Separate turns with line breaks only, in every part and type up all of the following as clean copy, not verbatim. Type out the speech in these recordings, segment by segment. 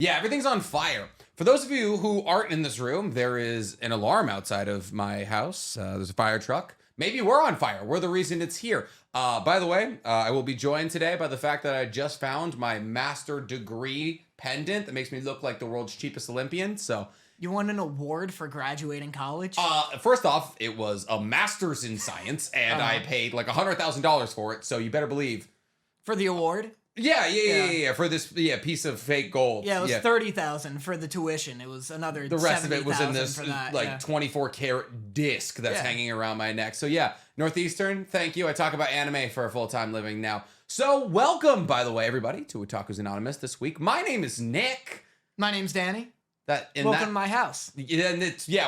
Yeah, everything's on fire. For those of you who aren't in this room, there is an alarm outside of my house. There's a fire truck. Maybe we're on fire. We're the reason it's here. By the way, I will be joined today by the fact that I just found my master degree pendant that makes me look like the world's cheapest Olympian. So
You won an award for graduating college?
first off, it was a master's in science, and I paid like $100,000 for it. So you better believe.
For the award?
Yeah. For this piece of fake gold.
Yeah, it was $30,000 for the tuition. It was another.
The rest of it was in this
for that,
24 karat disc that's hanging around my neck. So yeah, Northeastern, thank you. I talk about anime for a full-time living now. So welcome, by the way, everybody, to Otakus Anonymous this week. My name is Nick.
My name's Danny.
Welcome
to my house.
And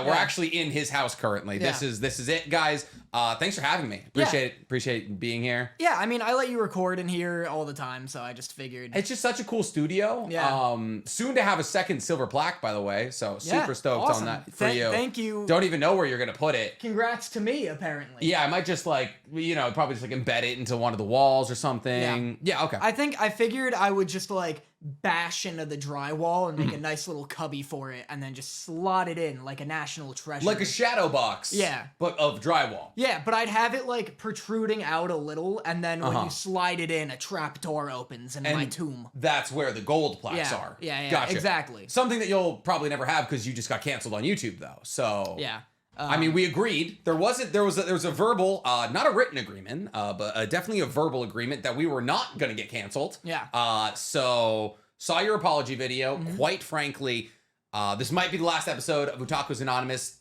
we're actually in his house currently.
Yeah.
This is it, guys. Thanks for having me. Appreciate being here.
Yeah, I mean, I let you record in here all the time, so I just figured.
It's just such a cool studio.
Yeah.
Soon to have a second silver plaque, by the way. So super stoked on that for you.
Thank you.
Don't even know where you're gonna put it.
Congrats to me, apparently.
Yeah, I might just probably just embed it into one of the walls or something. Yeah, okay.
I figured I would just bash into the drywall and make a nice little cubby for it, and then just slot it in like a national treasure.
Like a shadow box.
Yeah.
But of drywall.
Yeah, but I'd have it protruding out a little, and then when you slide it in, a trap door opens in my tomb.
That's where the gold plaques are.
Yeah,
gotcha.
Exactly.
Something that you'll probably never have because you just got canceled on YouTube, though. So
yeah.
I mean, we agreed. There was a verbal, not a written agreement, but definitely a verbal agreement that we were not going to get canceled.
Yeah.
So saw your apology video. Quite frankly, this might be the last episode of Otakus Anonymous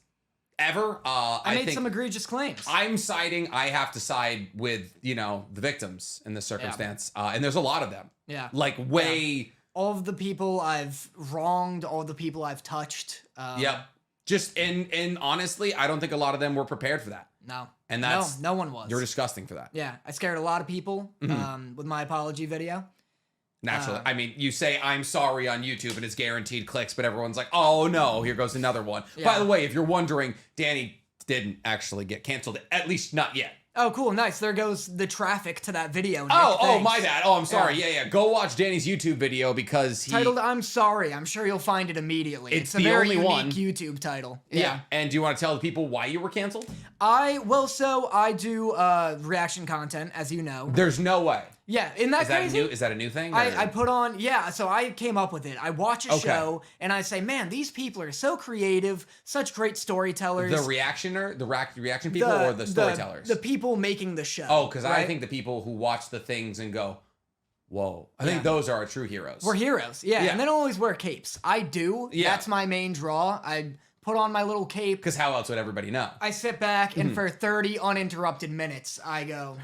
ever.
I made some egregious claims.
I have to side with, the victims in this circumstance. And there's a lot of them.
Yeah.
All
of the people I've wronged, all the people I've touched.
Yep. Just, and honestly, I don't think a lot of them were prepared for that.
No.
And that's...
No one was.
You're disgusting for that.
Yeah. I scared a lot of people with my apology video.
Naturally. I mean, you say, I'm sorry on YouTube and it's guaranteed clicks, but everyone's like, oh no, here goes another one. Yeah. By the way, if you're wondering, Danny didn't actually get canceled, at least not yet.
Oh, cool. Nice. There goes the traffic to that video. Nick.
Oh, my bad. Oh, I'm sorry. Yeah. Go watch Danny's YouTube video because he...
Titled, I'm sorry. I'm sure you'll find it immediately. It's a very unique YouTube title. Yeah.
And do you want to tell the people why you were canceled?
I do reaction content, as you know.
There's no way.
Yeah, isn't that crazy?
Is that a new thing?
I put on, so I came up with it. I watch a show, and I say, man, these people are so creative, such great storytellers.
The reaction people or the storytellers?
The people making the show.
Oh, because I think the people who watch the things and go, whoa. I think those are our true heroes.
We're heroes, yeah. And they don't always wear capes. I do. Yeah. That's my main draw. I put on my little cape.
Because how else would everybody know?
I sit back, and for 30 uninterrupted minutes, I go...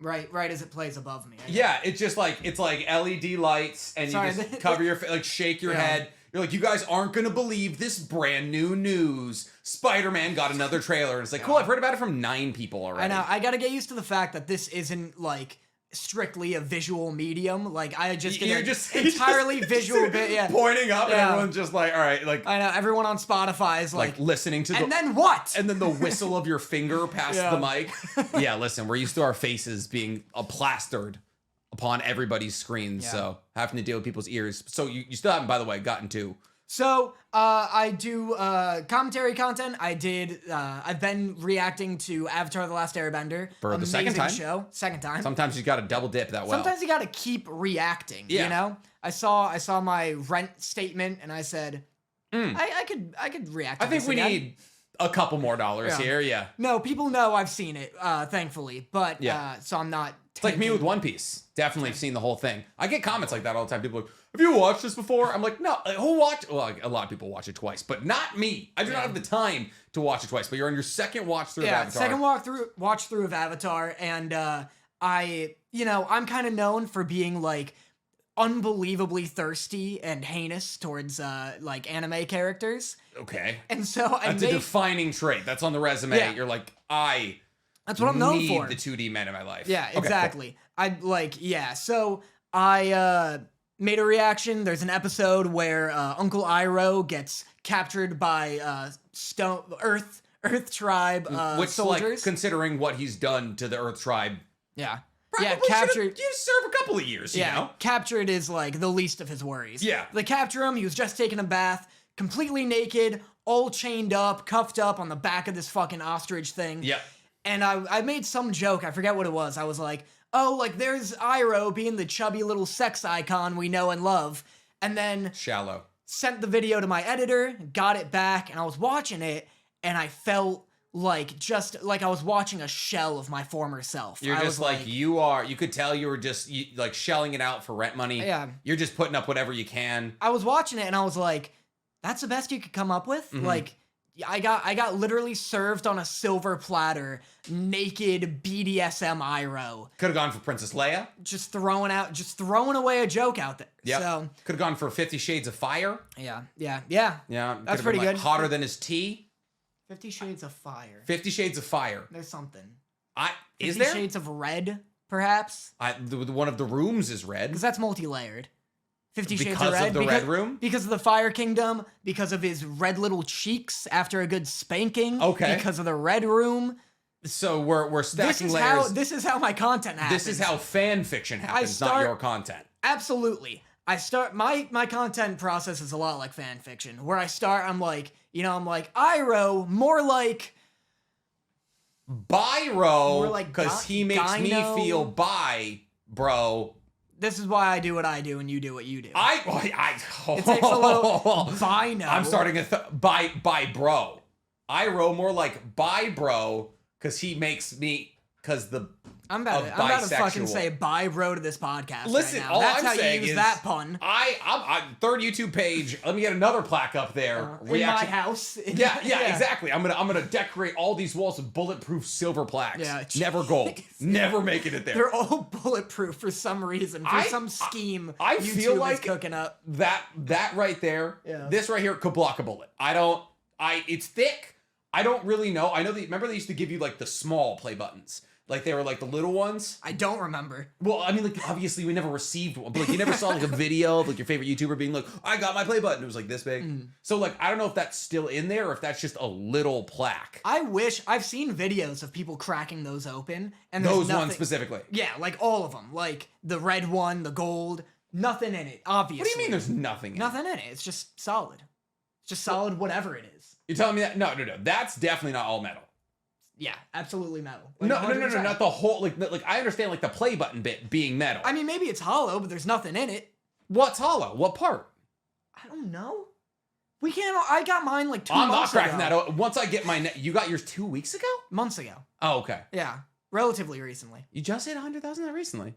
Right as it plays above me.
Yeah, it's just it's like LED lights, and you just cover your face, shake your head. You're like, you guys aren't gonna believe this brand new news. Spider-Man got another trailer, and it's like, cool. I've heard about it from 9 people already.
I know. I gotta get used to the fact that this isn't strictly a visual medium. I just get entirely visual bit. Yeah,
pointing up, and everyone's just all right.
I know everyone on Spotify is
listening to.
And then what?
And then the whistle of your finger past the mic. Yeah, listen, we're used to our faces being plastered upon everybody's screens, so having to deal with people's ears. So you still haven't, by the way, gotten to.
So, I do, commentary content. I've been reacting to Avatar: The Last Airbender.
For the second time?
Show. Second time.
Sometimes you gotta double dip that well.
Sometimes you gotta keep reacting, you know? I saw my rent statement, and I said, I could react to
this again. Need a couple more dollars here,
No, people know I've seen it, thankfully, but, so I'm not...
It's like me with One Piece. Definitely seen the whole thing. I get comments like that all the time. People are like, have you watched this before? I'm like, no. Who watched? Well, a lot of people watch it twice, but not me. I do not have the time to watch it twice. But you're on your second watch through of Avatar.
Second watch through of Avatar, and I'm kind of known for being unbelievably thirsty and heinous towards anime characters.
Okay.
And so
that's a defining trait. That's on the resume.
Yeah.
You're like,
that's what I'm known for.
The 2D men in my life.
Yeah, exactly. Okay, cool. So I made a reaction. There's an episode where Uncle Iroh gets captured by Earth tribe
which,
soldiers.
considering what he's done to the Earth tribe.
Yeah.
Probably
captured.
you serve a couple of years, you know?
Captured is like the least of his worries.
Yeah.
They capture him, he was just taking a bath, completely naked, all chained up, cuffed up on the back of this fucking ostrich thing.
Yep.
And I made some joke, I forget what it was. I was like, oh, like there's Iroh being the chubby little sex icon we know and love. And then
Shallow.
Sent the video to my editor, got it back, and I was watching it, and I felt like just like I was watching a shell of my former self.
You're just like you could tell you were just like shelling it out for rent money.
Yeah.
You're just putting up whatever you can.
I was watching it and I was like, that's the best you could come up with?
Mm-hmm.
Like I got literally served on a silver platter, naked BDSM Iroh.
Could have gone for Princess Leia.
Just throwing away a joke out there.
Yeah.
So
Could have gone for 50 Shades of Fire.
Yeah.
Yeah.
That's pretty good.
Hotter than his tea.
50 Shades of Fire.
50 Shades of Fire.
There's something.
Is
50
there?
Shades of Red, perhaps?
One of the rooms is red.
Because that's multi-layered. 50 Shades
Because
of Red.
of the Red Room?
Because of the Fire Kingdom. Because of his red little cheeks after a good spanking.
Okay.
Because of the Red Room.
So we're stacking layers.
This is how my content happens.
This is how fan fiction happens, not your content.
Absolutely. My content process is a lot like fan fiction. Where I start, I'm like Iroh, more like
Byro,
like
because he makes me feel bi, bro.
This is why I do what I do and you do what you do.
It
takes a little bino.
I'm starting by bro. Iroh more like bi bro because he makes me
I'm about to fucking say bye bro to this podcast.
Listen,
right now.
all
That's
I'm
how
saying
you use
is
that pun.
I'm third YouTube page. Let me get another plaque up there.
In my house.
Yeah, exactly. I'm gonna decorate all these walls with bulletproof silver plaques.
Yeah,
never gold. Never making it there.
They're all bulletproof for some reason. For some scheme.
I
YouTube
feel like
is cooking up.
That right there.
Yeah.
This right here could block a bullet. It's thick. I don't really know. I know remember they used to give you like the small play buttons. Like they were like the little ones.
I don't remember.
Well, I mean, like obviously we never received one, but like you never saw like a video of like your favorite YouTuber being like, "I got my play button." It was like this big. So like I don't know if that's still in there or if that's just a little plaque.
I wish I've seen videos of people cracking those open and
those ones specifically.
Yeah, like all of them, like the red one, the gold, nothing in it. Obviously.
What do you mean? There's nothing.
Nothing in it. It's just solid. It's just solid, whatever it is.
You're telling me that? No. That's definitely not all metal.
Yeah, absolutely metal. Like
No,
100%.
not the whole, like I understand like the play button bit being metal.
I mean, maybe it's hollow, but there's nothing in it.
What's hollow? What part?
I don't know. We can't, I got mine like 2
I'm
months
not cracking
ago.
that. Once I get my, you got yours 2 weeks ago?
Months ago.
Oh, okay.
Yeah, relatively recently.
You just hit 100,000 that recently.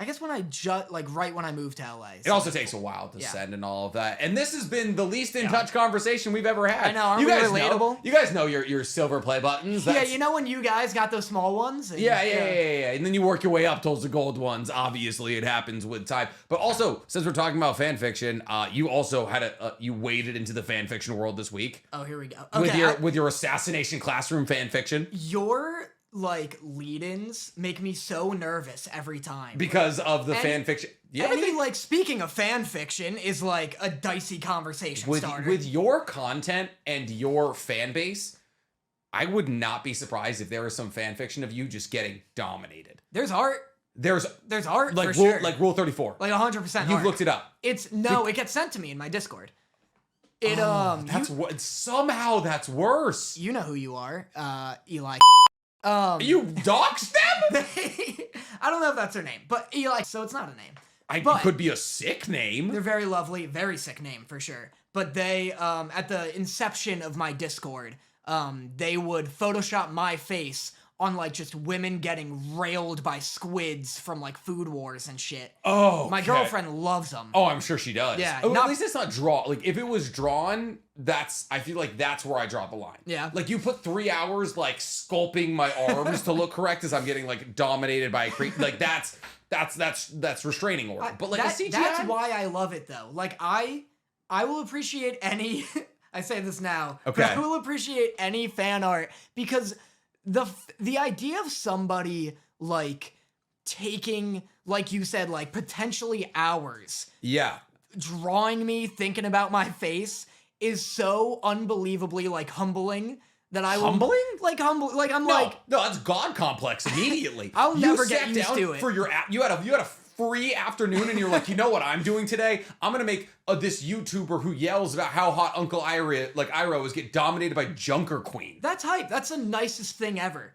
I guess when right when I moved to LA.
It also takes a while to send and all of that. And this has been the least in touch conversation we've ever had.
I know, aren't
you
we
guys
relatable?
You guys know your silver play buttons.
Yeah, you know when you guys got those small ones? And,
yeah. And then you work your way up towards the gold ones. Obviously, it happens with time. But also, since we're talking about fan fiction, you also had you waded into the fan fiction world this week.
Oh, here we go. Okay,
with your assassination classroom fan fiction.
Your like lead-ins make me so nervous every time
because of the fan fiction.
Like speaking of fan fiction is like a dicey conversation starter.
With your content and your fan base, I would not be surprised if there was some fan fiction of you just getting dominated.
There's art.
There's
art
like
for sure.
Like Rule 34.
Like 100%.
You've looked it up.
It gets sent to me in my Discord.
Somehow that's worse.
You know who you are, Eli.
You doxed them?
I don't know if that's her name, but Eli, so it's not a name.
It could be a sick name.
They're very lovely, very sick name for sure. But they, at the inception of my Discord, they would Photoshop my face on like just women getting railed by squids from like Food Wars and shit.
Oh,
my girlfriend loves them.
Oh, I'm sure she does.
Yeah,
at least it's not draw. Like if it was drawn, I feel like that's where I draw the line.
Yeah.
Like you put 3 hours like sculpting my arms to look correct as I'm getting like dominated by a creep. Like that's restraining order. But like a CGI.
That's why I love it though. Like I will appreciate any. I say this now.
Okay.
But I will appreciate any fan art because the idea of somebody like taking, like you said, like potentially hours.
Yeah.
Drawing me, thinking about my face is so unbelievably like humbling that I will
Humbling?
like humble like I'm
No,
like
no, that's God complex immediately.
I'll
You
never get
sat
used
down
to it.
For your you had a free afternoon, and you're like, you know what I'm doing today? I'm gonna make this YouTuber who yells about how hot Uncle Ira is get dominated by Junker Queen.
That's hype. That's the nicest thing ever.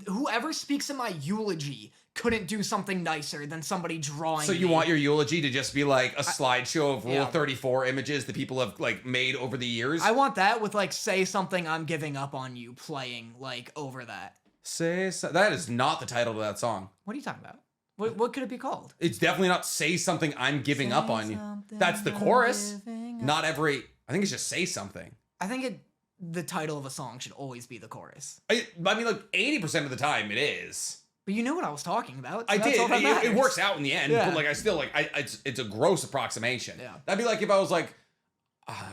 Whoever speaks in my eulogy couldn't do something nicer than somebody drawing.
So you
me.
want your eulogy to just be like a slideshow of Rule
Yeah.
34 images that people have like made over the years?
I want that with like say something I'm giving up on you playing like over that.
That is not the title of that song.
What are you talking about? What could it be called?
It's definitely not Say Something I'm Giving
Say
Up on You.
something
That's the
I'm
chorus.
giving up.
Not every. I think it's just Say Something.
I think the title of a song should always be the chorus.
I mean, like 80% of the time it is.
But you know what I was talking about. So
I
that's
did.
all that
It
matters.
works out in the end,
Yeah.
but like I still like it's a gross approximation.
Yeah.
That'd be like if I was like, I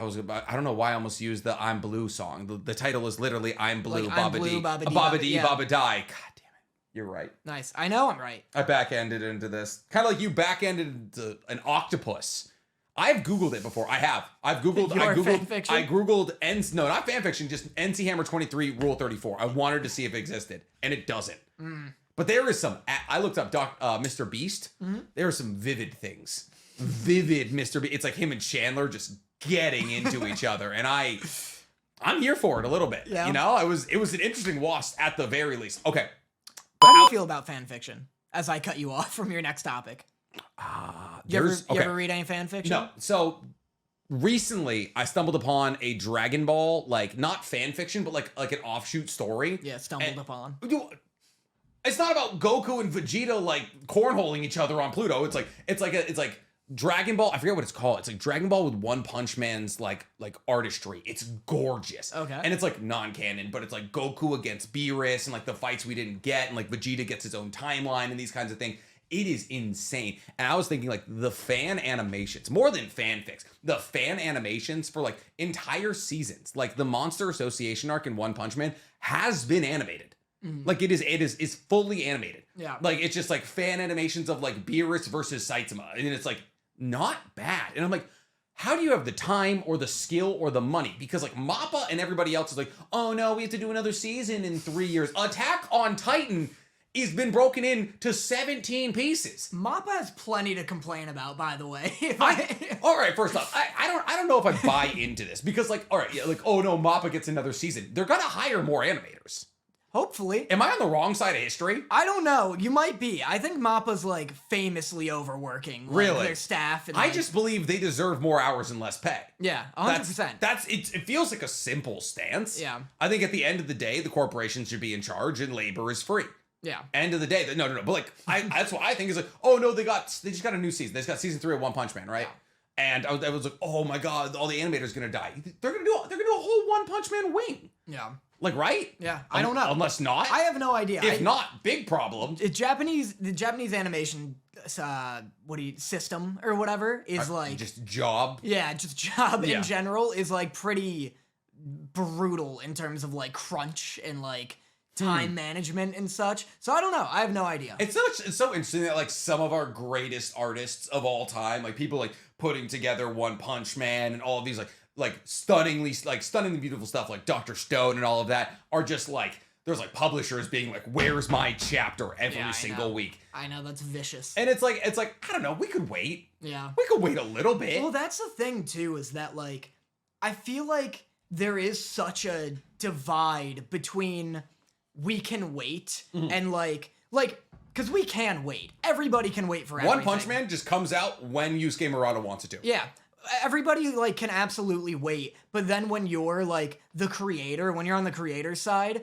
don't know why I almost used the I'm Blue song. The title is literally I'm Blue,
Like,
Baba
I'm Blue,
Dee,
Baba Dee,
Baba
Baba-
Dee,
yeah.
Baba Die. God damn it, you're right.
Nice. I know I'm right.
I back-ended into this, kind of like you back-ended into an octopus. I've Googled it before. I've Googled.
Your
I Googled.
fanfiction?
I Googled. No, not fanfiction. Just NC Hammer 23 Rule 34. I wanted to see if it existed, and it doesn't. But there is some. I looked up Mr. Beast. There are some vivid things. Vivid Mr. Beast. It's like him and Chandler just getting into each other, and I'm here for it a little bit.
Yeah.
You know, it was an interesting wasp at the very least. Okay.
How do you feel about fan fiction? As I cut you off from your next topic. You ever read any fan fiction?
No. So recently I stumbled upon a Dragon Ball, like not fan fiction, but like an offshoot story.
Yeah, stumbled upon.
It's not about Goku and Vegeta like cornholing each other on Pluto. It's like Dragon Ball. I forget what it's called. It's like Dragon Ball with One Punch Man's like artistry. It's gorgeous.
Okay.
And it's like non-canon, but it's like Goku against Beerus and like the fights we didn't get, and like Vegeta gets his own timeline and these kinds of things. It is insane. And I was thinking like the fan animations, more than fanfics, the fan animations for like entire seasons, like the Monster Association arc in One Punch Man has been animated. Like it is fully animated.
Yeah.
Like it's just like fan animations of like Beerus versus Saitama. And it's like not bad. And I'm like, how do you have the time or the skill or the money? Because like Mappa and everybody else is like, oh no, we have to do another season in 3 years. Attack on Titan has been broken into 17 pieces.
Mappa has plenty to complain about, by the way.
All right, first off, I don't know if I buy into this because like, all right, yeah, like, oh no, Mappa gets another season. They're gonna hire more animators.
Hopefully.
Am I on the wrong side of history?
I don't know. You might be. I think Mappa's like famously overworking like,
Really?
their staff. And,
I
like,
just believe they deserve more hours and less pay.
yeah, 100%.
It feels like a simple stance.
Yeah.
I think at the end of the day, the corporation should be in charge and labor is free.
Yeah.
End of the day, no. But like, that's what I think is like, oh no, they just got a new season. They just got season 3 of One Punch Man, right?
Yeah.
And I was like, oh my god, all the animators gonna die. They're gonna do a whole One Punch Man wing.
Yeah.
Like, right?
Yeah. I don't know.
Unless not.
I have no idea.
If not, big problem.
The Japanese animation system or whatever is like
Just job.
yeah, just job
Yeah.
in general is like pretty brutal in terms of like crunch and like time management and such. So I don't know. I have no idea.
It's so interesting that like some of our greatest artists of all time, like people like putting together One Punch Man and all of these like stunningly beautiful stuff like Dr. Stone and all of that are just like there's like publishers being like, where's my chapter every
Yeah, I
single
know.
week.
I know, that's vicious.
And it's like I don't know, we could wait.
Yeah.
We could wait a little bit.
Well, that's the thing too, is that like I feel like there is such a divide between we can wait and like because we can wait. Everybody can wait for
One
everything.
Punch Man just comes out when Yusuke Murata wants it to.
Yeah. Everybody like can absolutely wait, but then when you're like the creator, when you're on the creator side,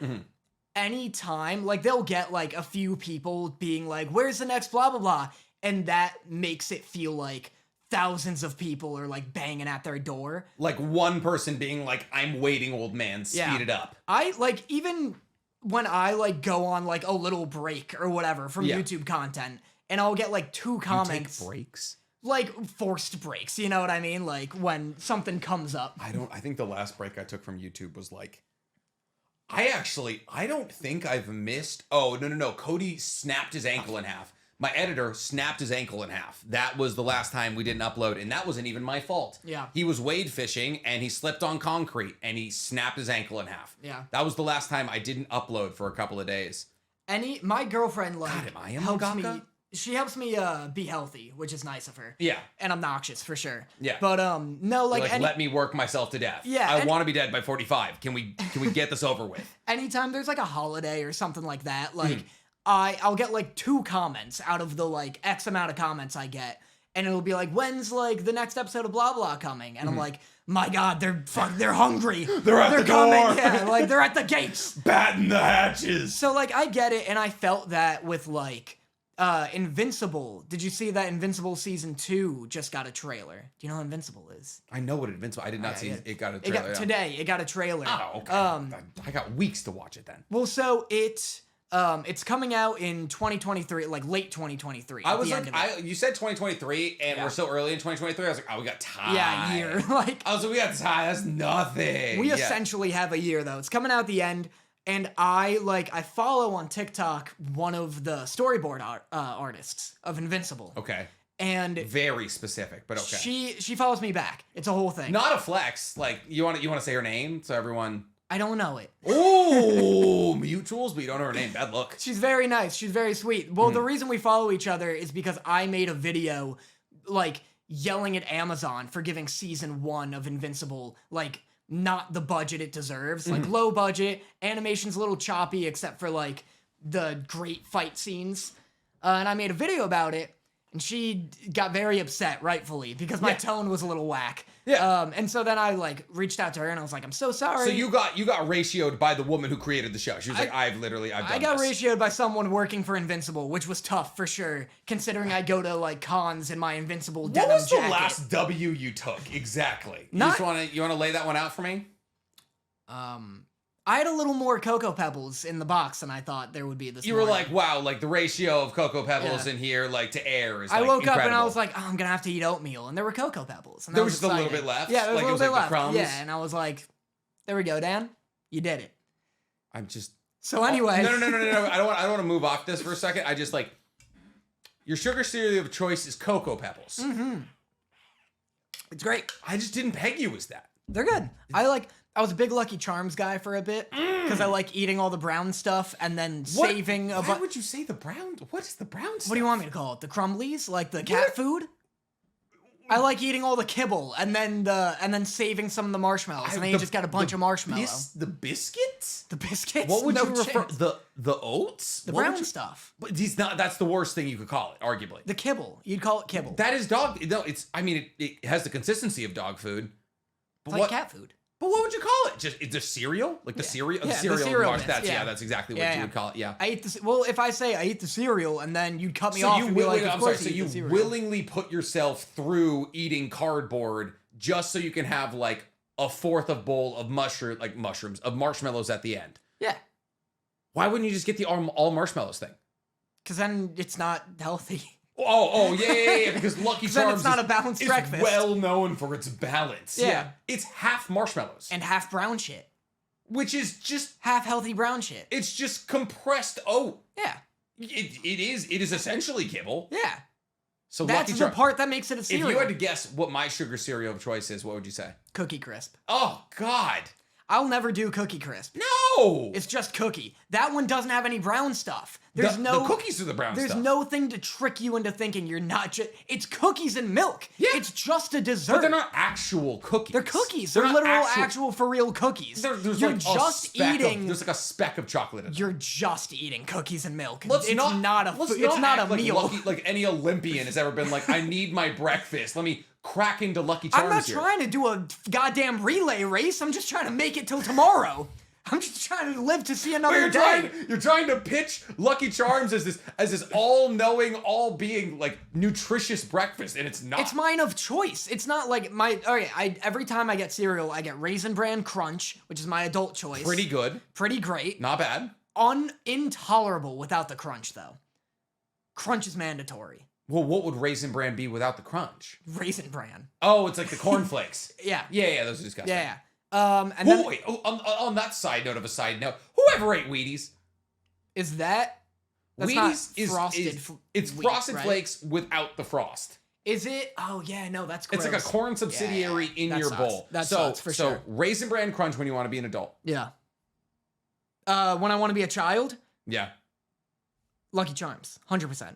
anytime like they'll get like a few people being like, "Where's the next blah blah blah," and that makes it feel like thousands of people are like banging at their door.
Like one person being like, I'm waiting, old man, speed it up.
I like even when I like go on like a little break or whatever from YouTube content, and I'll get like 2 comments.
You take breaks?
Like forced breaks, you know what I mean? Like when something comes up.
I think the last break I took from YouTube was like, I don't think I've missed. Oh, no. Cody snapped his ankle in half. my editor snapped his ankle in half. That was the last time we didn't upload, and that wasn't even my fault.
Yeah.
He was wade fishing, and he slipped on concrete, and he snapped his ankle in half.
Yeah.
That was the last time I didn't upload for a couple of days.
My girlfriend, like,
God, am I a
helps
mangaka?
me. She helps me be healthy, which is nice of her.
Yeah.
And obnoxious, for sure.
Yeah.
But, no, like,
let me work myself to death.
Yeah,
I want to be dead by 45. Can we get this over with?
anytime there's, like, a holiday or something like that, like, I'll get, like, 2 comments out of the, like, X amount of comments I get. And it'll be like, when's, like, the next episode of blah blah coming? And I'm like, my God, they're hungry.
They're at the
coming.
door.
Yeah, like, they're at the gates.
Batten the hatches.
So, like, I get it, and I felt that with, like, Invincible. Did you see that Invincible Season 2 just got a trailer? Do you know what Invincible is?
I know what Invincible. I did not see it got a
It
trailer.
got, today, it got a trailer.
Oh, okay. I got weeks to watch it then.
Well, so it's coming out in 2023, like late 2023.
I was like, you said 2023, and we're so early in 2023. I was like, oh, we got time.
Yeah, a year. Like,
I was like, we got time. That's nothing.
we essentially have a year, though. It's coming out at the end. And I follow on TikTok one of the storyboard artists of Invincible.
Okay.
And
very specific, but okay.
She follows me back. It's a whole thing.
Not a flex. Like, you want to say her name so everyone.
I don't know it.
Oh, mutuals, but you don't know her name. Bad look.
She's very nice. She's very sweet. Well, the reason we follow each other is because I made a video, like, yelling at Amazon for giving season 1 of Invincible, like, not the budget it deserves. Like, low budget, animation's a little choppy except for, like, the great fight scenes. And I made a video about it, and she got very upset, rightfully, because my tone was a little whack.
Yeah.
And so then I, like, reached out to her, and I was like, I'm so sorry.
So you got ratioed by the woman who created the show. She was like, I've done
I got ratioed by someone working for Invincible, which was tough, for sure, considering I go to, like, cons in my Invincible denim
What was
jacket.
the last W you took? Exactly. You want to lay that one out for me?
I had a little more Cocoa Pebbles in the box than I thought there would be this morning.
You were like, wow, like the ratio of Cocoa Pebbles in here, like to air is
I
like,
woke
incredible.
up and I was like, oh, I'm gonna have to eat oatmeal, and there were Cocoa Pebbles. And
there
I
was just a little
excited.
bit left.
Yeah, there was
like,
a little bit
like
left.
The crumbs.
Yeah, and I was like, there we go, Dan, you did it.
I'm just.
So anyway,
No. I don't want to move off this for a second. I just like your sugar cereal of choice is Cocoa Pebbles.
Mm-hmm. It's great.
I just didn't peg you as that.
They're good. I was a big Lucky Charms guy for a bit because I like eating all the brown stuff and then saving a bunch.
Why would you say the brown? What is the brown stuff?
What do you want me to call it? The crumblies, like the cat food. I like eating all the kibble and then saving some of the marshmallows, and then you just got a bunch of marshmallow.
The biscuits?
The biscuits?
What would
No
you refer?
chance.
The oats?
The
What would
brown
you-
stuff.
But these not. That's the worst thing you could call it, arguably.
The kibble. You'd call it kibble.
That is dog. No, it's. I mean, it has the consistency of dog food. But
It's like cat food.
But what would you call it? Just it's a cereal, like the cereal.
Yeah, the
cereal.
cereal
Watch
bits,
that.
yeah.
Yeah, that's exactly what you would call it. Yeah.
I eat the well. If I say I eat the cereal, and then you'd cut me off and be like, "Of course
So
you eat
you
the cereal."
willingly put yourself through eating cardboard just so you can have like a fourth of bowl of mushrooms of marshmallows at the end.
Yeah,
Why wouldn't you just get the all marshmallows thing?
because then it's not healthy.
Yeah. Because Lucky
Then
Charms
it's not a balanced
is
breakfast.
well known for its balance.
Yeah.
It's half marshmallows,
And half brown shit.
which is just
Half healthy brown shit.
it's just compressed oat.
Yeah.
It is essentially kibble.
Yeah.
So
That's
Lucky
the
Charms.
part that makes it a
If
cereal.
you had to guess what my sugar cereal of choice is, what would you say?
Cookie Crisp.
Oh God,
I'll never do Cookie Crisp.
no!
It's just cookie. That one doesn't have any brown stuff. There's
the cookies are the brown
There's
stuff.
no thing to trick you into thinking you're not just. It's cookies and milk.
Yeah.
It's just a dessert.
But they're not actual cookies.
They're cookies. They're
not
literal, actual, for real cookies.
There's
you're
like
just eating.
There's like a speck of chocolate in it.
You're just eating cookies and milk.
Let's
it's not a.
let's
It's not
act
a
like
meal.
like any Olympian has ever been like, I need my breakfast. Let me crack into Lucky Charms
I'm not
here.
trying to do a goddamn relay race. I'm just trying to make it till tomorrow. I'm just trying to live to see another day.
You're trying to pitch Lucky Charms as this all-knowing, all-being like nutritious breakfast, and it's not.
It's mine of choice. It's not like my. Okay, every time I get cereal, I get Raisin Bran Crunch, which is my adult choice.
pretty good,
Pretty great.
not bad.
Intolerable without the crunch, though. Crunch is mandatory.
Well, what would Raisin Bran be without the crunch?
Raisin Bran.
Oh, it's like the cornflakes.
Yeah.
Yeah, those are disgusting.
Yeah. And then
Wait, on that side note of a side note, whoever ate Wheaties?
is that That's
Wheaties
not
is
frosted.
it's
wheat,
Frosted
right?
Flakes without the frost.
Is it? Oh yeah, no, that's gross.
It's like a corn subsidiary in
that
your
sucks.
bowl.
That
so,
sucks, for sure.
Raisin Bran Crunch when you want to be an adult.
Yeah. When I want to be a child,
Yeah.
Lucky Charms, 100%.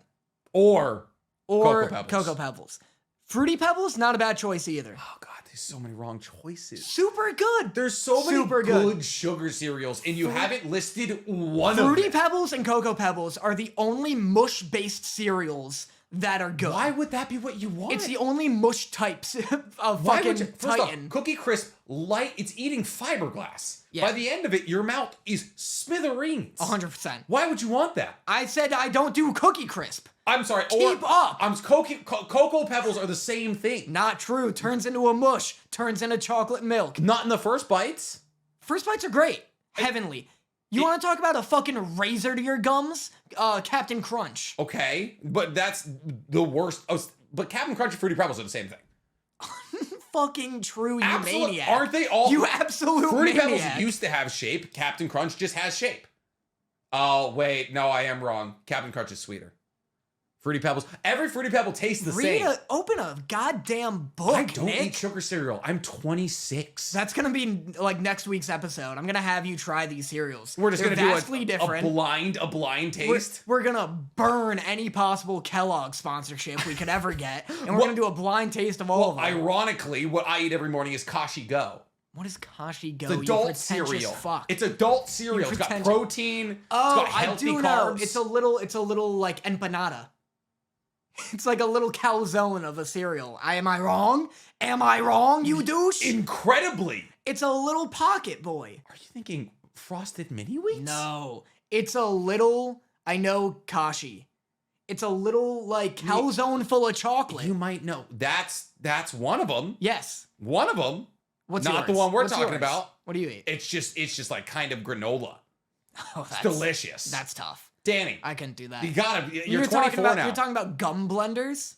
Or
Or
Cocoa Pebbles.
Cocoa Pebbles. Fruity Pebbles, not a bad choice either.
Oh god, there's so many wrong choices.
Super good.
There's so many
Super
good sugar cereals, and you haven't listed one
Fruity
of them.
Pebbles and Cocoa Pebbles are the only mush-based cereals that are good.
Why would that be what you want?
It's the only mush types of
Why
fucking
would you? First off,
Titan.
Cookie Crisp, light, it's eating fiberglass.
Yeah.
By the end of it, your mouth is smithereens.
100%.
Why would you want that?
I said I don't do Cookie Crisp.
I'm sorry.
Keep up.
Cocoa Pebbles are the same thing.
Not true. Turns into a mush. Turns into chocolate milk.
Not in the first bites.
First bites are great. Heavenly. You want to talk about a fucking razor to your gums? Captain Crunch.
Okay, but that's the worst. But Captain Crunch and Fruity Pebbles are the same thing.
Fucking true, you
Absolute-
maniac.
Aren't they all?
You absolute
Fruity
maniac.
Pebbles used to have shape. Captain Crunch just has shape. Oh, wait. No, I am wrong. Captain Crunch is sweeter. Fruity Pebbles. Every Fruity Pebble tastes the same.
Open a goddamn book,
I don't
Nick.
eat sugar cereal. I'm 26.
That's gonna be like next week's episode. I'm gonna have you try these cereals.
We're just
They're
gonna
vastly
do
different.
a blind taste.
We're gonna burn any possible Kellogg sponsorship we could ever get, and we're
Well-
gonna do a blind taste of all of them.
Ironically, what I eat every morning is Kashi Go.
What is Kashi Go?
It's
you
adult
pretentious
cereal.
Fuck.
It's adult cereal. It's got
pretentious-
protein.
Oh,
it's got healthy
I do
carbs.
know. It's a little like empanada. It's like a little calzone of a cereal. Am I wrong? Am I wrong, you douche?
Incredibly.
It's a little pocket boy.
Are you thinking Frosted Mini Wheats?
No, it's a little. I know Kashi. It's a little like calzone full of chocolate.
You might know. That's one of them.
Yes.
One of them.
What's
Not
yours?
the one we're
What's
talking
yours?
about.
What do you eat?
It's just like kind of granola.
Oh,
It's delicious.
That's tough.
Danny.
I couldn't do that.
You gotta. You're
You're
24
talking about,
now.
You're talking about gum blenders.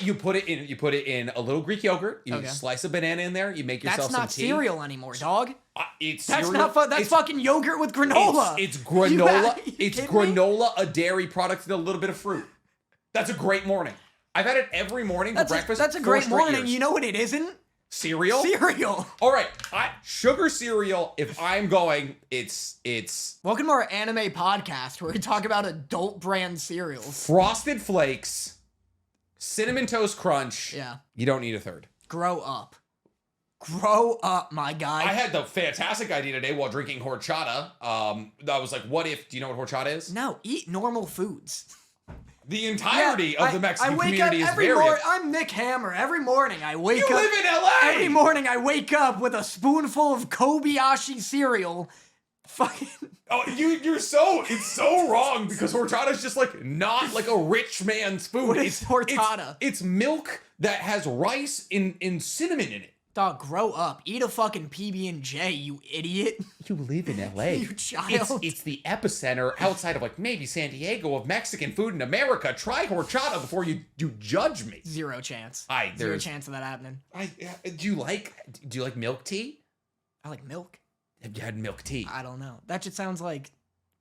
You put it in a little Greek yogurt. You
Okay.
slice a banana in there. You make yourself
That's not
some tea.
cereal anymore, dog.
It's
That's
cereal.
not. That's fucking yogurt with granola.
It's granola.
You
It's
kidding me?
granola, a dairy product, and a little bit of fruit. That's a great morning. I've had it every morning for breakfast.
That's a
4
great
straight
morning.
years.
You know what it isn't?
Cereal.
Cereal.
All right, sugar cereal. If I'm going, it's
Welcome to our anime podcast where we talk about adult brand cereals.
Frosted Flakes, Cinnamon Toast Crunch.
Yeah.
You don't need a third.
Grow up. Grow up, my guy.
I had the fantastic idea today while drinking horchata. I was like, what if? Do you know what horchata is?
No, eat normal foods.
The entirety of the Mexican
I wake
community
up
is
every
very.
morning. I'm Nick Hammer. Every morning I wake
You
up.
live in LA.
Every morning I wake up with a spoonful of Kobayashi cereal. Fucking.
Oh, it's so wrong because horchata is just like not like a rich man's food.
What is horchata?
It's milk that has rice in cinnamon in it.
Dog, grow up. Eat a fucking PB&J, you idiot.
You live in LA.
You child.
It's the epicenter outside of like maybe San Diego of Mexican food in America. Try horchata before you judge me.
Zero chance. Zero
There's
chance of that happening.
do you like milk tea?
I like milk.
Have you had milk tea?
I don't know. That just sounds like.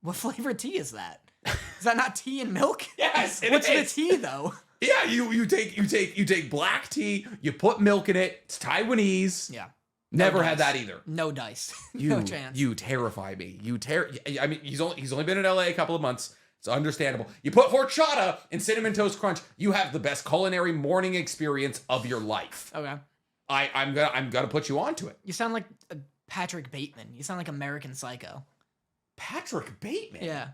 What flavor tea is that? Is that not tea and milk?
Yes, it
What's
is.
the tea though?
Yeah, you take black tea, you put milk in it. It's Taiwanese.
Yeah.
Never had
dice.
that either.
No dice. No chance.
You terrify me. I mean, he's only been in LA a couple of months. It's understandable. You put horchata and Cinnamon Toast Crunch, you have the best culinary morning experience of your life.
Okay.
I'm gonna put you onto it.
You sound like Patrick Bateman. You sound like American Psycho.
Patrick Bateman.
Yeah.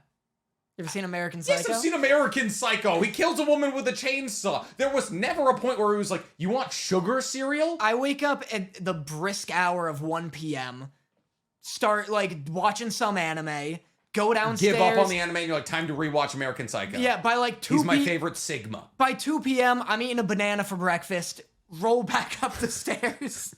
You ever seen American Psycho?
Yes, I've seen American Psycho. He kills a woman with a chainsaw. There was never a point where he was like, "You want sugar cereal?"
I wake up at the brisk hour of 1 p.m., start like watching some anime, go downstairs.
Give up on the anime and you're like, time to rewatch American Psycho.
Yeah, by like 2
He's my favorite Sigma.
By 2 p.m., I'm eating a banana for breakfast, roll back up the stairs.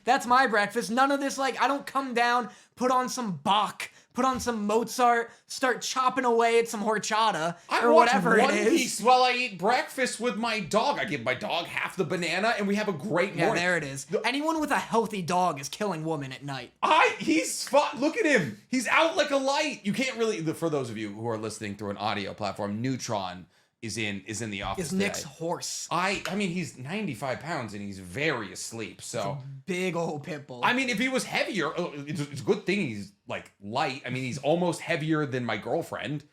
That's my breakfast. None of this, like, I don't come down, put on some Bach, put on some Mozart, start chopping away at some horchata
I
or
watch
whatever
One
it is.
Piece while I eat breakfast with my dog. I give my dog half the banana, and we have a great
Yeah,
morning.
there it is. Anyone with a healthy dog is killing women at night.
He's fun. Look at him. He's out like a light. You can't really. For those of you who are listening through an audio platform, Neutron is in the office.
Is Nick's
today.
horse.
I mean, he's 95 pounds and he's very asleep. So
Big old pit bull.
I mean, if he was heavier, it's a good thing he's like light. I mean, he's almost heavier than my girlfriend.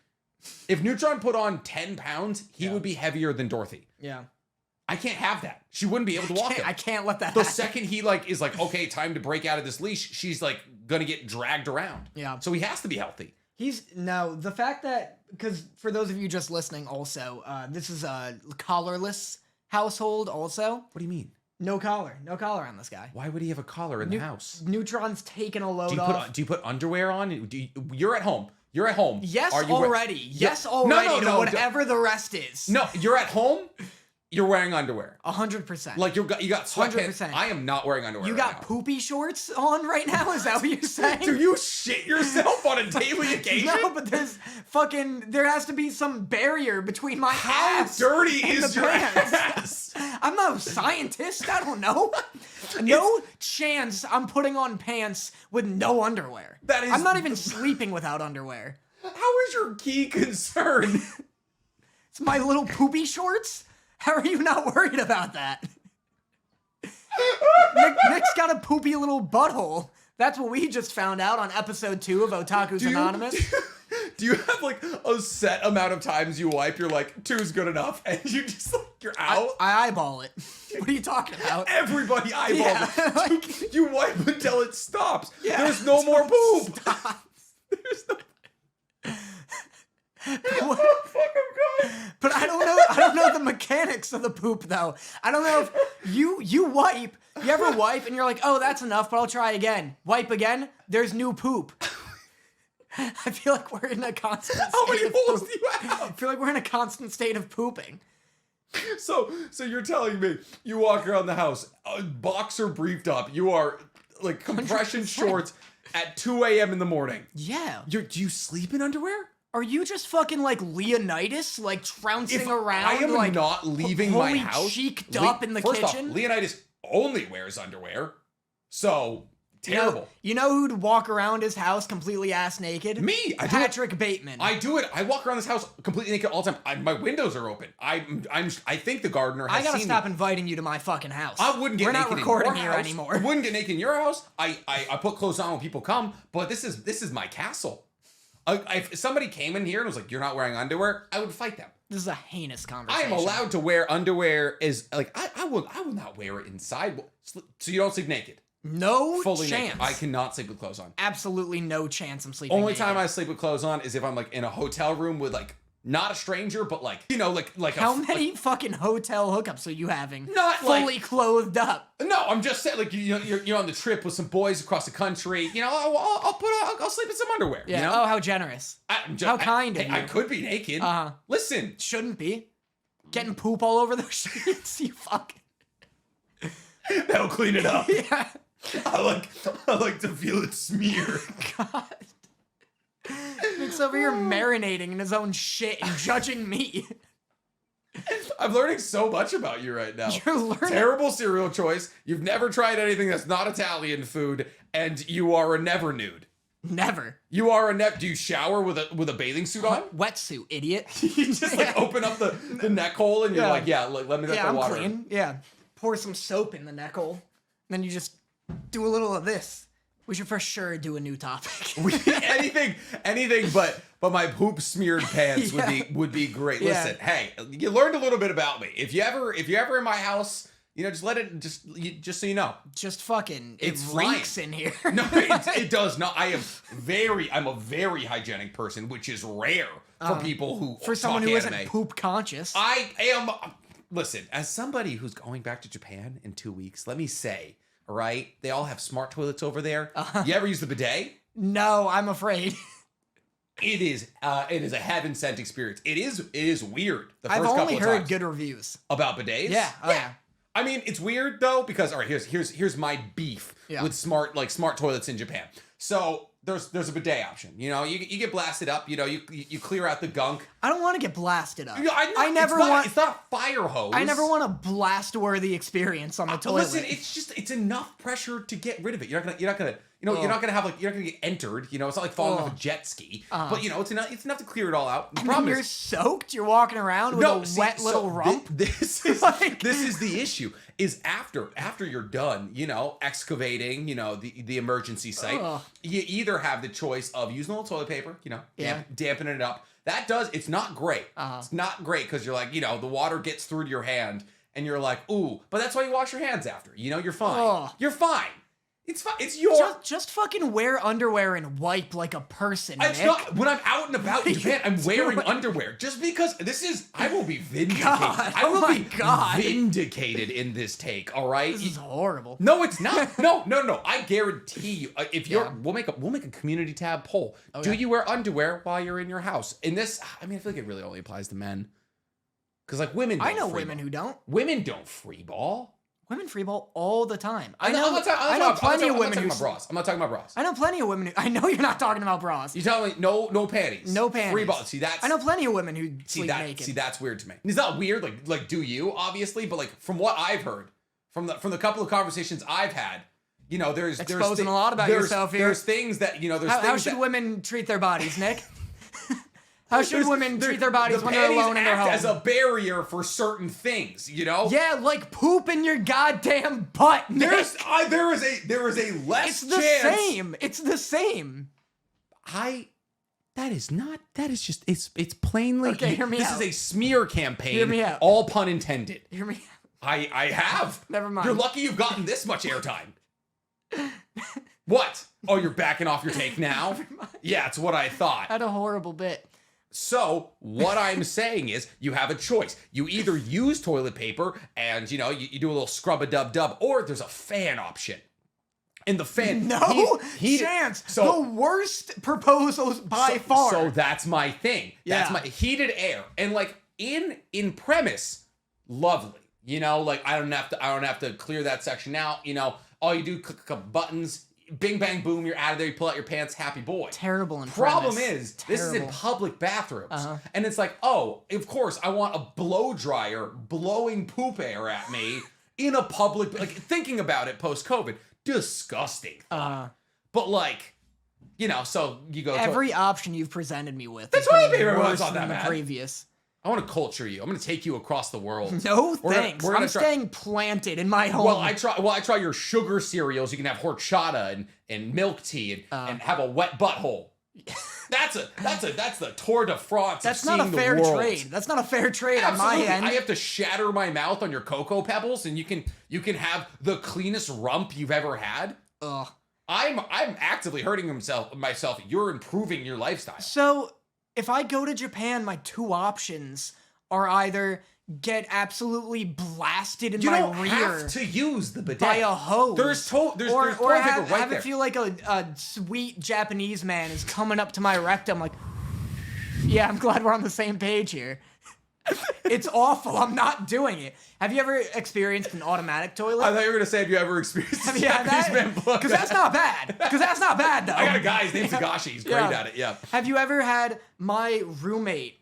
If Neutron put on 10 pounds, he would be heavier than Dorothy.
Yeah.
I can't have that. She wouldn't be able to walk him.
I can't let that
The
happen.
second he is like, okay, time to break out of this leash, she's like gonna get dragged around.
Yeah.
So he has to be healthy.
The fact that, because for those of you just listening also, this is a collarless household also.
What do you mean?
No collar on this guy.
Why would he have a collar in the house?
Neutron's taking a load
Do you
off.
do you put underwear on? You're at home. You're at home.
Yes,
Are you
already. Yes, already.
No,
whatever the rest is.
No, you're at home. You're wearing underwear.
100%.
Like you got sweatpants.
100%.
I am not wearing underwear.
You
right
got
now.
poopy shorts on right now? Is that what you're saying?
Do you shit yourself on a daily occasion?
No, but there has to be some barrier between my
How
ass
dirty
and
is
the
your
pants.
ass?
I'm no scientist. I don't know. No chance I'm putting on pants with no underwear.
That is-
I'm not even sleeping without underwear.
How is your key concern?
It's my little poopy shorts. How are you not worried about that? Nick's got a poopy little butthole. That's what we just found out on episode 2 of Otakus Anonymous.
Do you have like a set amount of times you wipe? You're like, 2's good enough, and you just like you're out.
I eyeball it. What are you talking about?
Everybody eyeballs
Yeah,
it.
like-
You wipe until it stops.
Yeah,
There's no more poop.
Stop.
There's no.
But
Oh, fuck, I'm going.
but I don't know the mechanics of the poop though. I don't know if you wipe. You ever wipe and you're like, oh, that's enough, but I'll try again. Wipe again. There's new poop. I feel like we're in a constant.
How many
state of
holes
poop.
do you
I
have?
feel like we're in a constant state of pooping.
So you're telling me you walk around the house, boxer briefed up. You are like compression
100%.
shorts at 2 a.m. in the morning.
Yeah.
Do you sleep in underwear?
Are you just fucking like Leonidas, like trouncing
If
around?
I am
like,
not leaving
wholly
my house,
cheeked up in the
first
kitchen?
Off, Leonidas only wears underwear, so terrible.
You know who'd walk around his house completely ass naked?
Me, I do it.
Patrick Bateman.
I do it. I walk around this house completely naked all the time. My windows are open. I think the gardener has
I gotta
seen
stop
me.
inviting you to my fucking house.
I wouldn't get
We're
naked
not recording
in your
here
house.
anymore.
I wouldn't get naked in your house. I put clothes on when people come, but this is my castle. If somebody came in here and was like, "You're not wearing underwear," I would fight them.
This is a heinous
I
conversation.
am allowed to wear underwear. I will not wear it inside. So you don't sleep naked.
No
Fully
chance.
naked. I cannot sleep with clothes on.
Absolutely no chance I'm sleeping
Only
naked.
time I sleep with clothes on is if I'm like in a hotel room with like not a stranger, but like like
How many fucking hotel hookups are you having?
Not
fully clothed up.
No, I'm just saying, like you're on the trip with some boys across the country. You know, I'll sleep in some underwear.
Yeah.
You know?
Oh, how generous.
I'm just,
how kind of
I
you.
could be naked.
Uh-huh.
Listen,
Shouldn't be. Getting poop all over those sheets. You fucking.
that'll clean it up.
Yeah.
I like to feel it smear.
God. Nick's over here marinating in his own shit and judging me.
I'm learning so much about you right now.
You're learning.
Terrible cereal choice. You've never tried anything that's not Italian food, and you are a never nude.
Never.
You are a never. Do you shower with a bathing suit on?
Wetsuit, idiot.
You just like open up the neck hole and you're
Yeah.
like, yeah, let me let
Yeah,
the
I'm
water.
clean. Yeah. Pour some soap in the neck hole. Then you just do a little of this. We should for sure do a new topic.
anything but my poop smeared pants would be great.
Yeah.
Listen, hey, you learned a little bit about me. If you ever in my house, you know, just let it just so you know.
Just fucking
It's
it
fine.
reeks in here.
No, it does not. I'm a very hygienic person, which is rare for people who
For someone
talk
who
anime.
isn't poop conscious.
I am. Listen, as somebody who's going back to Japan in 2 weeks, let me say, all right, they all have smart toilets over there. You ever use the bidet?
No, I'm afraid.
It is a heaven sent experience. It is weird. The first
I've
couple
only
of
heard
times.
good reviews.
About bidets.
Yeah. Oh, yeah.
I mean, it's weird though because all right, here's my beef
Yeah.
with smart toilets in Japan. So there's a bidet option. You know, you get blasted up. You know, you clear out the gunk.
I don't want to get blasted up.
I never want. It's not a fire hose.
I never want a blast-worthy experience on the toilet.
Listen, it's enough pressure to get rid of it. You're not gonna you're not gonna get entered. You know, it's not like falling off a jet ski. But you know, it's enough to clear it all out. The problem
you're
is
soaked. You're walking around with a wet little rump.
This is the issue. Is after you're done, you know, excavating, you know, the emergency site, you either have the choice of using a little toilet paper, you know, dampening it up. It's not great. It's not great because you're like, you know, the water gets through to your hand and you're like, ooh, but that's why you wash your hands after. You know, you're fine. You're fine. It's fine. It's your...
Just fucking wear underwear and wipe like a person,
It's
Nick.
not... When I'm out and about in Japan, I'm wearing underwear. Just because I will be vindicated. I will be vindicated in this take, all right?
This is horrible.
No, it's not. No. I guarantee you. If you're... We'll make a community tab poll. Do you wear underwear while you're in your house? In this... I mean, I feel like it really only applies to men. Because, like, women don't
I know women who don't.
Women don't free ball.
Women freeball all the time.
I know plenty of women who... I'm not talking about bras.
I know plenty of women who... I know you're not talking about bras.
You tell me no panties.
No panties.
Free ball. See, that's...
I know plenty of women who sleep naked.
See, that's weird to me. It's not weird, like do you, obviously, but like from what I've heard, from the couple of conversations I've had, you know, there's
exposing a lot about yourself here.
There's things that, you know,
how should women treat their bodies, Nick? How should women treat their bodies when they're alone in their home?
As a barrier for certain things, you know?
Yeah, like poop in your goddamn butt, Nick.
There is a less chance.
It's the same.
That is just it's plainly...
Okay, hear me out.
This is a smear campaign.
Hear me out.
All pun intended.
Hear me out.
I have.
Never mind.
You're lucky you've gotten this much airtime. What? Oh, you're backing off your take now? Yeah, it's what I thought.
I had a horrible bit.
So what I'm saying is you have a choice. You either use toilet paper and, you know, you do a little scrub-a-dub-dub, or there's a fan option. And the fan...
No chance. So, the worst proposals by far.
So that's my thing.
Yeah.
That's my heated air. And like in premise, lovely. You know, like I don't have to clear that section out. You know, all you do, click a couple buttons, bing, bang, boom, you're out of there. You pull out your pants, happy boy.
Terrible in
Problem
premise.
is, this is in public bathrooms. And it's like, oh, of course, I want a blow dryer blowing poop air at me in a public... Like, thinking about it post-COVID, disgusting. But like, you know, so you go...
Every option you've presented me with.
That's what I mean.
Worse
Not
than
that
the
bad.
previous.
I want to culture you. I'm going to take you across the world.
No thanks. I'm staying planted in my home.
Well, I try your sugar cereals. You can have horchata and milk tea and have a wet butthole. That's the Tour de France.
That's not a fair trade. That's not a fair trade on my end.
I have to shatter my mouth on your Cocoa Pebbles, and you can have the cleanest rump you've ever had.
Ugh.
I'm actively hurting myself. You're improving your lifestyle.
So if I go to Japan, my two options are either get absolutely blasted in my rear.
You don't have to use the bidet.
By a hose.
There's toilet paper right there.
Or have it feel like a sweet Japanese man is coming up to my rectum like, yeah, I'm glad we're on the same page here. It's awful. I'm not doing it. Have you ever experienced an automatic toilet?
I thought you were going to say, have you ever experienced a Japanese man blow?
Because that's not bad. Because that's not bad, though.
I got a guy, his name's Higashi. He's great at it, yeah.
Have you ever had my roommate,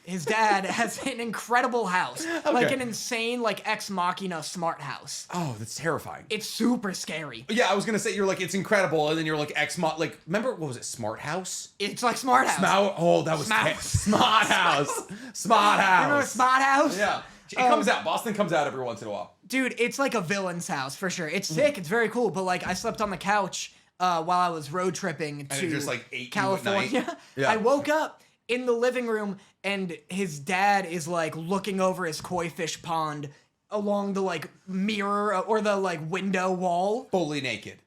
his dad has an incredible house. Okay. Like an insane, like, Ex Machina smart house.
Oh, that's terrifying.
It's super scary.
Yeah, I was going to say, you're like, it's incredible, and then you're like, like, remember, what was it, Smart House?
It's like Smart House.
That was Smart House. Smart House.
You remember Smart House?
Yeah. It comes out. Boston comes out every once in a while.
Dude, it's like a villain's house, for sure. It's sick. It's very cool, but, like, I slept on the couch while I was road tripping to
just, like, ate
California.
You at night? Yeah.
I woke up in the living room, and his dad is, like, looking over his koi fish pond along the, like, mirror or the, like, window wall.
Fully naked.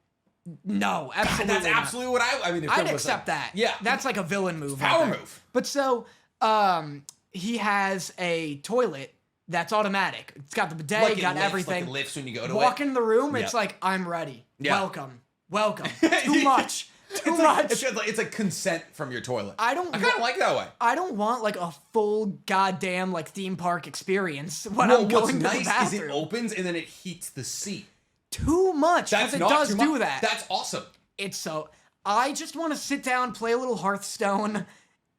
No, absolutely
God, that's absolutely what I mean.
I'd accept that.
Yeah.
That's like a villain move.
Power move.
But so, he has a toilet that's automatic. It's got the bidet,
like
got
lifts,
everything.
Like it lifts when you go to
Walk
it.
in the room, it's like, I'm ready.
Yeah.
Welcome. Too much. Too much.
It's like consent from your toilet.
I kind
of like it that way.
I don't want like a full goddamn like theme park experience when I'm going to the bathroom.
What's nice is it opens and then it heats the seat.
Too much.
That's
it
not
does
too
do
much.
that.
That's awesome.
It's so... I just want to sit down, play a little Hearthstone,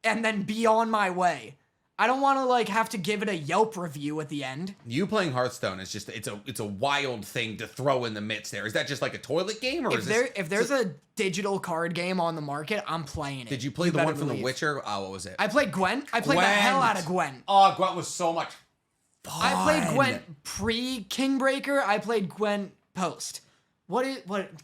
and then be on my way. I don't want to like have to give it a Yelp review at the end.
You playing Hearthstone is just it's a wild thing to throw in the midst there. Is that just like a toilet game, or
if there's a digital card game on the market, I'm playing it.
Did you play the one from The Witcher? Oh, what was it?
I played Gwent. I played the hell out of Gwent.
Oh, Gwent was so much fun.
I played Gwent pre-Kingbreaker. I played Gwent post. What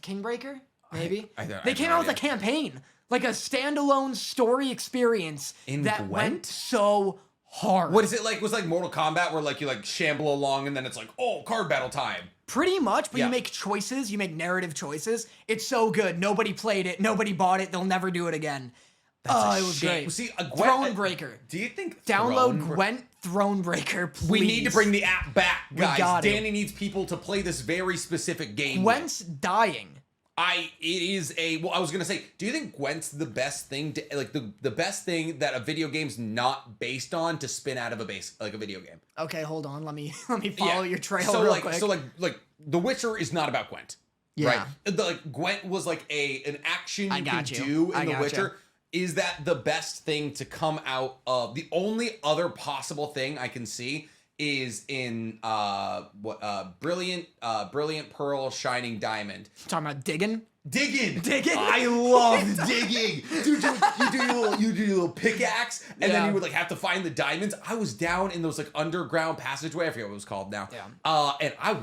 Kingbreaker? Maybe. They came out with a campaign, like a standalone story experience that went so hard.
What is it like? Was it like Mortal Kombat where like you like shamble along and then it's like, oh, card battle time.
Pretty much, but you make choices. You make narrative choices. It's so good. Nobody played it. Nobody bought it. They'll never do it again. It was great.
See,
Thronebreaker.
Do you think
download Gwent Thronebreaker, please?
We need to bring the app back, guys. Danny
it.
needs people to play this very specific game.
Gwent's dying.
I was gonna say, do you think Gwent's the best thing to like the best thing that a video game's not based on to spin out of a video game?
Okay, hold on. Let me follow your trail real quick.
So like The Witcher is not about Gwent.
Yeah.
Right? Gwent was like an action you can do in The Witcher. Is that the best thing to come out of? The only other possible thing I can see is in Brilliant Pearl Shining Diamond.
Talking about digging?
Digging!
Digging!
I love digging! Dude, you do your little pickaxe, and then you would like have to find the diamonds. I was down in those like underground passageway, I forget what it was called now.
Yeah.
And I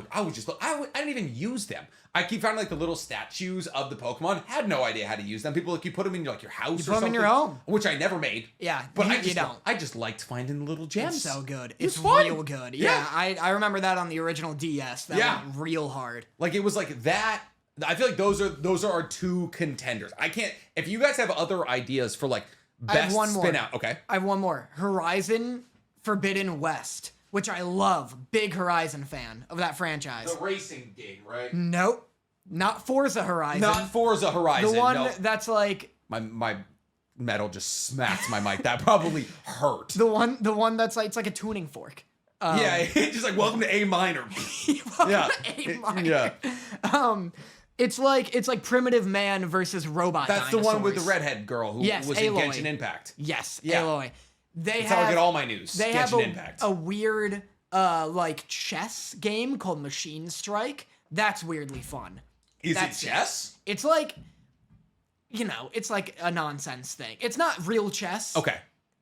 didn't even use them. I keep finding like the little statues of the Pokemon. Had no idea how to use them. People like you put them in like your house or something.
Put them in your home,
which I never made.
Yeah,
but
you don't.
I just liked finding the little gems.
It's so good.
It's
fun.
real
Good. Yeah, I remember that on the original DS. That went real hard.
Like it was like that. I feel like those are our two contenders. I can't. If you guys have other ideas for like best spin out, okay.
I have one more. Horizon Forbidden West, which I love. Big Horizon fan of that franchise.
The racing game, right?
Nope. Not Forza Horizon.
Not Forza Horizon.
The one that's like
my metal just smacked my mic. That probably hurt.
The one that's like it's like a tuning fork.
Yeah, just like welcome to A minor.
A minor. Yeah. It's like Primitive Man versus Robot
That's
Dinosaurs.
the one with the redhead girl who was
Aloy.
in Genshin Impact.
Yes,
yeah.
Aloy.
That's how I get all my news.
They
Genshin
have
Impact.
a weird like chess game called Machine Strike. That's weirdly fun.
Is it chess?
It's like, it's like a nonsense thing. It's not real chess.
Okay.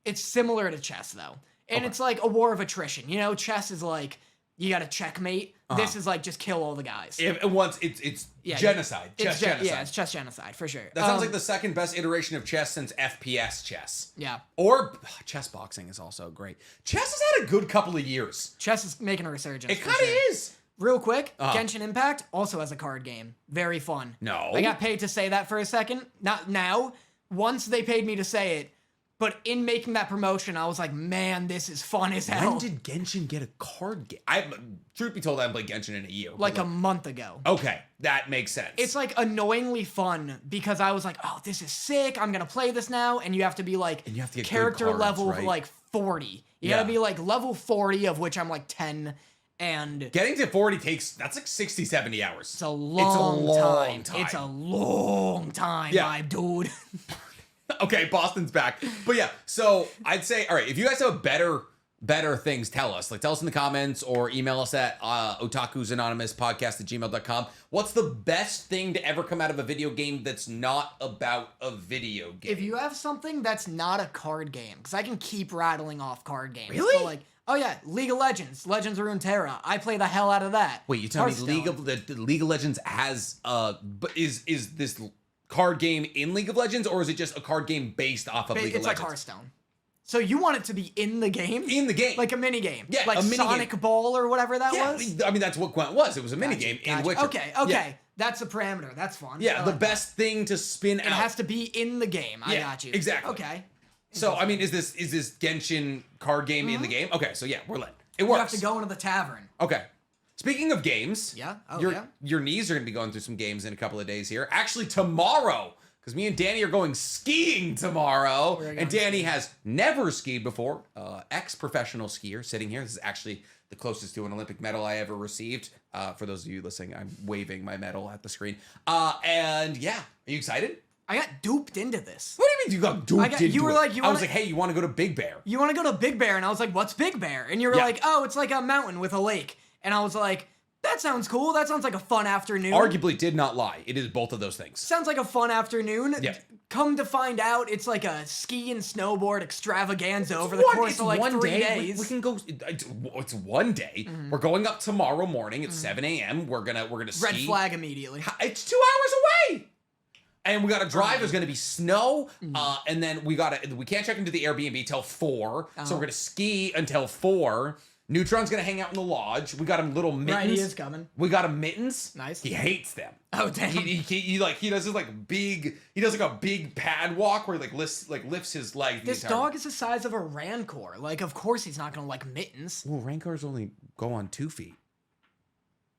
It's similar to chess though. And it's like a war of attrition. Chess is like you got to checkmate. This is like just kill all the guys.
It's genocide. Genocide.
Yeah, it's chess genocide for sure.
That sounds like the second best iteration of chess since FPS chess.
Yeah.
Or chess boxing is also great. Chess has had a good couple of years.
Chess is making a resurgence.
It kind of is.
Real quick, Genshin Impact also has a card game. Very fun.
No.
I got paid to say that for a second. Not now. Once they paid me to say it. But in making that promotion, I was like, man, this is fun as hell.
When did Genshin get a card game? Truth be told, I haven't played Genshin in a year.
Like a month ago.
Okay, that makes sense.
It's like annoyingly fun because I was like, oh, this is sick. I'm going to play this now. And you have to be like
and you have to get
character
cards,
level
right?
like 40. You got to be like level 40, of which I'm like 10. And
getting to 40 that's like 60, 70 hours.
It's a long time. It's a long time, my dude.
Okay, Boston's back. But yeah, so I'd say, all right, if you guys have better things, tell us. Like, tell us in the comments or email us at otakusanonymouspodcast@gmail.com. What's the best thing to ever come out of a video game that's not about a video game?
If you have something that's not a card game, because I can keep rattling off card games.
Really?
So like, oh yeah, League of Legends, Legends of Runeterra. I play the hell out of that.
Wait, you tell me League of Legends has is this card game in League of Legends, or is it just a card game based off of League of Legends?
It's like Hearthstone. So you want it to be in the game?
In the game.
Like a mini game.
Yeah,
like
a mini
Sonic
game.
Ball or whatever that was?
I mean, that's what Gwent was. It was a mini game in Witcher.
Okay.
Yeah.
That's a parameter. That's fun.
Yeah, the best thing to spin out.
It has to be in the game. I got you.
Exactly.
Okay.
So, I mean, is this Genshin card game in the game? Okay, so yeah, we're lit. It works.
You have to go into the tavern.
Okay. Speaking of games, your knees are going to be going through some games in a couple of days here. Actually, tomorrow, because me and Danny are going skiing tomorrow. And Danny has never skied before. Ex-professional skier sitting here. This is actually the closest to an Olympic medal I ever received. For those of you listening, I'm waving my medal at the screen. And yeah, are you excited?
I got duped into this.
What do you mean you got duped into
you were
it?
like,
I was like, hey, you want to go to Big Bear?
You want to go to Big Bear? And I was like, what's Big Bear? And you were like, oh, it's like a mountain with a lake. And I was like, that sounds cool. That sounds like a fun afternoon.
Arguably did not lie. It is both of those things.
Sounds like a fun afternoon.
Yeah.
Come to find out, it's like a ski and snowboard extravaganza over the course of like 3 days.
We can go. It's one day. We're going up tomorrow morning at 7 a.m. We're gonna ski.
Red flag immediately.
It's 2 hours away. And we gotta drive. There's gonna be snow, and then we can't check into the Airbnb till 4. So we're gonna ski until 4. Neutron's gonna hang out in the lodge. We got him little mittens.
Right, he is coming.
We got him mittens.
Nice.
He hates them.
Oh damn.
He does this like big. He does like a big pad walk where he lifts his leg.
This dog is the size of a rancor. Like, of course he's not gonna like mittens.
Well, rancors only go on 2 feet.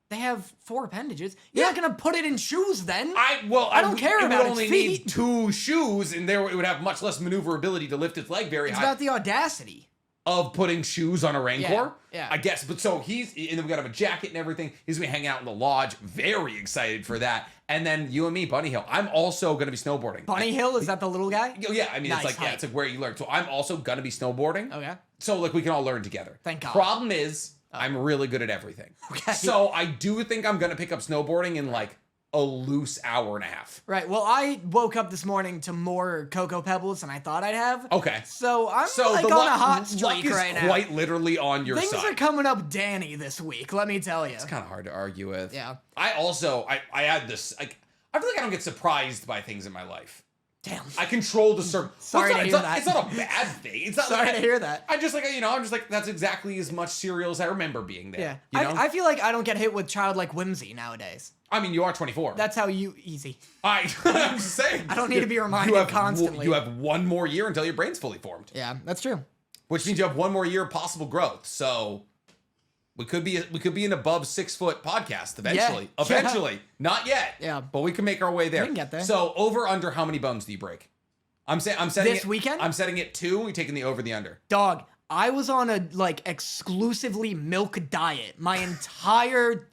They have 4 appendages. You're not gonna put it in shoes then.
I don't
care about
its
its
feet.
feet.
Need 2 shoes, and it would have much less maneuverability to lift its leg very
It's
high.
about the audacity
Of putting shoes on a rancor.
Yeah.
I guess. But so and then we got him a jacket and everything. He's gonna be hanging out in the lodge. Very excited for that. And then you and me, Bunny Hill. I'm also gonna be snowboarding.
Bunny Hill, is that the little guy?
Yeah, I mean,
Nice,
it's like where you learn. So I'm also gonna be snowboarding.
Okay.
So like we can all learn together.
Thank God.
Problem is, I'm really good at everything.
Okay.
So I do think I'm gonna pick up snowboarding in like a loose hour and a half.
Right. Well, I woke up this morning to more Cocoa Pebbles than I thought I'd have.
Okay.
So I'm like on a hot streak right now.
Quite literally on your
Things
side.
are coming up Danny this week, let me tell you.
It's kind of hard to argue with.
Yeah.
I had this, like, I feel like I don't get surprised by things in my life.
Damn.
I control the
Sorry to hear that.
It's not a bad thing. It's not
Sorry
like
to hear that.
I'm just like, that's exactly as much cereal as I remember being there.
Yeah.
You know?
I feel like I don't get hit with childlike whimsy nowadays.
I mean, you are 24.
That's how easy.
I'm just saying.
I don't need to be reminded constantly.
You have one more year until your brain's fully formed.
Yeah, that's true.
Which means you have one more year of possible growth. So we could be an above 6 foot podcast eventually.
Yeah.
Eventually. Not yet.
Yeah.
But we can make our way there.
We can get there.
So over under how many bones do you break? I'm setting
This
it,
weekend?
I'm setting it 2. We're taking the over the under.
Dog, I was on a exclusively milk diet my entire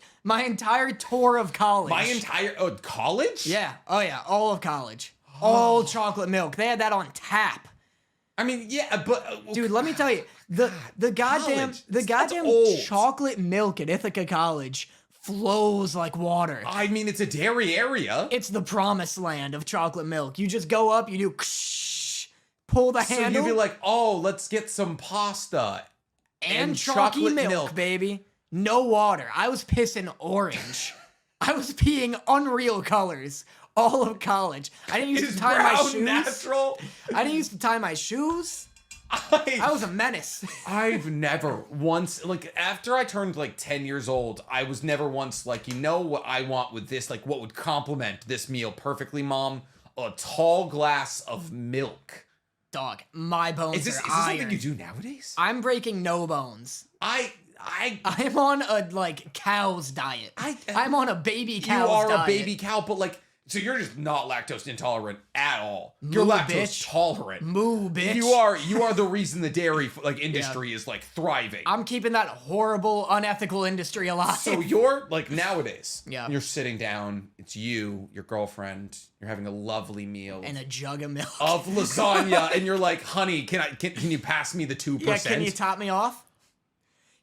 tour of college.
My entire college?
Yeah. Oh yeah, all of college. All chocolate milk. They had that on tap.
I mean, yeah, but
Dude, let me tell you, the goddamn
That's old.
chocolate milk at Ithaca College flows like water.
I mean, it's a dairy area.
It's the promised land of chocolate milk. You just go up, you do pull the
So
handle.
you'd be like, oh, let's get some pasta
and chalky
chocolate
milk, baby. No water. I was pissing orange. I was peeing unreal colors all of college. I didn't used
Is
to tie my
brown
shoes.
natural?
I didn't used to tie my shoes. I was a menace.
I've never once, like, after I turned like 10 years old, I was never once like, you know what I want with this? Like, what would complement this meal perfectly, Mom? A tall glass of milk.
Dog, my bones
Is this
are iron.
something you do nowadays?
I'm breaking no bones. I'm on a cow's diet. I'm on a baby cow's diet.
You are a baby cow, but like, so you're just not lactose intolerant at all. You're
Moo,
lactose
bitch.
tolerant.
Moo, bitch.
You are the reason the dairy industry is like thriving.
I'm keeping that horrible, unethical industry alive.
So you're like nowadays.
Yeah.
You're sitting down. It's you, your girlfriend. You're having a lovely meal
and a jug of milk.
of lasagna, and you're like, honey, can you pass me the 2%?
Yeah, can you top me off?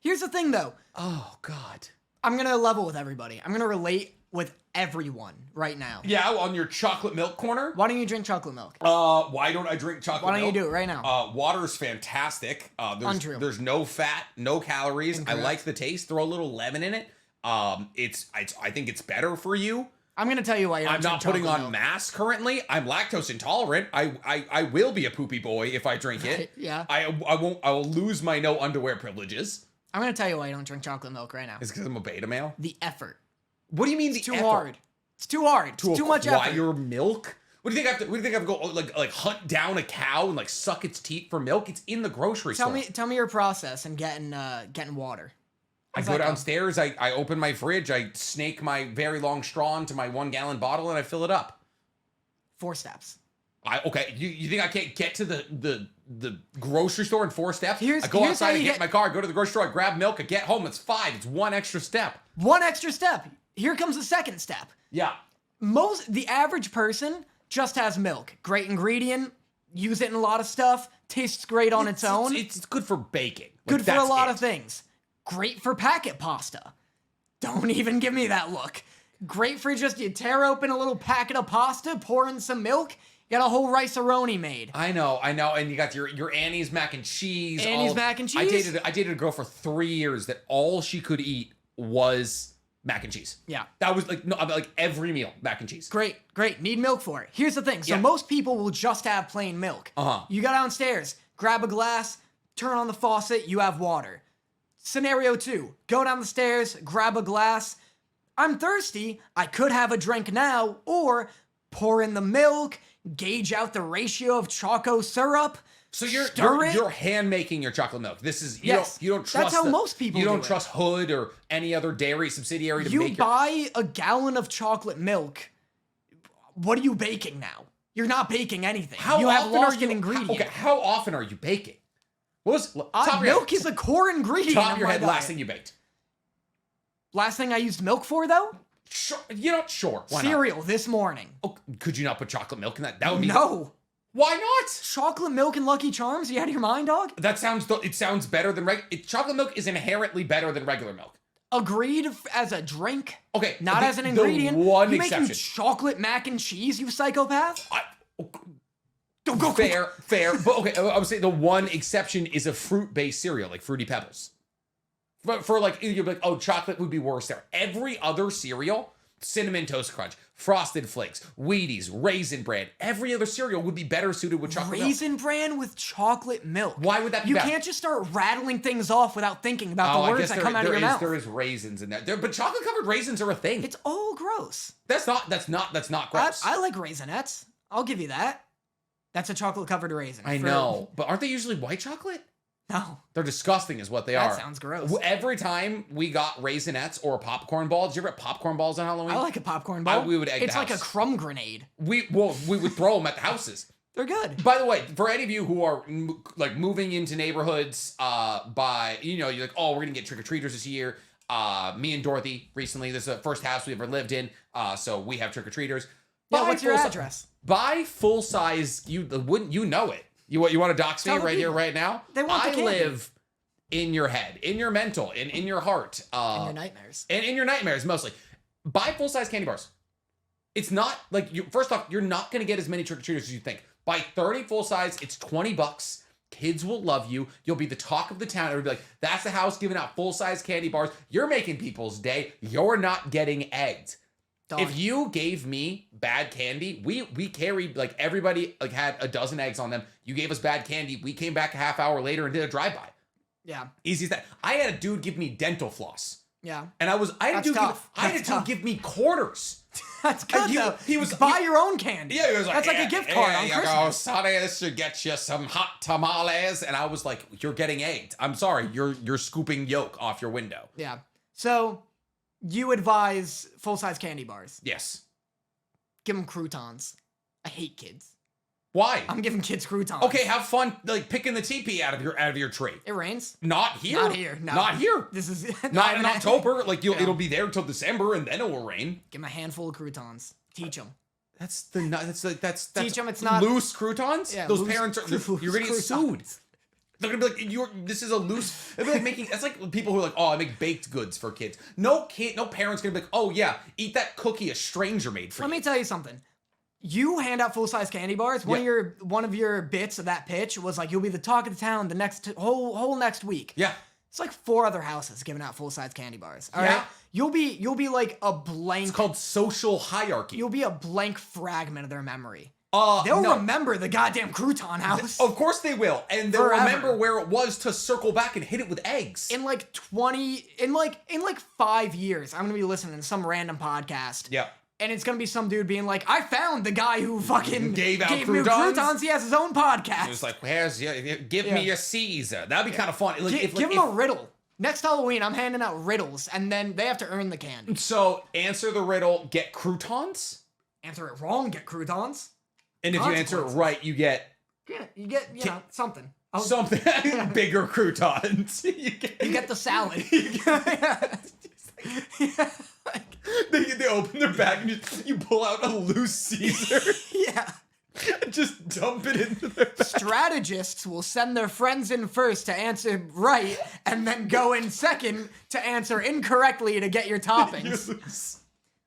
Here's the thing, though.
Oh God.
I'm gonna level with everybody. I'm gonna relate with everyone right now.
Yeah, on your chocolate milk corner.
Why don't you drink chocolate milk?
Why don't I drink chocolate milk?
Why don't you do it right now?
Water's fantastic.
Untrue.
There's no fat, no calories.
Incorrect.
I like the taste. Throw a little lemon in it. I think it's better for you.
I'm gonna tell you why you don't
I'm
drink
not putting
chocolate
on
milk.
mass currently. I'm lactose intolerant. I will be a poopy boy if I drink it.
Right, yeah.
I will lose my no underwear privileges.
I'm gonna tell you why you don't drink chocolate milk right now.
It's because I'm a beta male.
The effort.
What do you mean
It's
the
too
effort?
hard. It's too hard. It's too much effort.
Acquire milk? What do you think I have to go like hunt down a cow and like suck its teeth for milk? It's in the grocery store.
Tell me your process in getting water.
I go downstairs, I open my fridge, I snake my very long straw into my 1 gallon bottle, and I fill it up.
4 steps.
Okay, you think I can't get to the grocery store in 4 steps?
Here's
I go
how
outside, I
you
get
get-
in my car, I go to the grocery store, I grab milk, I get home, it's 5. It's 1 extra step.
1 extra step. Here comes the second step.
Yeah.
The average person just has milk. Great ingredient. Use it in a lot of stuff. Tastes great on its own.
It's good for baking.
Good for a lot of things. Great for packet pasta. Don't even give me that look. Great for just, you tear open a little packet of pasta, pour in some milk, you got a whole rice-a-roni made.
I know, and you got your Annie's mac and cheese.
Annie's mac and cheese?
I dated a girl for 3 years that all she could eat was mac and cheese.
Yeah.
That was like every meal, mac and cheese.
Great. Need milk for it. Here's the thing. So most people will just have plain milk. You go downstairs, grab a glass, turn on the faucet, you have water. Scenario 2, go down the stairs, grab a glass. I'm thirsty, I could have a drink now, or pour in the milk, gauge out the ratio of choco syrup.
So you're hand making your chocolate milk. This is you don't trust.
That's how most people.
You don't trust Hood or any other dairy subsidiary to make.
You buy a gallon of chocolate milk. What are you baking now? You're not baking anything. You have lost an ingredient.
Okay, how often are you baking?
Milk is a core ingredient.
Top of your head, last thing you baked.
Last thing I used milk for, though?
Sure. Why
Cereal
not?
This morning.
Oh, could you not put chocolate milk in that? That would be
no.
Why not?
Chocolate milk and Lucky Charms? Are you out of your mind, dog?
It sounds better than chocolate milk is inherently better than regular milk.
Agreed as a drink.
Okay,
not as an ingredient.
One
you
exception.
Making chocolate mac and cheese, you psychopath.
Fair. But okay, I would say the one exception is a fruit-based cereal, like Fruity Pebbles. For like, you'd be like, oh, chocolate would be worse there. Every other cereal, Cinnamon Toast Crunch, Frosted Flakes, Wheaties, Raisin Bran, every other cereal would be better suited with chocolate
Raisin
milk.
Bran with chocolate milk.
Why would that be
You
bad?
can't just start rattling things off without thinking about the words that come out of your mouth.
There is raisins in there. But chocolate-covered raisins are a thing.
It's all gross.
That's not gross.
I like Raisinets. I'll give you that. That's a chocolate-covered raisin.
I know, but aren't they usually white chocolate?
No.
They're disgusting is what they are.
That sounds gross.
Every time we got Raisinets or a popcorn ball, did you ever get popcorn balls on Halloween?
I like a popcorn ball.
We would egg
It's
the
like
house.
a crumb grenade.
We would throw them at the houses.
They're good.
By the way, for any of you who are like moving into neighborhoods, you're like, oh, we're gonna get trick-or-treaters this year. Me and Dorothy recently, this is the first house we ever lived in, so we have trick-or-treaters.
Yeah, what's your address?
Buy full size. You know it. You want to dox me right here, right now?
They want the candy.
live in your head, in your mental, in your heart,
in your nightmares,
and in your nightmares mostly. Buy full size candy bars. It's not like first off, you're not gonna get as many trick or treaters as you think. Buy 30 full size. It's $20. Kids will love you. You'll be the talk of the town. It'll be like, that's the house giving out full size candy bars. You're making people's day. You're not getting egged. Dog. If you gave me bad candy, we carried, like, everybody like had a dozen eggs on them. You gave us bad candy. We came back a half hour later and did a drive-by.
Yeah.
Easy as that. I had a dude give me dental floss.
Yeah.
And I had a dude give me quarters.
That's good, though.
He was
buy your own candy.
Yeah, he was like,
that's like a gift card on Christmas.
Go, Sonny, this should get you some hot tamales. And I was like, you're getting egged. I'm sorry. You're scooping yolk off your window.
Yeah. So you advise full-size candy bars.
Yes.
Give them croutons. I hate kids.
Why?
I'm giving kids croutons.
Okay, have fun like picking the teepee out of your tree.
It rains.
Not here.
Not here. No.
Not here.
This is
not in October. Like it'll be there until December, and then it will rain.
Give them a handful of croutons. Teach them.
That's
teach them. It's not
loose croutons.
Yeah,
those
loose,
parents are. You're gonna get sued. They're gonna be like, this is a loose. It'd be like making. That's like people who are like, oh, I make baked goods for kids. No parent's gonna be like, oh yeah, eat that cookie a stranger made for you.
Let me tell you something. You hand out full-size candy bars. One of your bits of that pitch was like, you'll be the talk of the town the next whole next week.
Yeah.
It's like 4 other houses giving out full-size candy bars. All right. You'll be like a blank.
It's called social hierarchy.
You'll be a blank fragment of their mememory. They'll remember the goddamn crouton house.
Of course they will, and they'll remember where it was to circle back and hit it with eggs.
In like 5 years, I'm gonna be listening to some random podcast.
Yeah.
And it's gonna be some dude being like, I found the guy who fucking
gave
me croutons. He has his own podcast.
He was like, give me your Caesar. That'd be kind of fun. Like,
give him a riddle. Next Halloween, I'm handing out riddles, and then they have to earn the candy.
So, answer the riddle, get croutons?
Answer it wrong, get croutons.
And if you answer it right, you get...
Yeah, you get, something.
Something. Bigger croutons.
You get the salad. Yeah, like,
They open their bag and you pull out a loose Caesar.
yeah.
And just dump it into their bag.
Strategists will send their friends in first to answer right, and then go in second to answer incorrectly to get your toppings.
Yes.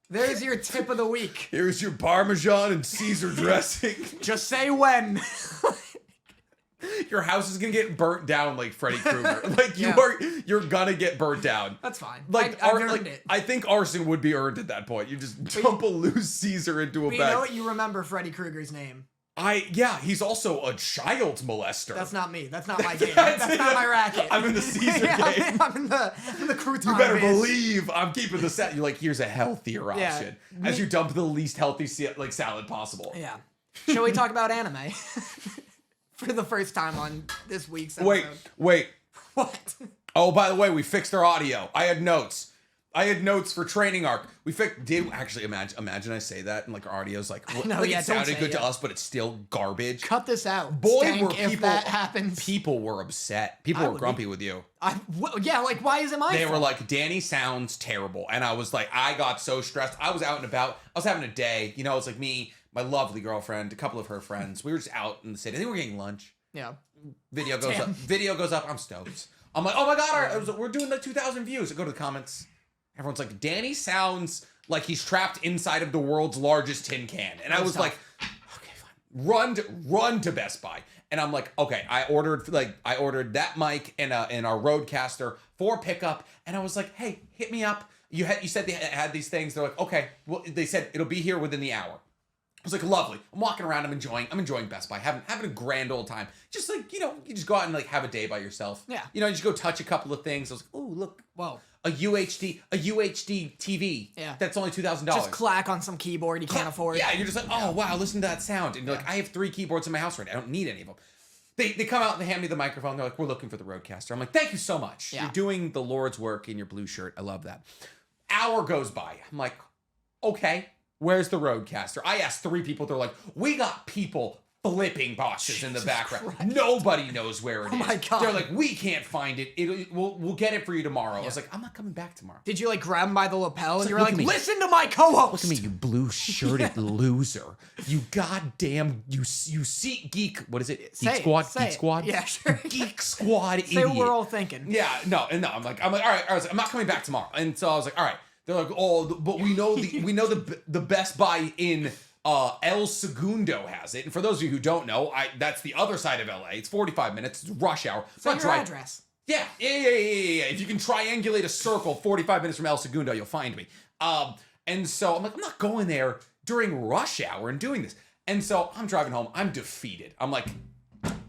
There's your tip of the week.
Here's your Parmesan and Caesar dressing.
Just say when.
Your house is gonna get burnt down like Freddy Krueger. Like
Yeah.
you're gonna get burnt down.
That's fine.
Like,
I've earned it.
I think arson would be earned at that point. You just dump a loose Caesar into a
But
bag.
you know what? You remember Freddy Krueger's name.
He's also a child molester.
That's not me. That's not my game. That's not my racket.
I'm in the Caesar game.
I'm in the crouton.
You better
biz.
believe I'm keeping the set. You're like, here's a healthier
Yeah.
option. As you dump the least healthy salad possible.
Yeah. Shall we talk about anime? For the first time on this week's episode.
Wait.
What?
Oh, by the way, we fixed our audio. I had notes for training arc. We did actually imagine I say that and like our audio's like,
No,
like
yeah,
it
don't
sounded
say
good
it.
to us, but it's still garbage.
Cut this out.
Boy,
Stank
were
if
people
that happens.
People were upset. People were
would
grumpy with you.
Yeah, like why is it my
They
fault?
were like, Danny sounds terrible. And I was like, I got so stressed. I was out and about. I was having a day. You know, it was like me, my lovely girlfriend, a couple of her friends. We were just out in the city. I think we were getting lunch.
Yeah.
Video goes
Damn.
up. Video goes up. I'm stoked. I'm like, oh my God, we're doing like 2,000 views. I go to the comments. Everyone's like, Danny sounds like he's trapped inside of the world's largest tin can. And I was like, okay, fine. Run to Best Buy. And I'm like, okay, I ordered that mic and our Rodecaster for pickup. And I was like, hey, hit me up. You said they had these things. They're like, okay. Well, they said it'll be here within the hour. I was like, lovely. I'm walking around. I'm enjoying Best Buy. Having a grand old time. Just like, you just go out and like have a day by yourself.
Yeah.
You just go touch a couple of things. I was like, oh, look.
Whoa.
A UHD TV.
Yeah.
That's only $2,000.
Just clack on some keyboard you can't afford.
Yeah, you're just like, oh wow, listen to that sound. And you're like, I have 3 keyboards in my house right now. I don't need any of them. They come out and they hand me the microphone. They're like, we're looking for the Rodecaster. I'm like, thank you so much.
Yeah.
You're doing the Lord's work in your blue shirt. I love that. Hour goes by. I'm like, okay, where's the Rodecaster? I asked 3 people. They're like, we got people flipping boxes in the background.
Christ.
Nobody knows where it is.
Oh my God.
They're like, we can't find it. We'll get it for you tomorrow. I was like, I'm not coming back tomorrow.
Did you like grab him by the lapel and you were
look
like,
at me.
listen to my co-host?
Look at me, you blue-shirted loser. You goddamn, you see geek. What is it?
Say
Geek Squad?
say
Geek
it.
Squad?
Yeah, sure.
Geek Squad
Say
idiot.
what we're all thinking.
Yeah, no. I'm like, all right. I was like, I'm not coming back tomorrow. And so I was like, all right. They're like, oh, but we know the Best Buy in El Segundo has it. And for those of you who don't know, that's the other side of LA. It's 45 minutes. It's rush hour.
Say your address.
Yeah. If you can triangulate a circle 45 minutes from El Segundo, you'll find me. And so I'm like, I'm not going there during rush hour and doing this. And so I'm driving home. I'm defeated. I'm like,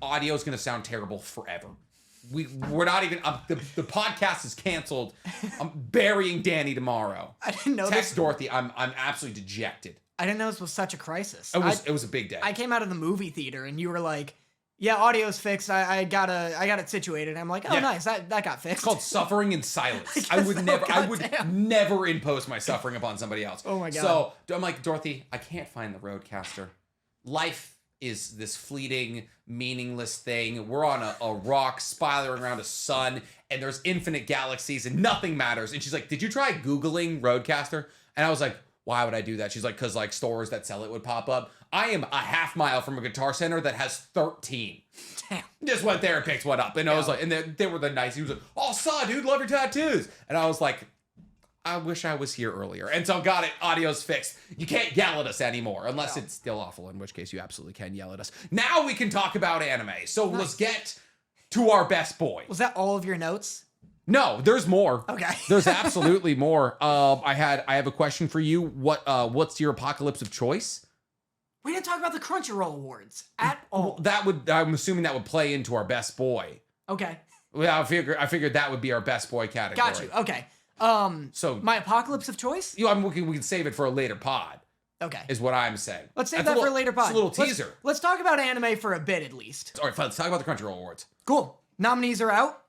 audio's going to sound terrible forever. We're not even, the podcast is canceled. I'm burying Danny tomorrow.
I didn't know
Text
this.
Dorothy. I'm absolutely dejected.
I didn't know this was such a crisis.
It was a big day.
I came out of the movie theater and you were like, yeah, audio's fixed. I got it situated. I'm like, oh,
Yeah.
nice. That got fixed.
It's called suffering in silence. I
guess
would
so,
never never impose my suffering upon somebody else.
Oh my God.
So I'm like, Dorothy, I can't find the Rodecaster. Life is this fleeting, meaningless thing. We're on a rock spiraling around a sun, and there's infinite galaxies, and nothing matters. And she's like, did you try Googling Rodecaster? And I was like, why would I do that? She's like, because like stores that sell it would pop up. I am a half mile from a Guitar Center that has 13.
Damn.
Just went there and picked one up. And I was like, and they were the nice. He was like, oh, saw, dude, love your tattoos. And I was like, I wish I was here earlier. And so got it. Audio's fixed. You can't yell at us anymore unless it's still awful, in which case you absolutely can yell at us. Now we can talk about anime. So let's get to our best boy.
Was that all of your notes?
No, there's more.
Okay.
There's absolutely more. I have a question for you. What's your apocalypse of choice?
We didn't talk about the Crunchyroll Awards at all.
I'm assuming that would play into our best boy.
Okay.
Well, I figured that would be our best boy category.
Got you. Okay.
So
my apocalypse of choice?
we can save it for a later pod.
Okay.
Is what I'm saying.
Let's save
That's
that for a later pod.
It's a little teaser.
Let's talk about anime for a bit at least.
All right, fine. Let's talk about the Crunchyroll Awards.
Cool. Nominees are out.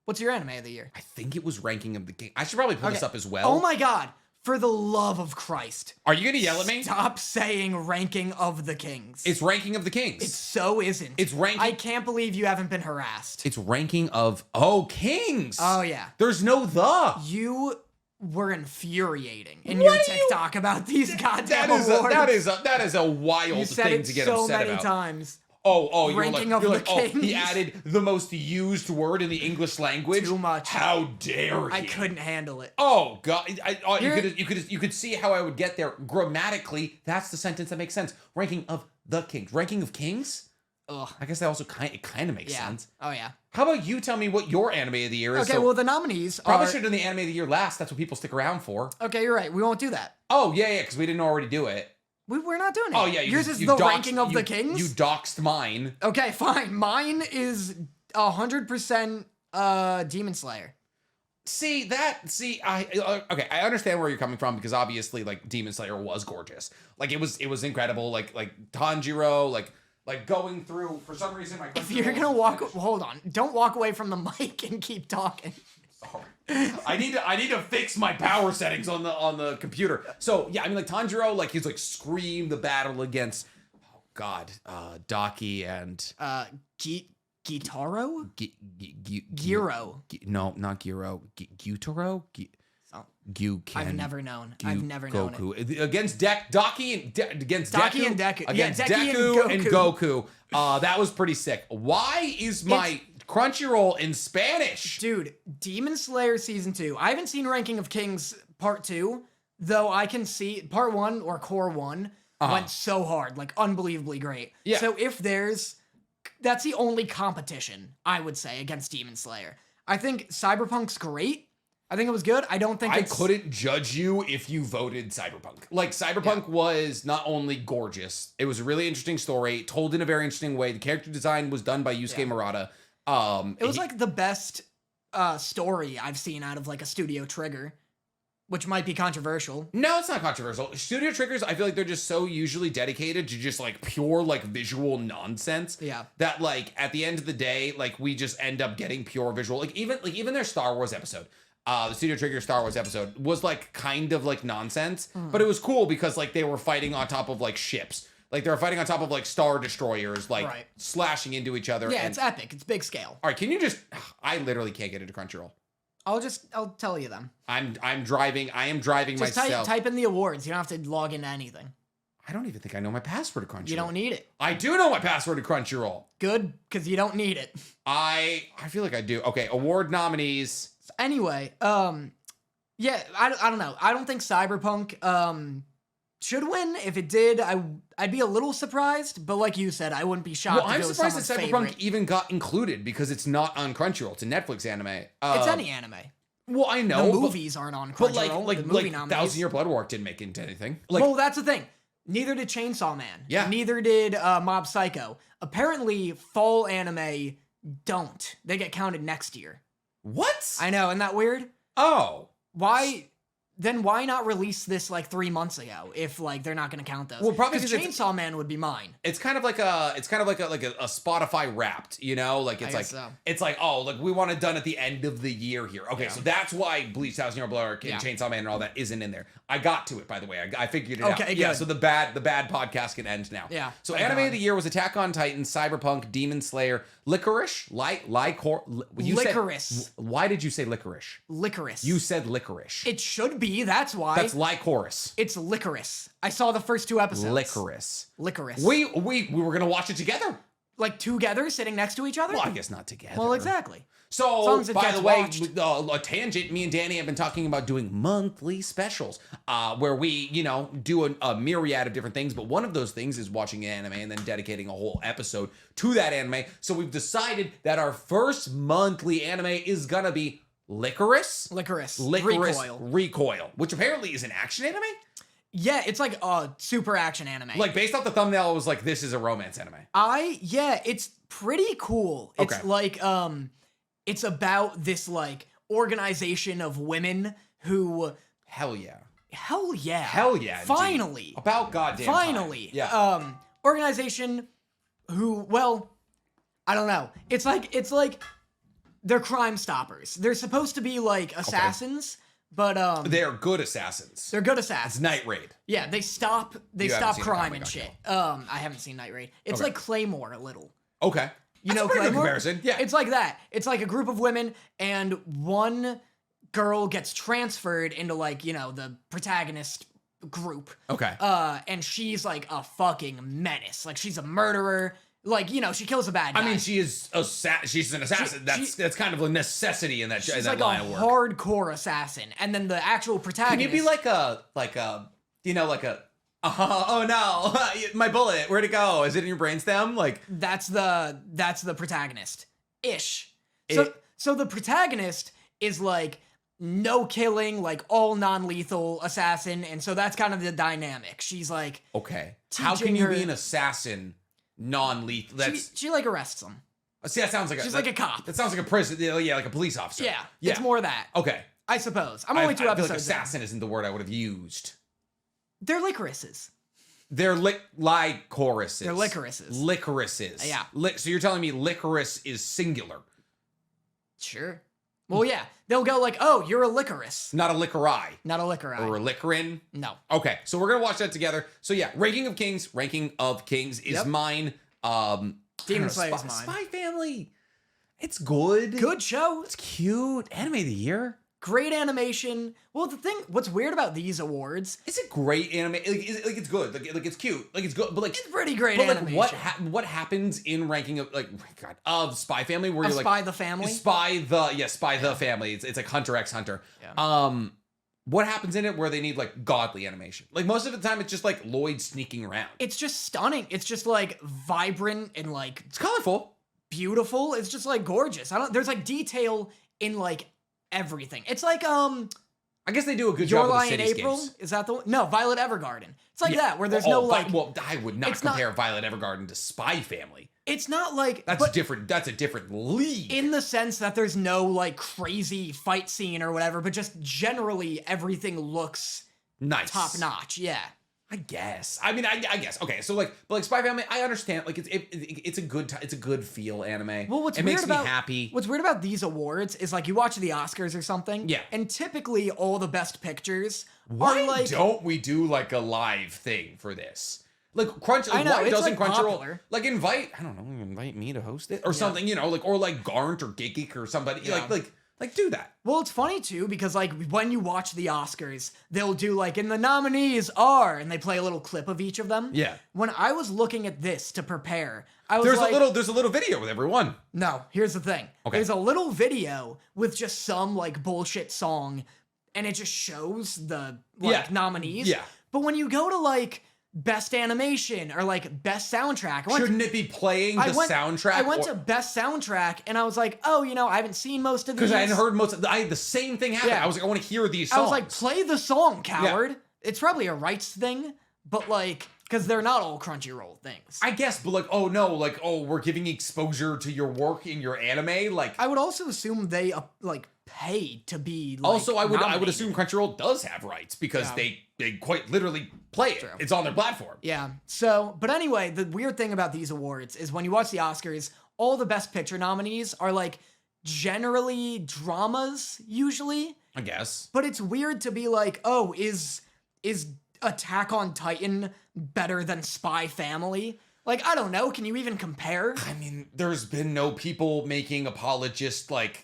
What's your anime of the year?
I think it was ranking of the game. I should probably pull this up as well.
Oh my God. For the love of Christ.
Are you gonna yell at me?
Stop saying ranking of the kings.
It's ranking of the kings.
It so isn't.
It's ranking.
I can't believe you haven't been harassed.
It's ranking of kings.
Oh, yeah.
There's no the.
You were infuriating in your TikTok about these goddamn awards.
That is a wild
You said
thing
it
to get
so
upset
many
about.
times.
Ranking
of the
oh, he
kings.
added the most used word in the English language.
Too much.
How dare he?
I couldn't handle it.
Oh god! You could see how I would get there grammatically. That's the sentence that makes sense. Ranking of the kings. Ranking of kings.
Ugh.
I guess that also kind of makes sense.
Oh yeah.
How about you tell me what your anime of the year is?
Okay, well the nominees
probably
are...
should have done the anime of the year last. That's what people stick around for.
Okay, you're right. We won't do that.
Oh yeah, because we didn't already do it.
We're not doing it.
Oh yeah,
yours is the ranking of the kings.
You doxed mine.
Okay, fine. Mine is 100% Demon Slayer.
I understand where you're coming from because obviously like Demon Slayer was gorgeous. Like it was incredible. Like Tanjiro, like going through for some reason.
If you're gonna hold on, don't walk away from the mic and keep talking.
Sorry. I need to fix my power settings on the computer. So yeah, I mean like Tanjiro, like he's like screamed the battle against Daki and
Gitaro? Giro.
No, not Giro. Gyutaro?
I've never known. I've never known it.
Against Daki and against
Daki
Deku,
and Deku.
Against
Yeah, Deki
Deku and Goku. That was pretty sick. Why is my Crunchyroll in Spanish?
Dude, Demon Slayer Season 2. I haven't seen Ranking of Kings Part 2, though I can see Part 1 or Core 1 went so hard, like unbelievably great.
Yeah.
So if that's the only competition, I would say, against Demon Slayer. I think Cyberpunk's great. I think it was good. I don't think
I couldn't judge you if you voted Cyberpunk. Like, Cyberpunk was not only gorgeous, it was a really interesting story, told in a very interesting way. The character design was done by Yusuke Murata.
It was like the best story I've seen out of like a Studio Trigger, which might be controversial.
No, it's not controversial. Studio Triggers, I feel like they're just so usually dedicated to just like pure like visual nonsense.
Yeah.
That like at the end of the day, like we just end up getting pure visual. Like even their Star Wars episode. The Studio Trigger Star Wars episode was like kind of like nonsense, but it was cool because like they were fighting on top of like ships. Like they were fighting on top of like Star Destroyers, like slashing into each other.
Yeah, it's epic. It's big scale.
All right, can you just? I literally can't get into Crunchyroll.
I'll tell you them.
I am driving myself.
Just type in the awards. You don't have to log into anything.
I don't even think I know my password to Crunchyroll.
You don't need it.
I do know my password to Crunchyroll.
Good, because you don't need it.
I feel like I do. Okay, award nominees.
Anyway, yeah, I don't know. I don't think Cyberpunk should win. If it did, I'd be a little surprised, but like you said, I wouldn't be shocked.
Well, I'm surprised that Cyberpunk
favorite.
even got included because it's not on Crunchyroll. It's a Netflix anime.
It's any anime.
Well, I know.
The movies aren't on Crunchyroll.
But
the movie nominees.
Thousand Year Blood Work didn't make it into anything. Like,
well, that's the thing. Neither did Chainsaw Man.
Yeah.
Neither did Mob Psycho. Apparently, fall anime don't. They get counted next year.
What?
I know, isn't that weird?
Oh.
Why not release this like 3 months ago if like they're not going to count those?
Well, probably
because Chainsaw Man would be mine.
It's kind of like a Spotify Wrapped, you know? Like it's like oh, like we want it done at the end of the year here. Okay, so that's why Bleach, Thousand Year Blood Work, and Chainsaw Man and all that isn't in there. I got to it, by the way. I figured it out.
Okay,
yeah.
good.
So the bad podcast can end now.
Yeah.
So anime of the year was Attack on Titan, Cyberpunk, Demon Slayer, Licorice,
Licorice.
Why did you say licorice?
Licorice.
You said licorice.
It should be. That's why.
That's Lycoris.
It's Licorice. I saw the first 2 episodes.
Licorice.
Licorice.
We were gonna watch it together.
Like together, sitting next to each other?
Well, I guess not together.
Well, exactly.
So, by the way, a tangent, me and Danny have been talking about doing monthly specials where we, do a myriad of different things. But one of those things is watching an anime and then dedicating a whole episode to that anime. So we've decided that our first monthly anime is going to be Licorice Recoil, which apparently is an action anime.
Yeah, it's like a super action anime.
Like based off the thumbnail, it was like, this is a romance anime.
It's pretty cool. It's like, it's about this like organization of women who...
Hell yeah.
Finally.
Indeed. About goddamn
Finally.
Time. Yeah.
Organization who, well, I don't know. It's like they're Crime Stoppers. They're supposed to be like assassins, But
They're good assassins.
they're good
It's
assassins.
Night Raid.
Yeah, they stop
You haven't seen it,
crime
oh my
and
God,
shit.
no.
I haven't seen Night Raid. It's
Okay.
like Claymore a little.
Okay.
You
That's
know
a pretty good
Claymore?
comparison. Yeah.
It's like that. It's like a group of women, and one girl gets transferred into like, the protagonist group.
Okay.
And she's like a fucking menace. Like she's a murderer. Like, she kills a bad guy.
I mean, she's an assassin. That's kind of a necessity in that
she's
that
like
line
a
of work.
hardcore assassin. And then the actual
Can
protagonist.
you be like a oh no, my bullet, where'd it go? Is it in your brainstem? Like
That's the protagonist. Ish. So the protagonist is like no killing, like all non-lethal assassin, and so that's kind of the dynamic. She's like,
okay, how
teaching
can you
her-
be an assassin non-lethal? That's
she like arrests him.
see, that sounds like
She's like a cop.
That sounds like a prison, yeah, like a police officer.
Yeah, it's more that.
Okay,
I suppose. I'm only 2
I feel
episodes
like
in.
assassin isn't the word I would have used.
They're licorices.
They're licorices.
They're licorices.
Licorices.
Yeah.
So you're telling me licorice is singular,
Sure. Well, yeah. They'll go like, oh, you're a licorice.
not a licori
Not a licorice.
or a licorin.
No.
Okay, so we're gonna watch that together. So yeah, Ranking of Kings is
Yep.
mine.
Demon Slayer's mine.
Spy Family. It's good.
Good show.
It's cute. Anime of the year.
Great animation. Well, what's weird about these awards,
It's a great anime. Like it's good. Like it's cute. Like it's good. But like
it's pretty great
But like
animation.
what happens in ranking of of Spy Family where
Of
you're like
Spy the Family?
Spy the Family. It's like Hunter x Hunter.
Yeah.
What happens in it where they need like godly animation? Like most of the time it's just like Lloyd sneaking around.
It's just stunning. It's just like vibrant and like
It's colorful.
beautiful. It's just like gorgeous. There's like detail in like everything. It's like
I guess they do a good
Your
job
Lie
with
in
the
April?
cityscapes.
Is that the one? No, Violet Evergarden. It's like
Yeah.
that where there's no like
Well, I would not
it's not-
compare Violet Evergarden to Spy Family.
it's not like
That's different. That's a different league.
in the sense that there's no like crazy fight scene or whatever, but just generally everything looks
Nice.
top notch. Yeah.
I guess. I mean, I guess. Okay, so but Spy Family, I understand. Like it's a good feel anime.
Well,
it makes me happy.
What's weird about these awards is like you watch the Oscars or something.
Yeah.
And typically all the best pictures
Why
are like
don't we do like a live thing for this? Like Crunch.
I know,
why
it's,
doesn't
like,
Crunchyroll
popular.
like invite me to host it or something? Or like Garnt or Geek or somebody.
Yeah.
Like do that.
Well, it's funny too because like when you watch the Oscars, they'll do like and the nominees are and they play a little clip of each of them.
Yeah.
When I was looking at this to prepare, I was
There's
like,
a little video with everyone.
no, here's the thing.
Okay.
There's a little video with just some like bullshit song and it just shows the nominees.
Yeah.
But when you go to like best animation or like best soundtrack,
Shouldn't it be playing the soundtrack?
I went to best soundtrack and I was like, oh, I haven't seen most of these.
because I hadn't heard I had the same thing happen.
Yeah.
I was like, I want to hear these songs.
I was like, play the song, coward. It's probably a rights thing, but like, because they're not all Crunchyroll things.
I guess, but like, oh no, like, oh, we're giving exposure to your work in your anime. Like,
I would also assume they like pay to be. Like,
also, I would
nominated.
assume Crunchyroll does have rights because
Yeah.
they quite literally play it.
True.
It's on their platform.
Yeah. So, but anyway, the weird thing about these awards is when you watch the Oscars, all the Best Picture nominees are like generally dramas, usually.
I guess.
But it's weird to be like, oh, is Attack on Titan better than Spy Family? Like, I don't know. Can you even compare?
I mean, there's been no people making apologist like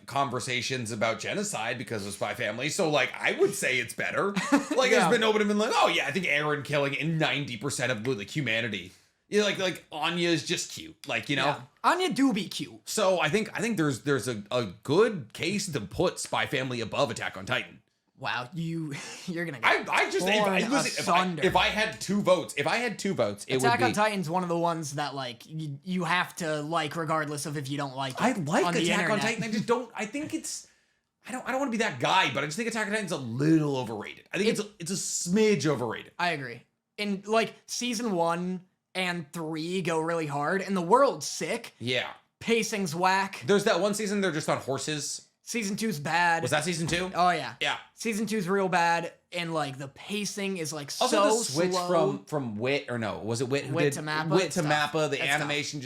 conversations about genocide because of Spy Family. So like, I would say it's better. Like,
Yeah.
there's been nobody been like, oh yeah, I think Aaron killing in 90% of like humanity. Yeah, like Anya is just cute. Like,
Yeah. Anya do be cute.
So I think there's a good case to put Spy Family above Attack on Titan.
Wow, you're gonna get
I just if I had two votes, it
Attack
would
on
be.
Titan's one of the ones that like you have to like regardless of if you don't like it.
I like
on the
Attack on
internet.
Titan. I just don't. I think it's. I don't want to be that guy, but I just think Attack on Titan's a little overrated. I think it's a smidge overrated.
I agree. In like season 1 and 3 go really hard, and the world's sick.
Yeah.
Pacing's whack.
There's that one season they're just on horses.
Season 2's bad.
Was that season 2?
Oh yeah.
Yeah.
Season 2's real bad. and like the pacing is like
Also,
so
the switch
slow.
from Wit, or no, was it Wit who
Wit
did
to Mappa?
Wit
It's
to
tough.
Mappa? The
It's
animation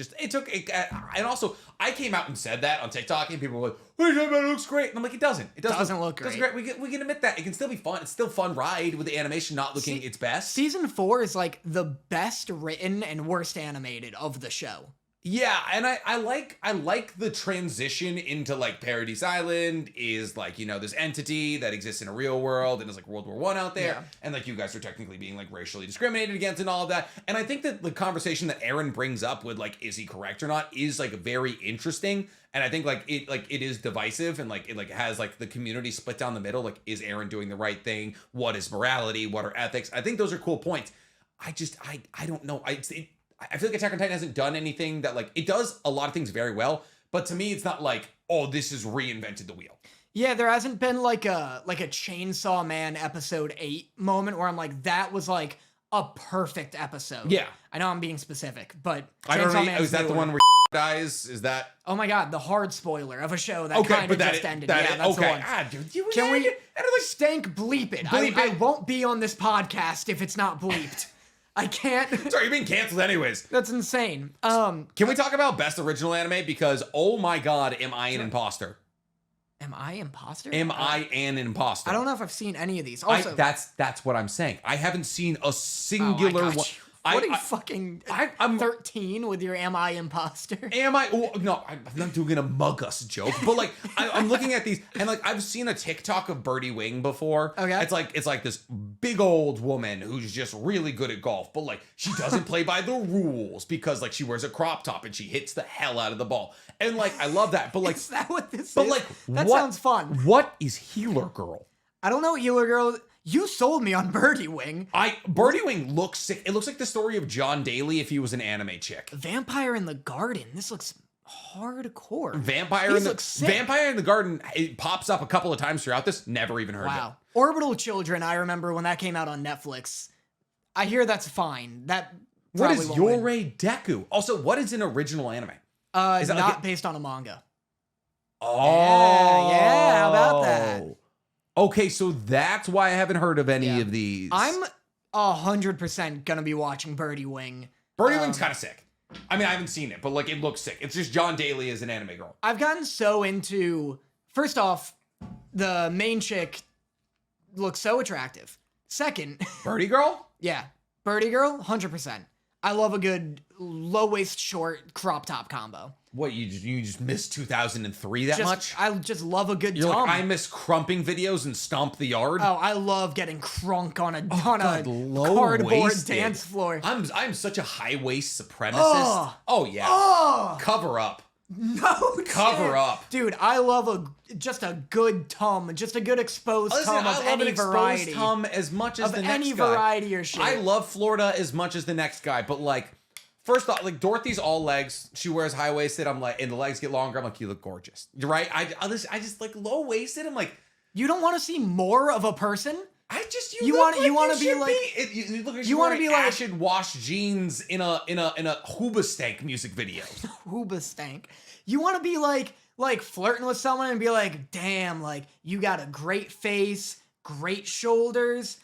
and also I came out and said that on TikTok, and people were like, "What are you talking about? It looks great." And I'm like, "It doesn't. It
Doesn't look
Doesn't
great.
We can admit that it can still be fun. It's still a fun ride with the animation not looking its best.
Season 4 is like the best written and worst animated of the show.
Yeah, and I like the transition into like Paradise Island is like, you know, this entity that exists in a real world and is like World War One out there, and like you guys are technically being like racially discriminated against and all of that. And I think that the conversation that Aaron brings up with like, is he correct or not, is like very interesting. And I think like it is divisive, and like it like has like the community split down the middle. Like, is Aaron doing the right thing? What is morality? What are ethics? I think those are cool points. I don't know. I feel like Attack on Titan hasn't done anything that like, it does a lot of things very well, but to me it's not like, oh, this has reinvented the wheel.
Yeah, there hasn't been like a Chainsaw Man episode 8 moment where I'm like, that was like a perfect episode.
Yeah.
I know I'm being specific, but
I don't know.
Man's
Is that the
newer.
one where dies? Is that
Oh my god, the hard spoiler of a show that
okay?
kind
But
of just ended.
that
Yeah,
is,
that's
okay.
the one.
Ah, dude, you
Can we
like,
Stank bleep it?
Bleep
I
it.
won't be on this podcast if it's not bleeped. I can't.
sorry, you're being canceled anyways.
That's insane.
Can we talk about best original anime? Because oh my god, am I an imposter?
Am I imposter?
Am I an imposter?
I don't know if I've seen any of these. Also,
that's what I'm saying. I haven't seen a
oh,
singular
I got
one.
you. What are you fucking
I'm
13 with your am I imposter?
Am I? Oh, no, I'm not doing an Among Us joke, but like I'm looking at these, and like I've seen a TikTok of Birdie Wing before.
Okay.
It's like this big old woman who's just really good at golf, but like she doesn't play by the rules because like she wears a crop top and she hits the hell out of the ball, and like I love that, but like
Is that what this
but
is?
like
that
what,
sounds fun.
What is Healer Girl?
I don't know what Healer Girl. You sold me on Birdie Wing.
Birdie Wing looks sick. It looks like the story of John Daly if he was an anime chick.
Vampire in the Garden. This looks hardcore.
Vampire in the Garden, it pops up a couple of times throughout this. Never even heard of it.
Wow. Orbital Children, I remember when that came out on Netflix. I hear that's fine. That
What
probably
is
won't win.
Yorei Deku? Also, what is an original anime?
Is
that
not
like
based on a manga.
Oh.
Yeah, how about that?
Okay, so that's why I haven't heard of any of these.
I'm 100% gonna be watching Birdie Wing.
Birdie Wing's kind of sick. I mean, I haven't seen it, but like it looks sick. It's just John Daly as an anime girl.
I've gotten so into, first off, the main chick looks so attractive. Second,
Birdie Girl?
yeah, Birdie Girl, 100%. I love a good low waist short crop top combo.
What, you just missed 2003 that much?
I just love a good
You're
tom.
like, I miss crumping videos and Stomp the Yard?
Oh, I love getting crunk on a
God,
cardboard
low-waisted.
dance floor.
I'm such a high waist supremacist.
Oh.
Oh yeah.
Oh
Cover up.
no!
Cover
shit.
up.
Dude. I love just a good tum, just a good exposed
Listen,
tum
I
of
love
any
an exposed
variety.
tum as much as
Of
the next
any
guy.
variety or shit.
I love Florida as much as the next guy, but like, first off, like Dorothy's all legs. She wears high waisted. I'm like, and the legs get longer. I'm like, you look gorgeous. You're right. I just like low waisted. I'm like,
You don't want to see more of a person?
you
want to be
like you look like
you wanna be like-
acid wash jeans in a Hoobastank music video.
Hooba stank. You want to be like flirting with someone and be like, damn, like you got a great face, great shoulders,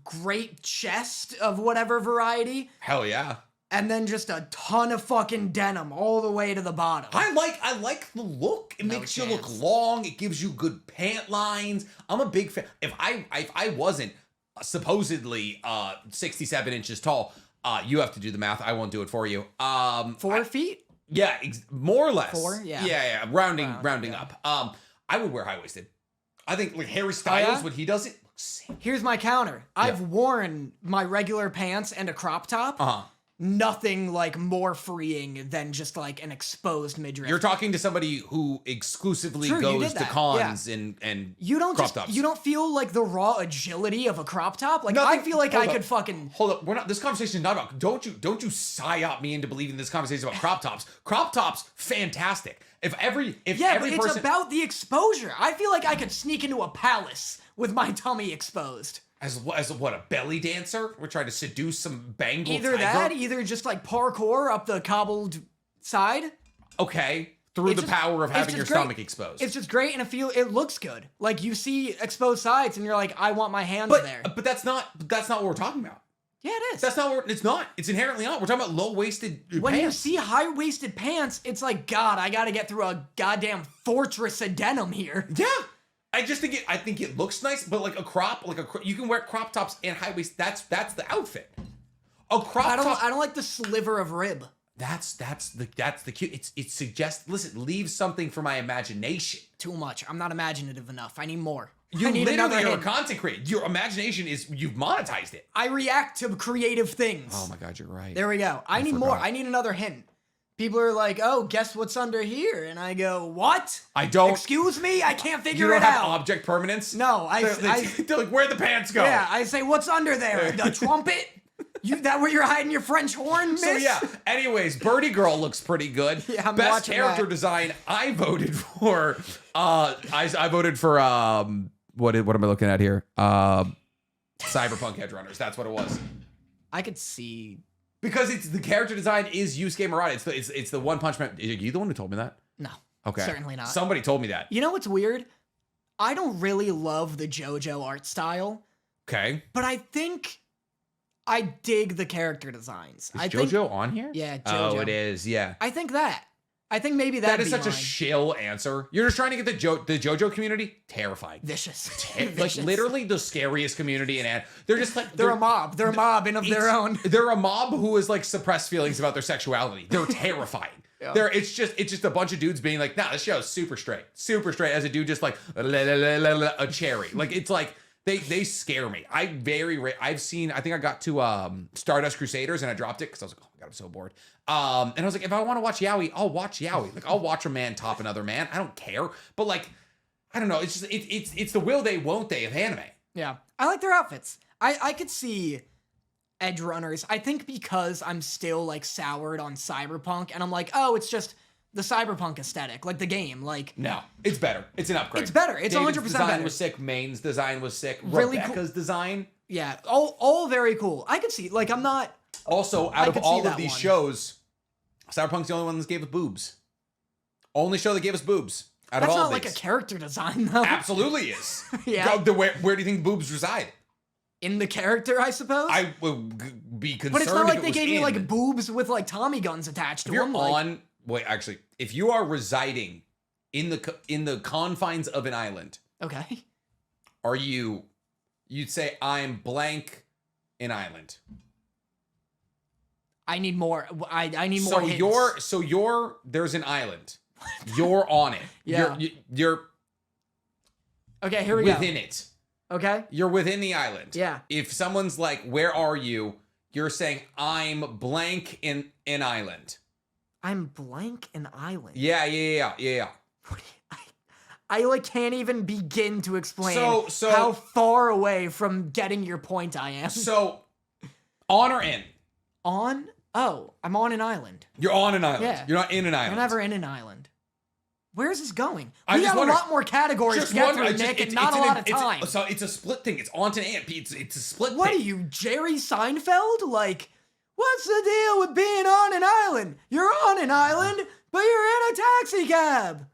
great chest of whatever variety,
Hell yeah.
and then just a ton of fucking denim all the way to the bottom.
I like the look. It
No
makes you look
chance.
long. It gives you good pant lines. I'm a big fan. If I wasn't supposedly 67 inches tall, you have to do the math. I won't do it for you.
4 feet?
Yeah, more or less.
4? Yeah.
Yeah. Rounding
yeah.
up. I would wear high waisted. I think like Harry Styles
yeah?
when he does it looks sick.
Here's my counter. I've worn my regular pants and a crop top. Nothing like more freeing than just like an exposed midriff.
You're talking to somebody who exclusively
True, you
goes
did
to
that.
cons and
You don't
crop tops.
you don't feel like the raw agility of a crop top? Like
Nothing-
I feel like
hold
I
up.
could fucking
Hold up, we're not. This conversation is not about. Don't you psyop me into believing this conversation is about crop tops. Crop tops, fantastic. If every
but it's
person
about the exposure. I feel like I could sneak into a palace with my tummy exposed.
as what a belly dancer, we're trying to seduce some Bengal
Either
tiger.
that, either just like parkour up the cobbled side.
Okay, through
It's
the
just-
power of
it's
having your
just great.
stomach exposed.
It's just great, and it looks good. Like, you see exposed sides, and you're like, I want my hands there.
But that's not what we're talking about.
Yeah, it is.
That's not what it's not. It's inherently not. We're talking about low-waisted
When you
pants.
see high-waisted pants, it's like, God, I gotta get through a goddamn fortress of denim here.
Yeah. I think it looks nice, but like you can wear crop tops and high waist. That's the outfit. A crop top.
I don't like the sliver of rib.
That's the cute. It suggests. Listen, leave something for my imagination.
Too much. I'm not imaginative enough. I need more.
You
I need another
literally are a
hint.
content creator. Your imagination you've monetized it.
I react to creative things.
Oh my God, you're right.
There we go. I need more. I need another hint. People are like, oh, guess what's under here? And I go, what?
I don't.
Excuse me? I can't
You
figure
don't
it
have
out.
object permanence?
No,
They're like, where'd the pants go?
yeah, I say, what's under there? The trumpet? That where you're hiding your French horn, miss?
So yeah. Anyways, Birdie Girl looks pretty good.
Yeah, I'm
Best
watching
character
that.
design. I voted for. I voted for. What am I looking at here? Cyberpunk Edgerunners. That's what it was.
I could see.
Because it's the character design is Yusuke Murata. It's the One Punch Man. Are you the one who told me that?
No.
Okay.
Certainly not.
Somebody told me that.
You know what's weird? I don't really love the JoJo art style,
Okay.
but I think I dig the character designs.
Is
I
JoJo
think,
on here?
Yeah,
Oh,
JoJo.
it is. Yeah.
I think that. I think maybe
That
that'd
is
be
such a
mine.
shill answer. You're just trying to get the JoJo community terrifying.
Vicious.
Like
Vicious.
literally the scariest community in they're just like
They're a mob. They're a mob in of their own.
They're a mob who has like suppressed feelings about their sexuality. They're terrifying.
Yeah.
It's just a bunch of dudes being like, nah, this show's super straight as a dude just like a cherry. Like it's like they scare me. I've seen. I think I got to Stardust Crusaders and I dropped it because I was like, oh my God, I'm so bored. And I was like, if I want to watch yaoi, I'll watch yaoi. Like I'll watch a man top another man. I don't care. But like, I don't know. It's just it's the will they won't they of anime.
Yeah. I like their outfits. I could see Edgerunners. I think because I'm still like soured on Cyberpunk and I'm like, oh, it's just the Cyberpunk aesthetic, like the game. Like,
No, it's better. It's an upgrade.
It's better. It's
David's
100%
design
better.
was sick. Maine's design was sick.
Really
Rebecca's design.
yeah, all very cool. I could see, like, I'm not.
Also,
I
out of
could see
all of
that
these
one.
shows, Cyberpunk's the only one that gave us boobs. Only show that gave us boobs. Out
That's
of all
not
of
like a
these.
character design though.
Absolutely is.
Yeah.
Where do you think boobs reside?
In the character, I suppose.
I would be concerned.
but it's not like
if it
they
was
gave me
in.
like boobs with like Tommy guns attached to
If you're
them. Like,
on, wait, actually, if you are residing in the confines of an island,
okay.
are you? You'd say I'm blank an island.
I need more. I need more. hints.
There's an island. You're on it.
Yeah.
You're
Okay, here we go.
within it.
Okay.
You're within the island.
Yeah.
If someone's like, "Where are you?" You're saying, "I'm blank in an island."
I'm blank an island.
Yeah.
I like can't even begin to explain
So-
how far away from getting your point I am.
So, on or in?
On? Oh, I'm on an island.
You're on an island.
Yeah.
You're not in an island.
I'm never in an island. Where is this going?
I
We
just
got
wonder-
a lot more categories
Just
to get
wonder-
through,
I just-
Nick, and
it's-
not
it's
a
an-
lot of
it's-
time.
So it's a split thing. It's on to an ant. It's a split
What are
thing.
you, Jerry Seinfeld? Like, what's the deal with being on an island? You're on an island, but you're in a taxi cab.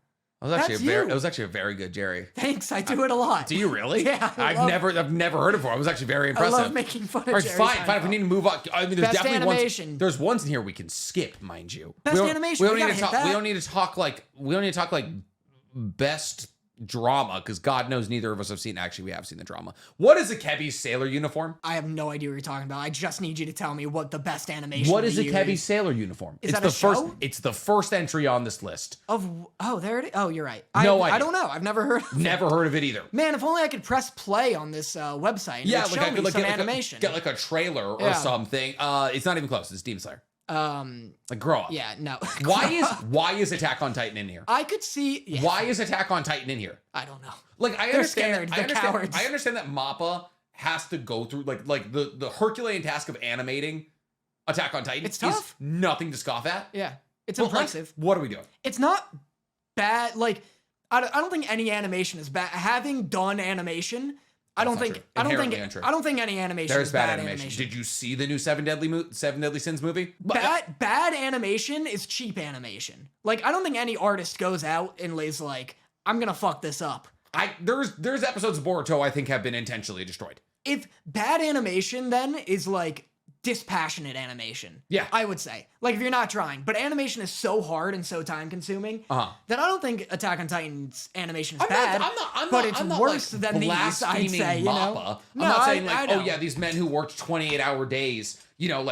It
you.
was actually a very good Jerry.
Thanks, I do it a lot.
Do you really?
Yeah,
I've never heard it before. I was actually very
I
impressive.
love making fun of
All right,
Jerry
fine.
Seinfeld.
If we need to move on, I mean, there's
Best
definitely
animation.
ones. There's ones in here we can skip, mind you.
Best
don't-
animation, we
don't
gotta
need to
hit
talk.
that.
We don't need to talk like. We don't need to talk like best drama because God knows neither of us have seen. Actually, we have seen the drama. What is Akebi's sailor uniform?
I have no idea what you're talking about. I just need you to tell me what the best animation
What
of
is
the year
Akebi's sailor uniform?
Is
it's
that
the
a
first.
show?
It's the first entry on this list.
Oh, there it is. Oh, you're right.
No
I
idea.
don't know. I've never heard of it.
Never heard of it either.
Man, if only I could press play on this website. And
Yeah,
it would
like
show
I could
me
like
some
get
animation.
get like a trailer or
Yeah.
something. It's not even close. It's Demon Slayer. Like grow up.
Yeah, no.
Why is Attack on Titan in here?
I could see. Yeah,
Why is Attack on Titan in here?
I don't know.
Like I
They're
understand.
scared.
I
They're
understand.
cowards.
I understand that Mappa has to go through like the Herculean task of animating Attack on Titan.
It's tough.
Is nothing to scoff at.
Yeah, it's
But, like,
impressive.
what are we doing?
It's not bad. Like, I don't think any animation is bad. Having done animation, I don't
not
think
true.
I don't think
Inherently untrue.
I don't think any animation
There's
is
bad
bad
animation. Did you see the new Seven Deadly Sins movie?
Bad animation is cheap animation. Like, I don't think any artist goes out and lays like, I'm gonna fuck this up.
There's episodes of Boruto I think have been intentionally destroyed.
If bad animation then is like dispassionate animation,
Yeah.
I would say. Like, if you're not trying. But animation is so hard and so time consuming that I don't think Attack on Titan's animation is bad. But it's worse than these, I'd say, you know?
I'm not saying like, oh yeah, these men who worked 28-hour days, you know,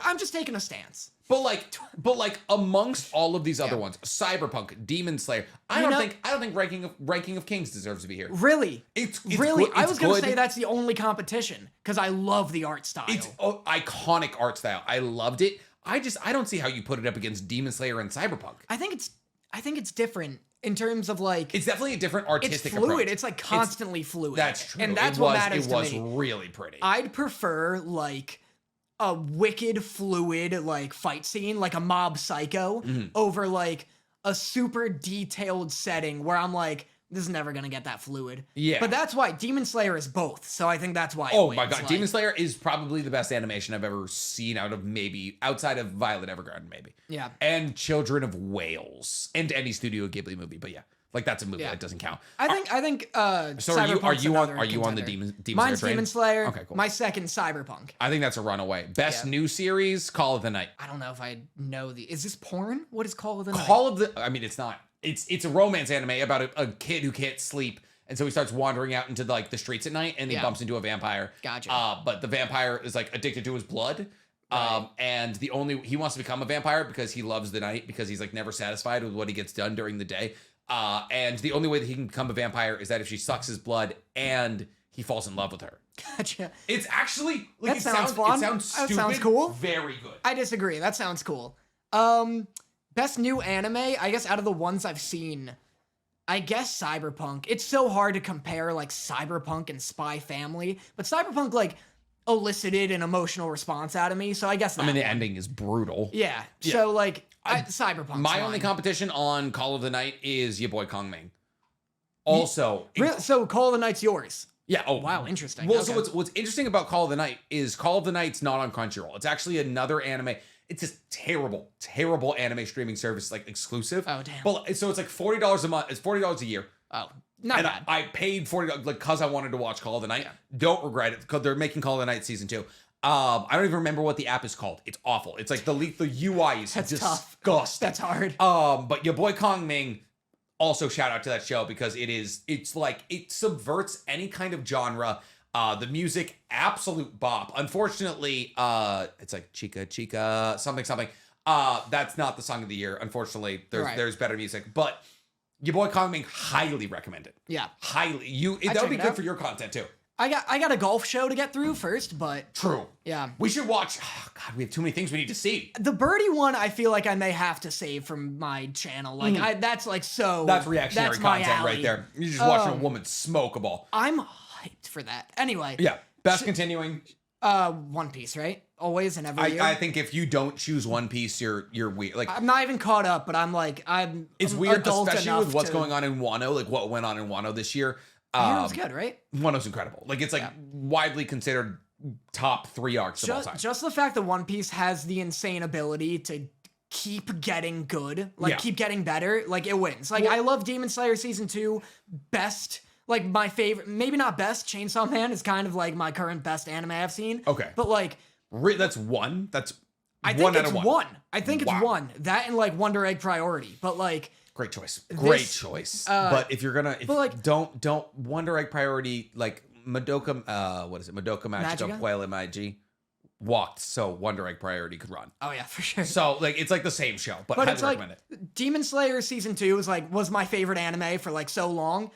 I'm just taking a stance.
But like amongst all of these other ones, Cyberpunk, Demon Slayer, I don't think Ranking of Kings deserves to be here.
Really?
It's
really.
Good.
I was gonna
good.
say that's the only competition because I love the art style.
It's iconic art style. I loved it. I don't see how you put it up against Demon Slayer and Cyberpunk.
I think it's different in terms of like
it's definitely a different artistic
it's fluid.
approach.
It's like constantly fluid.
That's true.
And that's what matters to me.
It was really pretty.
I'd prefer like a wicked fluid like fight scene, like a Mob Psycho, over like a super detailed setting where I'm like, this is never gonna get that fluid.
Yeah.
But that's why Demon Slayer is both. So I think that's why.
Oh my god, Demon Slayer is probably the best animation I've ever seen outside of Violet Evergarden, maybe.
Yeah.
And Children of Whales. And any Studio Ghibli movie, but yeah. Like that's a movie that doesn't count.
I think
so are you on the Demon Slayer
Mine's
train?
Demon Slayer.
Okay, cool.
My second Cyberpunk.
I think that's a runaway. Best new series, Call of the Night.
I don't know if I know is this porn? What is Call of the Night?
I mean it's not. It's a romance anime about a kid who can't sleep. And so he starts wandering out into like the streets at night and he bumps into a vampire.
Gotcha.
But the vampire is like addicted to his blood. Right. And he wants to become a vampire because he loves the night because he's like never satisfied with what he gets done during the day. And the only way that he can become a vampire is that if she sucks his blood and he falls in love with her.
Gotcha.
It's actually like
that sounds fun.
It sounds stupid.
That sounds cool.
Very good.
I disagree. That sounds cool. Best new anime, I guess out of the ones I've seen, I guess Cyberpunk. It's so hard to compare like Cyberpunk and Spy Family, but Cyberpunk like elicited an emotional response out of me, so I guess
the ending is brutal.
Yeah. So like Cyberpunk.
My only competition on Call of the Night is your boy Kong Ming. Also,
so Call of the Night's yours.
Yeah. Oh,
wow. Interesting.
Well, so what's interesting about Call of the Night is Call of the Night's not on Crunchyroll. It's actually another anime. It's this terrible, terrible anime streaming service, like exclusive.
Oh damn.
But so it's like $40 a month. It's $40 a year.
Oh, not bad.
I paid $40 like because I wanted to watch Call of the Night. Yeah. Don't regret it because they're making Call of the Night season 2. I don't even remember what the app is called. It's awful. It's like the UI is
That's
disgusting.
Tough. That's hard.
But your boy Kong Ming, also shout out to that show because it's like it subverts any kind of genre. The music, absolute bop. Unfortunately, it's like Chica Chica something. That's not the song of the year. Unfortunately, there's better music, but your boy Kong Ming, highly recommend it.
Yeah,
highly. That would be good for your content too.
I got a golf show to get through first, but
true.
Yeah,
we should watch. Oh God, we have too many things we need to see.
The birdie one, I feel like I may have to save from my channel. Like that's like so.
That's reactionary content right there. You're just watching a woman smoke a ball.
I'm hyped for that. Anyway.
Yeah. Best continuing.
One Piece, right? Always and every year.
I think if you don't choose One Piece, you're weird. Like
I'm not even caught up, but it's
weird, especially with what's going on in Wano, like what went on in Wano this year.
It was good, right?
Wano's incredible. Like it's like widely considered top 3 arcs of all time.
Just the fact that One Piece has the insane ability to keep getting good, like keep getting better, like it wins. Like I love Demon Slayer season 2, best. Like my favorite, maybe not best. Chainsaw Man is kind of like my current best anime I've seen.
Okay,
but like
that's one.
I think it's one. I think it's one. That and like Wonder Egg Priority, but like.
Great choice. But if you're gonna, don't Wonder Egg Priority like Madoka. What is it? Madoka Magica Puella Maigi walked, so Wonder Egg Priority could run.
Oh yeah, for sure.
So like it's like the same show, but highly recommend it.
Demon Slayer season 2 was my favorite anime for like so long,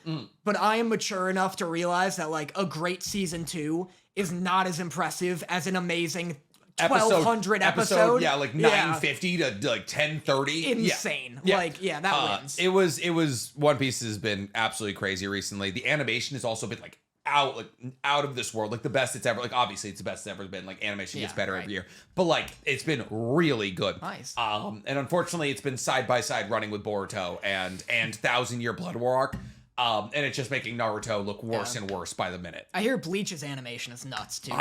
but I am mature enough to realize that like a great season 2 is not as impressive as an amazing 1200 episode.
Yeah, like 950 to like 1030.
Insane. Yeah. Like that wins.
It was One Piece has been absolutely crazy recently. The animation has also been like out of this world, like the best it's ever. Like obviously it's the best it's ever been. Like animation gets better every year, but like it's been really good.
Nice.
And unfortunately, it's been side by side running with Boruto and 1000 Year Blood War arc. And it's just making Naruto look worse and worse by the minute.
I hear Bleach's animation is nuts too.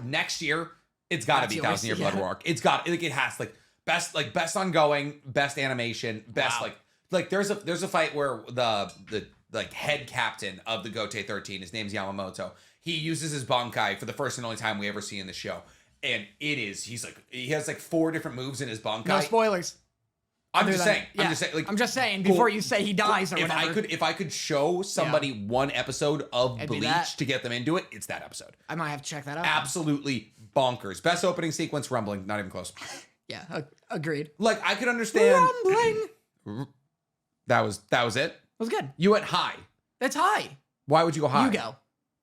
Next year, it's got to be
That's
1,000 Year
yours,
Blood War Arc. It's got like it has best ongoing, best animation, best like there's a fight where the like head captain of the Gote 13, his name's Yamamoto. He uses his Bankai for the first and only time we ever see in the show. And he has like 4 different moves in his Bankai.
No spoilers.
I'm just saying.
I'm just saying before you say he dies or whatever.
If I could show somebody one episode of Bleach to get them into it, it's that episode.
I might have to check that out.
Absolutely bonkers. Best opening sequence, rumbling, not even close.
Yeah, agreed.
Like I could understand
Rumbling.
That was it.
It was good.
You went high.
That's high.
Why would you go high?
You go.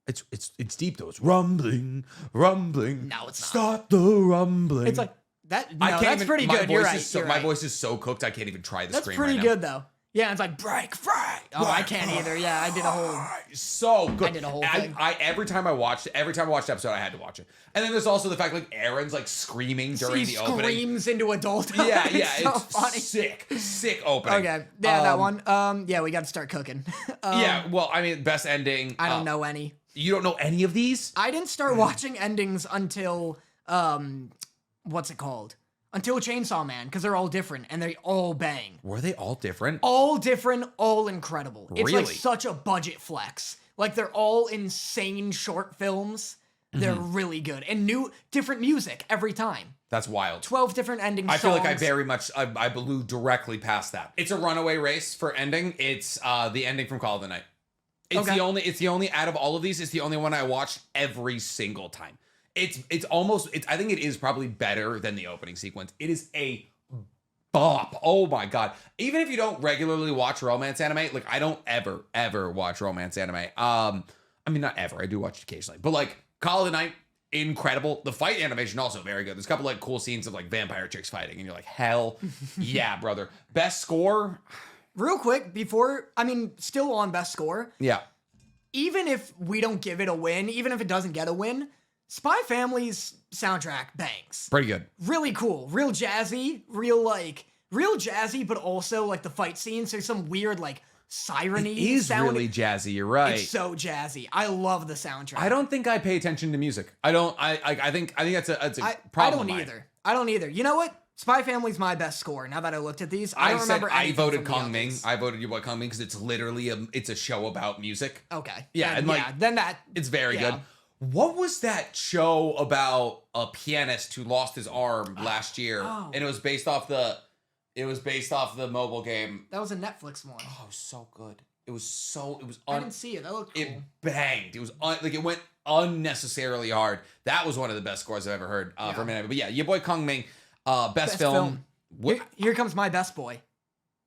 It's deep though. It's rumbling.
No, it's not.
Start the rumbling.
It's like that. No, that's pretty good. You're right.
My voice is so cooked. I can't even try the scream.
That's pretty good though. Yeah, it's like break free. Oh, I can't either. Yeah, I did a whole.
So good.
I did a whole thing.
Every time I watched the episode, I had to watch it. And then there's also the fact like Aaron's like screaming during the opening.
He screams into adulthood.
Yeah,
it's so funny.
Sick opening.
Okay, yeah, that one. Yeah, we got to start cooking.
Yeah, well, I mean, best ending.
I don't know any.
You don't know any of these?
I didn't start watching endings until what's it called? Until Chainsaw Man, because they're all different and they all bang.
Were they all different?
All different, all incredible. It's
Really?
like such a budget flex. Like they're all insane short films. They're really good. And different music every time.
That's wild.
12 different ending songs.
I feel like I very much, I blew directly past that. It's a runaway race for ending. It's the ending from Call of the Night. It's the only out of all of these, it's the only one I watched every single time. I think it is probably better than the opening sequence. It is a bop. Oh my God. Even if you don't regularly watch romance anime, like I don't ever watch romance anime. I mean, not ever. I do watch it occasionally. But like Call of the Night, incredible. The fight animation also very good. There's a couple like cool scenes of like vampire chicks fighting and you're like, hell yeah, brother. Best score?
Real quick, still on best score.
Yeah.
Even if we don't give it a win, even if it doesn't get a win, Spy Family's soundtrack bangs.
Pretty good.
Really cool. Real jazzy, but also like the fight scenes. There's some weird like siren-y
It is
sound.
really jazzy. You're right.
It's so jazzy. I love the soundtrack.
I don't think I pay attention to music. I think that's a problem.
I don't either. You know what? Spy Family's my best score. Now that I looked at these, I don't remember anything
voted
from
Kong
the
Ming.
others.
I voted your boy Kong Ming because it's literally it's a show about music.
Okay.
Yeah,
then
it's very good. What was that show about a pianist who lost his arm last year?
Oh.
And it was based off the mobile game.
That was a Netflix one.
Oh, it was so good.
I didn't see it. That looked cool.
It banged. It was it went unnecessarily hard. That was one of the best scores I've ever heard from an anime. But yeah, your boy Kong Ming, best film.
Here comes my best boy.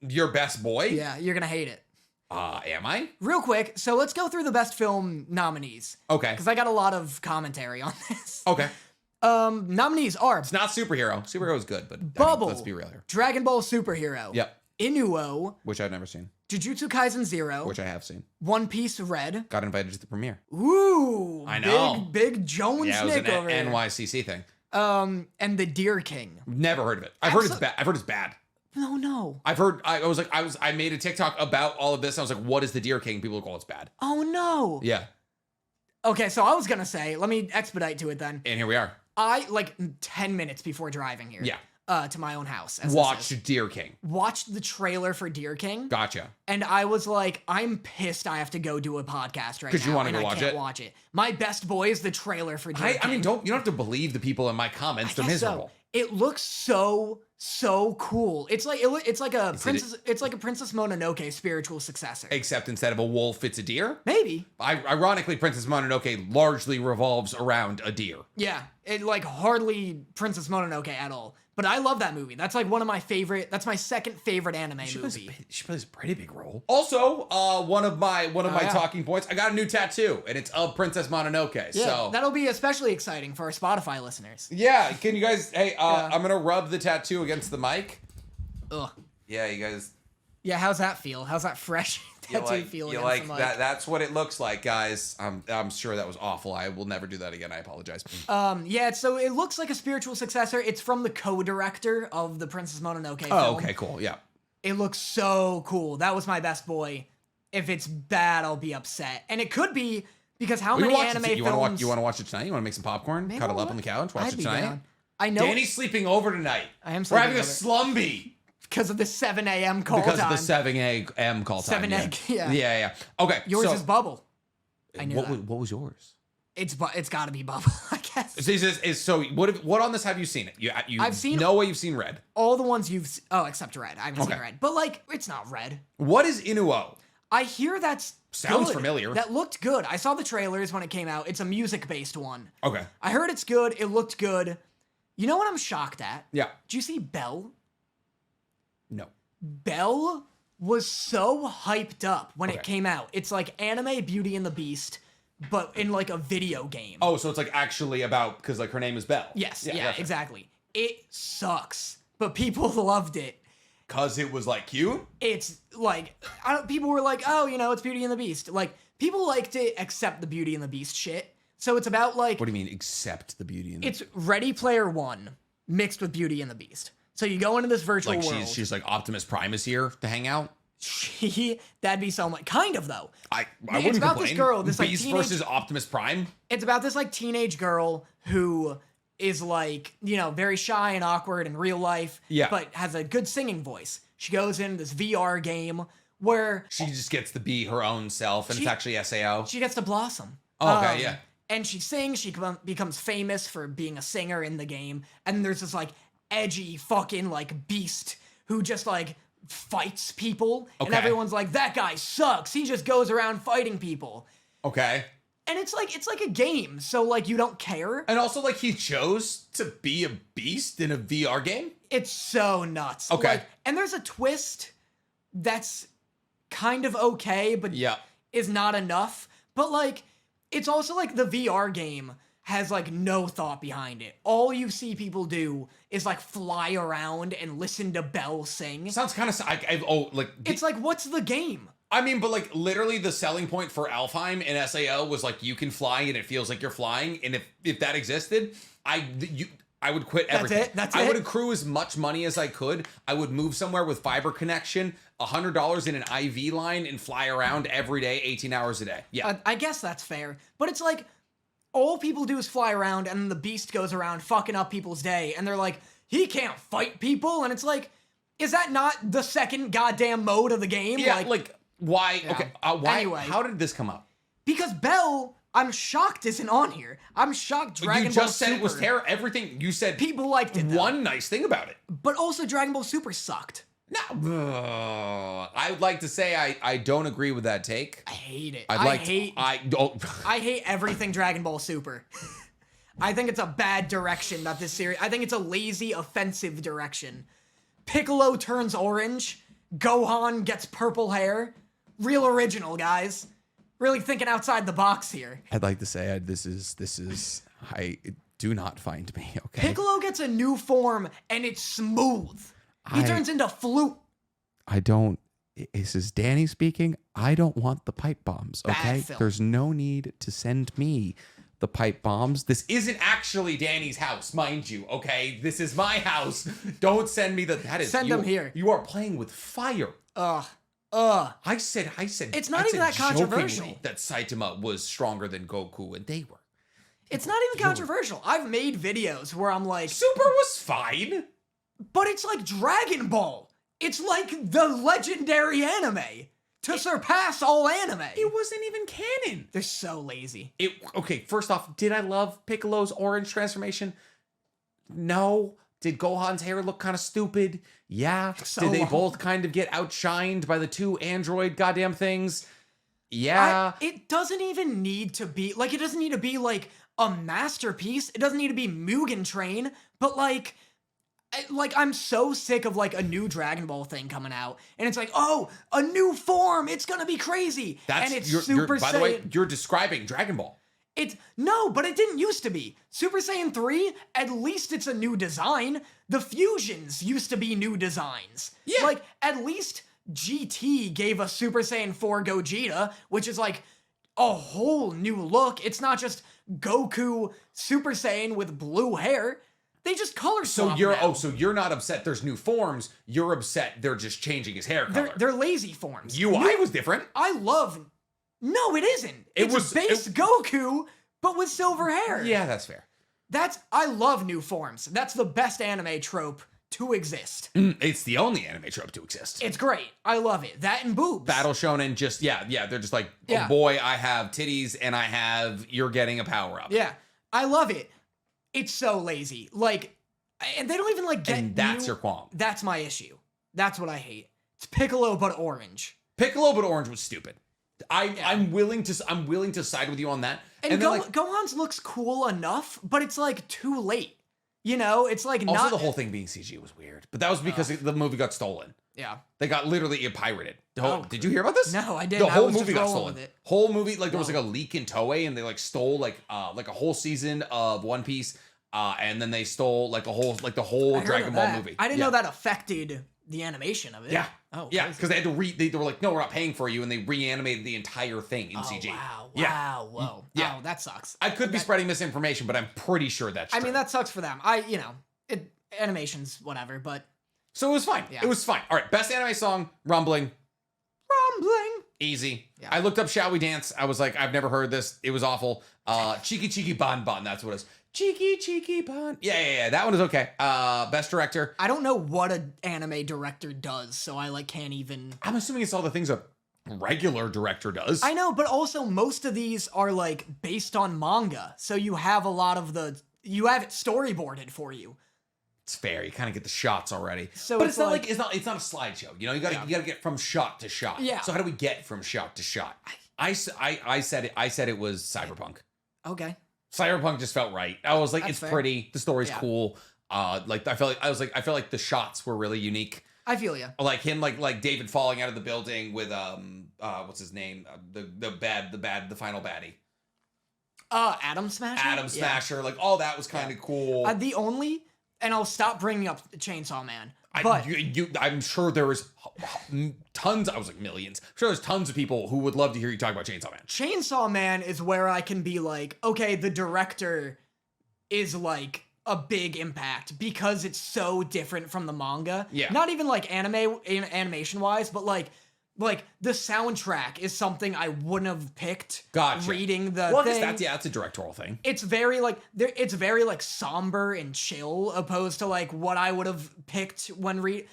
Your best boy?
Yeah, you're gonna hate it.
Am I?
Real quick, so let's go through the best film nominees.
Okay.
Because I got a lot of commentary on this.
Okay.
Nominees are
It's not superhero. Superhero is good, but
Bubble.
let's be real here.
Dragon Ball Superhero.
Yep.
Inuo.
Which I've never seen.
Jujutsu Kaisen 0.
Which I have seen.
One Piece Red.
Got invited to the premiere.
Ooh.
I know.
Big Jones
Yeah, it was
Nick
an
over here.
NYCC thing.
And The Deer King.
Never heard of it. I've heard it's bad. I've heard it's bad.
No.
I made a TikTok about all of this. I was like, what is the Deer King? People go, it's bad.
Oh no.
Yeah.
Okay, so I was gonna say, let me expedite to it then.
And here we are.
I, 10 minutes before driving here.
Yeah.
To my own house.
Watched Deer King.
Watched the trailer for Deer King.
Gotcha.
And I was like, I'm pissed I have to go do a podcast right now.
Because you want to go
I can't watch it. My best boy is the trailer for Deer King.
I mean, you don't have to believe the people in my comments. They're miserable.
So. It looks so cool. It's like a Princess Mononoke spiritual successor.
Except instead of a wolf, it's a deer.
Maybe.
Ironically, Princess Mononoke largely revolves around a deer.
Yeah, it hardly Princess Mononoke at all. But I love that movie. That's one of my favorite. That's my second favorite anime movie.
She plays a pretty big role. Also, one of my talking points. I got a new tattoo, and it's of Princess Mononoke.
Yeah,
so
that'll be especially exciting for our Spotify listeners.
Yeah, can you guys? Hey, I'm gonna rub the tattoo against the mic.
Ugh.
Yeah, you guys.
Yeah, how's that feel? How's that fresh tattoo feel?
You like that? That's what it looks like, guys. I'm sure that was awful. I will never do that again. I apologize.
Yeah. So it looks like a spiritual successor. It's from the co-director of the Princess Mononoke film.
Oh, okay, cool. Yeah.
It looks so cool. That was my best boy. If it's bad, I'll be upset. And it could be because how
We can
many
watch
anime
it.
films...
You want to watch it tonight? You want to make some popcorn?
Maybe
Cuddle
I'll
up on the couch? Watch
I'd
it
be
tonight?
down. I know
Danny's sleeping over tonight.
I am
We're
sleeping
having a
over.
slumby.
Because of the 7 a.m. call
Because
time.
of the 7 a.m. call time.
7 egg, yeah.
Yeah. Okay.
Yours
so,
is Bubble. I knew that.
What was yours?
It's got to be Bubble, I guess.
So what on this have you seen it?
I've seen
no way you've seen Red.
all the ones you've... Oh, except Red. I haven't seen
Okay.
Red. But, like, it's not Red.
What is Inuo?
I hear that's
Sounds
good.
familiar.
That looked good. I saw the trailers when it came out. It's a music-based one.
Okay.
I heard it's good. It looked good. You know what I'm shocked at?
Yeah.
Did you see Belle?
No.
Belle was so hyped up when it
Okay.
came out. It's like anime Beauty and the Beast, but in like a video game.
Oh, so it's like actually about because like her name is Belle.
Yes, yeah,
gotcha.
exactly. It sucks, but people loved it.
Cause it was like cute.
It's like people were like, oh, it's Beauty and the Beast. Like people liked it, except the Beauty and the Beast shit. So it's about like
What do you mean? Except the beauty and the
it's Ready Player One mixed with Beauty and the Beast. So you go into this virtual
like
world.
she's like Optimus Prime is here to hang out.
That'd be so much. Kind of though.
I
It's
wouldn't
about
complain.
this girl, this, like,
Beast
teenage-
versus Optimus Prime.
It's about this like teenage girl who is like, very shy and awkward in real life,
Yeah.
but has a good singing voice. She goes in this VR game where
She just gets to be her own self, and it's actually SAO.
she gets to blossom.
Oh, okay, yeah.
And she sings, she becomes famous for being a singer in the game, and there's this like edgy fucking like beast who just like fights people, and
Okay.
everyone's like, that guy sucks, he just goes around fighting people.
Okay.
And it's like a game, so like you don't care.
And also, like, he chose to be a beast in a VR game?
It's so nuts.
Okay.
Like, and there's a twist that's kind of okay, but
Yeah.
is not enough. But like, it's also like the VR game has like no thought behind it. All you see people do is like fly around and listen to Belle sing.
Sounds kind of...
It's like, what's the game?
I mean, but like literally the selling point for Alfheim in SAO was like you can fly and it feels like you're flying, and if that existed, I would quit everything.
That's
I
it?
would accrue as much money as I could. I would move somewhere with fiber connection, $100 in an IV line, and fly around every day, 18 hours a day. Yeah.
I guess that's fair. But it's like, all people do is fly around, and then the beast goes around fucking up people's day, and they're like, he can't fight people, and it's like, is that not the second goddamn mode of the game?
Yeah, like why?
Yeah.
Okay, why?
Anyway.
How did this come up?
Because Belle, I'm shocked isn't on here. I'm shocked Dragon
You
Ball
just said
Super.
it was terrible. Everything you said.
People liked it, though.
One nice thing about it.
But also Dragon Ball Super sucked.
No, I would like to say I don't agree with that take.
I hate it.
I don't.
I hate everything Dragon Ball Super. I think it's a bad direction that this series... I think it's a lazy, offensive direction. Piccolo turns orange. Gohan gets purple hair. Real original, guys. Really thinking outside the box here.
I'd like to say this is do not find me, okay?
Piccolo gets a new form, and it's smooth. He turns into Flute.
I don't. This is Danny speaking. I don't want the pipe bombs, okay?
Bad film.
There's no need to send me the pipe bombs. This isn't actually Danny's house, mind you, okay? This is my house. Don't send me that is...
Send them here.
You are playing with fire.
Ugh.
I said.
It's not
I
even
said
that controversial.
jokingly that Saitama was stronger than Goku, and they were.
It's not even controversial. I've made videos where I'm like,
Super was fine.
but it's like Dragon Ball. It's like the legendary anime to surpass all anime.
It wasn't even canon.
They're so lazy.
Okay, first off, did I love Piccolo's orange transformation? No. Did Gohan's hair look kind of stupid? Yeah.
So
Did they
long.
both kind of get outshined by the two android goddamn things? Yeah.
It doesn't even need to be, like, it doesn't need to be, like, a masterpiece. It doesn't need to be Mugen Train, but, like, I'm so sick of, like, a new Dragon Ball thing coming out, and it's like, oh, a new form, it's gonna be crazy, and it's Super Saiyan.
By the way, you're describing Dragon Ball.
No, but it didn't used to be. Super Saiyan 3, at least it's a new design. The fusions used to be new designs.
Yeah.
Like, at least GT gave us Super Saiyan 4 Gogeta, which is like a whole new look. It's not just Goku Super Saiyan with blue hair. They just color
So
swap
you're
now.
so you're not upset there's new forms. You're upset they're just changing his hair color.
They're lazy forms.
UI was different.
I love. No, it isn't. It's base Goku, but with silver hair.
Yeah, that's fair.
I love new forms. That's the best anime trope to exist.
It's the only anime trope to exist.
It's great. I love it. That and boobs.
Battle shonen, just they're just like, oh boy, I have titties and you're getting a power up.
Yeah, I love it. It's so lazy. Like, and they don't even like get.
And that's your qualm.
That's my issue. That's what I hate. It's Piccolo but orange.
Piccolo but orange was stupid. I'm willing to side with you on that.
And Gohan's looks cool enough, but it's like too late. You know, it's like
also
not.
the whole thing being CG was weird, but that was because the movie got stolen.
Yeah,
they got literally pirated. Did you hear about this?
No, I didn't.
The whole movie got stolen.
With it.
Whole movie, like there was like a leak in Toei, and they like stole like a whole season of One Piece, and then they stole like the whole Dragon Ball movie.
I didn't know that affected the animation of it.
Yeah.
Oh,
yeah,
crazy.
because they had to they were like, no, we're not paying for you, and they reanimated the entire thing in CG.
Wow.
Yeah.
Whoa.
Yeah.
Oh, that sucks.
I could be spreading misinformation, but I'm pretty sure that's true.
I mean, that sucks for them. Animation's whatever, but
so it was fine.
Yeah.
It was fine. All right, best anime song, Rumbling. Easy.
Yeah.
I looked up Shall We Dance. I was like, I've never heard this. It was awful. Cheeky Cheeky Bon Bon. That's what it is. Cheeky Cheeky Bon. Yeah. That one is okay. Best director.
I don't know what an anime director does, so I like can't even.
I'm assuming it's all the things a regular director does.
I know, but also most of these are like based on manga, so you have a lot of you have it storyboarded for you.
It's fair. You kind of get the shots already.
So
but it's not like it's not a slideshow. You know, you gotta get from shot to shot.
Yeah.
So how do we get from shot to shot? I said it was Cyberpunk.
Okay.
Cyberpunk just felt right. I was like,
That's
it's
fair.
pretty. The story's cool. I felt like the shots were really unique.
I feel you.
Like him, like David falling out of the building with what's his name? The final baddie.
Atom Smasher.
Adam Smasher. Like all that was kind of cool.
And I'll stop bringing up Chainsaw Man. But
I'm sure there was tons. I was like millions. I'm sure there's tons of people who would love to hear you talk about Chainsaw Man.
Chainsaw Man is where I can be like, okay, the director is like a big impact because it's so different from the manga.
Yeah.
Not even like animation wise, but like the soundtrack is something I wouldn't have picked.
Gotcha.
Reading the
well,
thing.
that's a directorial thing.
It's very like somber and chill opposed to like what I would have picked when reading.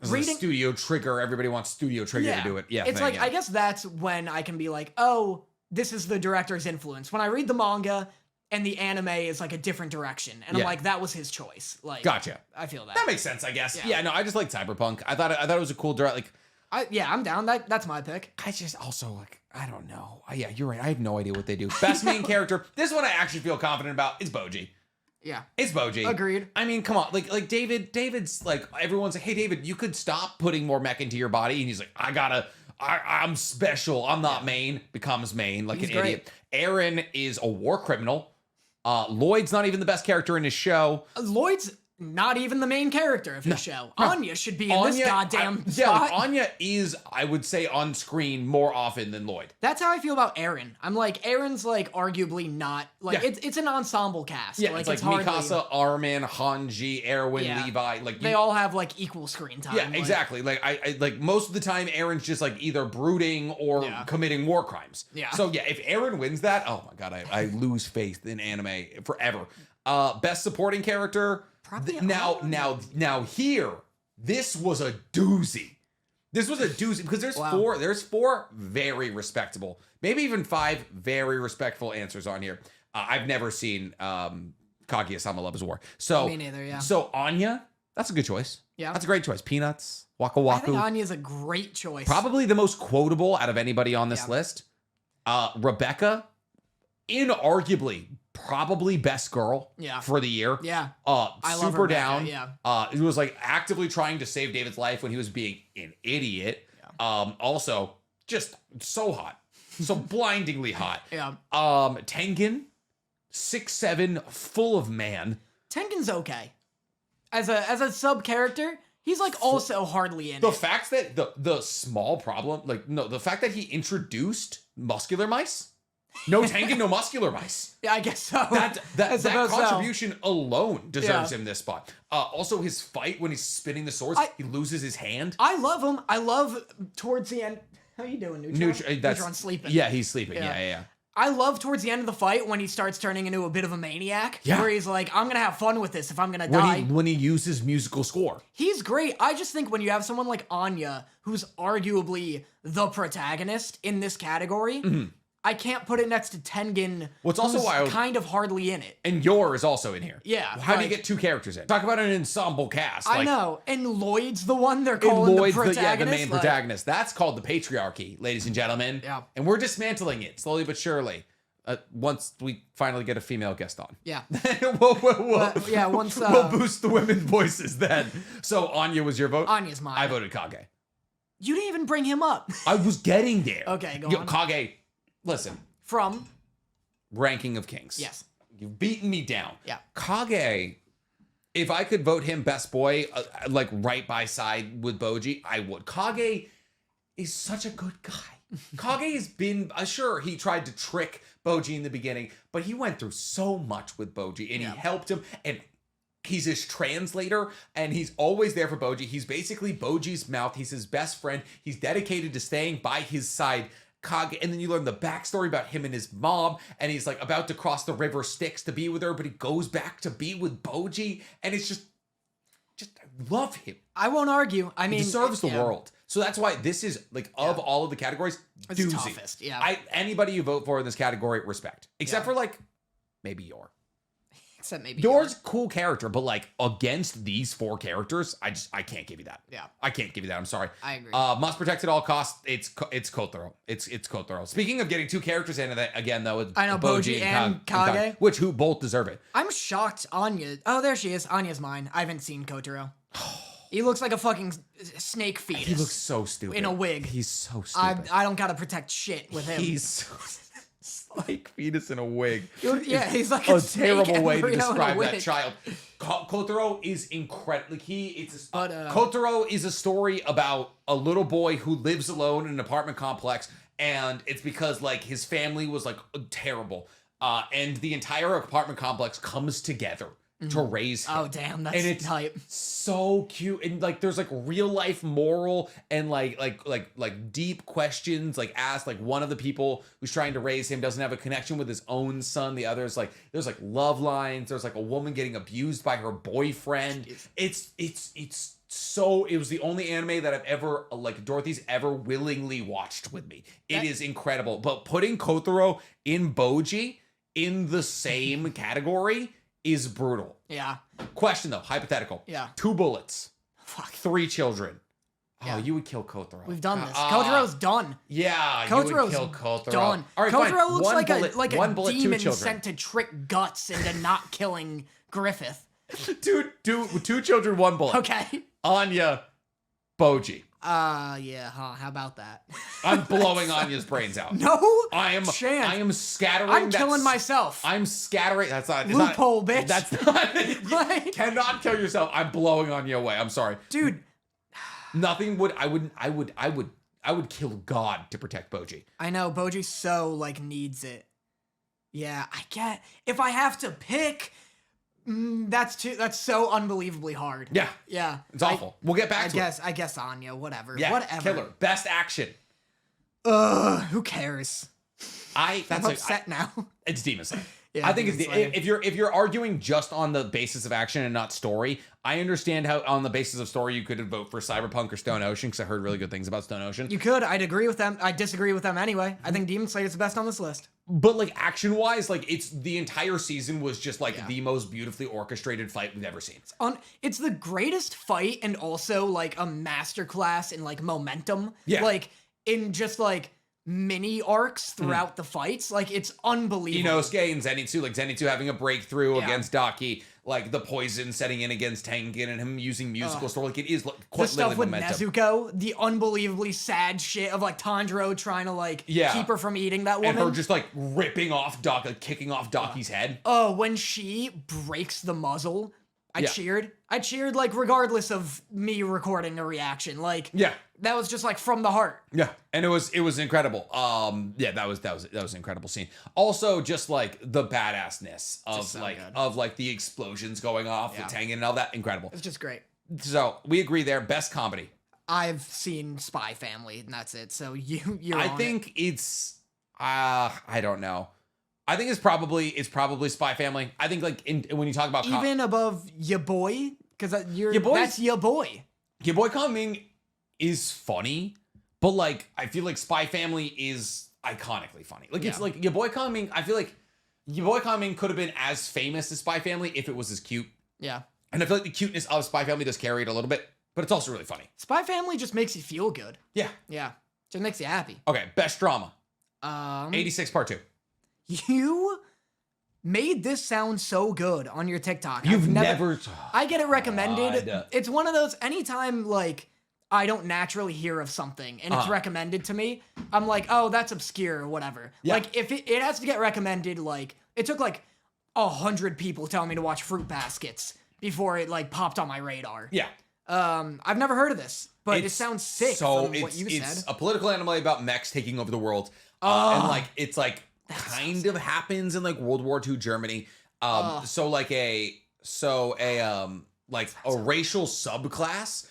Studio Trigger. Everybody wants Studio Trigger to do it. Yeah.
It's I guess that's when I can be like, oh, this is the director's influence. When I read the manga and the anime is like a different direction, and I'm like, that was his choice. Like,
gotcha.
I feel that.
That makes sense, I guess.
Yeah.
No, I just like Cyberpunk. I thought it was a cool direct. Like,
I'm down. That's my pick.
I just also like, I don't know. Yeah, you're right. I have no idea what they do. Best main character. This one I actually feel confident about. It's Boji.
Yeah.
It's Boji.
Agreed.
I mean, come on. Like David's like, everyone's like, hey, David, you could stop putting more mech into your body. And he's like, I'm special. I'm not main. Becomes main like
He's
an idiot. Aaron is a war criminal. Lloyd's not even the best character in his show.
Lloyd's not even the main character of the show. Anya should be in this goddamn spot.
Anya is, I would say, on screen more often than Lloyd.
That's how I feel about Aaron. I'm like, Aaron's like arguably not like it's an ensemble cast.
Yeah, it's hardly, Mikasa, Armin, Hanji, Erwin, Levi. Like
they all have like equal screen time.
Yeah, exactly. Like I like most of the time, Aaron's just like either brooding or committing war crimes.
Yeah.
So yeah, if Aaron wins that, oh my god, I lose faith in anime forever. Best supporting character. Now here, this was a doozy. This was a doozy because there's four very respectable, maybe even 5 very respectful answers on here. I've never seen Kaguya-sama Love is War. So
me neither, yeah.
So Anya, that's a good choice.
Yeah.
That's a great choice. Peanuts, Waka Waku.
I think Anya's a great choice.
Probably the most quotable out of anybody on this list. Rebecca, inarguably probably best girl for the year.
Yeah.
I love super
Rebecca,
down.
yeah.
He was like actively trying to save David's life when he was being an idiot. Yeah. Also just so hot. So blindingly hot.
Yeah.
Tengen, 6'7", full of man.
Tengen's okay. As a sub character, he's like also hardly in
the
it.
Fact that the small problem, the fact that he introduced muscular mice. No Tengen, no muscular mice.
Yeah, I guess so.
That
I suppose so.
contribution alone deserves him this spot. Also, his fight when he's spinning the swords, he loses his hand.
I love him. I love towards the end. How you doing, Neutron? Neutron's sleeping.
Yeah, he's sleeping. Yeah.
I love towards the end of the fight when he starts turning into a bit of a maniac.
Yeah.
Where he's like, I'm gonna have fun with this if I'm gonna die.
When he uses musical score.
He's great. I just think when you have someone like Anya, who's arguably the protagonist in this category, I can't put it next to Tengen,
What's also wild,
kind of hardly in it.
And Yor is also in here.
Yeah.
How do you get 2 characters in? Talk about an ensemble cast.
I know. And Lloyd's the one they're calling the protagonist.
The main protagonist. That's called the patriarchy, ladies and gentlemen.
Yeah.
And we're dismantling it slowly but surely. Once we finally get a female guest on.
Yeah.
Once we'll boost the women's voices then. So Anya was your vote?
Anya's mine.
I voted Kage.
You didn't even bring him up.
I was getting there.
Okay, go on.
Kage, listen.
From?
Ranking of Kings.
Yes.
You've beaten me down.
Yeah.
Kage, if I could vote him best boy, like right by side with Boji, I would. Kage is such a good guy. Kage has been, sure, he tried to trick Boji in the beginning, but he went through so much with Boji, and he helped him, and he's his translator, and he's always there for Boji. He's basically Boji's mouth. He's his best friend. He's dedicated to staying by his side. Kage, and then you learn the backstory about him and his mom, and he's like about to cross the river Styx to be with her, but he goes back to be with Boji, and it's just I love him.
I won't argue. I mean,
he deserves the world. So that's why this is like of all of the categories,
it's
doozy.
Toughest. Yeah.
Anybody you vote for in this category, respect, except for like maybe Yor.
Except maybe
Yor's a cool character, but like against these 4 characters, I can't give you that.
Yeah.
I can't give you that. I'm sorry.
I agree.
Must protect at all costs. It's Kotaro. It's Kotaro. Speaking of getting 2 characters in that again though, it's
I know Boji and Kage,
who both deserve it.
I'm shocked. Anya. Oh, there she is. Anya's mine. I haven't seen Kotaro. He looks like a fucking snake fetus.
He looks so stupid
in a wig.
He's so stupid.
I don't gotta protect shit with him.
He's so like fetus in a wig.
Yeah, he's like
a terrible way to describe that
wig.
child. Kotaro is incredibly Kotaro is a story about a little boy who lives alone in an apartment complex, and it's because like his family was like terrible, and the entire apartment complex comes together to raise him.
Oh damn, that's
and it's
hype.
So cute, and like there's like real life moral and like deep questions like asked. Like one of the people who's trying to raise him doesn't have a connection with his own son. The other is like there's like love lines. There's like a woman getting abused by her boyfriend. It's so it was the only anime that I've ever like Dorothy's ever willingly watched with me. It is incredible. But putting Kotaro in Boji in the same category is brutal.
Yeah.
Question though, hypothetical.
Yeah.
2 bullets.
Fuck.
3 children.
Yeah.
Oh, you would kill Kotaro.
We've done this. Kotaro's done.
Yeah,
Kotaro's
you would kill Kotaro.
Done.
All right,
Kotaro
fine.
looks like a
bullet,
demon
2 children.
sent to trick Guts into not killing Griffith.
two children, 1 bullet.
Okay.
Anya, Boji.
Yeah, how about that?
I'm blowing Anya's brains out.
No
I am scattering.
I'm killing myself.
I'm scattering. That's not
loophole, bitch.
That's not. You cannot kill yourself. I'm blowing Anya away. I'm sorry,
dude.
Nothing would. I would kill God to protect Boji.
I know Boji so like needs it. Yeah, I get. If I have to pick. That's so unbelievably hard.
Yeah. It's awful. We'll get back to it.
I guess Anya, whatever.
Yeah,
whatever.
Killer. Best action.
Who cares?
I'm
upset now.
It's Demon Slayer.
Yeah,
I think if you're arguing just on the basis of action and not story, I understand how on the basis of story you could vote for Cyberpunk or Stone Ocean because I heard really good things about Stone Ocean.
You could. I'd agree with them. I disagree with them anyway. I think Demon Slayer is the best on this list.
But like action wise, like it's the entire season was just like the most beautifully orchestrated fight we've ever seen.
It's the greatest fight and also like a masterclass in like momentum.
Yeah.
Like in just like mini arcs throughout the fights. Like it's unbelievable.
Inosuke and Zenitsu, like Zenitsu having a breakthrough against Daki, like the poison setting in against Tengen and him using musical story. Like it is like quite
the stuff with
momentum.
Nezuko, the unbelievably sad shit of like Tanjiro trying to like keep her from eating that woman.
And her just like ripping off Daki, like, kicking off Daki's head.
Oh, when she breaks the muzzle I cheered. I cheered like regardless of me recording a reaction. Like
Yeah.
that was just like from the heart.
Yeah, and it was incredible. Yeah, that was an incredible scene. Also, just like the badassness of
so
like
good.
the explosions going off with Tengen and all that, incredible.
It's just great.
So we agree there. Best comedy.
I've seen Spy Family and that's it. So you're
I
on
think it's I don't know. I think it's probably Spy Family. I think like when you talk about
even above Ya Boy, because that's Ya Boy.
Your Boy Coming is funny, but like I feel like Spy Family is iconically funny. Like it's like Your Boy Coming. I feel like Your Boy Coming could have been as famous as Spy Family if it was as cute.
Yeah,
and I feel like the cuteness of Spy Family does carry it a little bit, but it's also really funny.
Spy Family just makes you feel good.
Yeah,
just makes you happy.
Okay, best drama. 86 Part 2.
You made this sound so good on your TikTok.
You've never.
I get it recommended.
God.
It's one of those, anytime like I don't naturally hear of something and it's recommended to me, I'm like, oh, that's obscure or whatever.
Yeah.
Like if it has to get recommended, like it took like 100 people telling me to watch Fruit Baskets before it like popped on my radar.
Yeah.
I've never heard of this, but it sounds sick from what you said.
It's a political anime about mechs taking over the world. And like it's like kind of happens in like World War II Germany. So a racial subclass.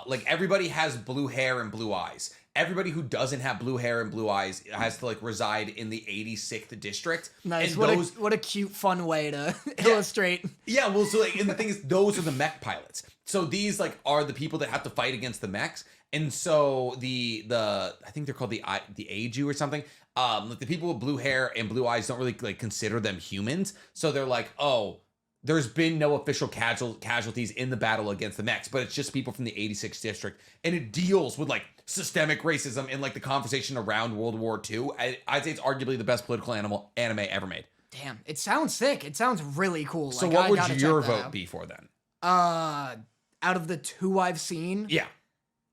Like everybody has blue hair and blue eyes. Everybody who doesn't have blue hair and blue eyes has to like reside in the 86th district.
Nice.
And
What a cute, fun way to illustrate.
Yeah, well, so like, and the thing is, those are the mech pilots. So these like are the people that have to fight against the mechs. And so the I think they're called the Aiju or something. Like the people with blue hair and blue eyes don't really like consider them humans. So they're like, oh, there's been no official casualties in the battle against the mechs, but it's just people from the 86th district, and it deals with like systemic racism and like the conversation around World War II. I'd say it's arguably the best political anime ever made.
Damn, it sounds sick. It sounds really cool.
So
like,
what would your vote be for then?
Out of the two I've seen,
yeah,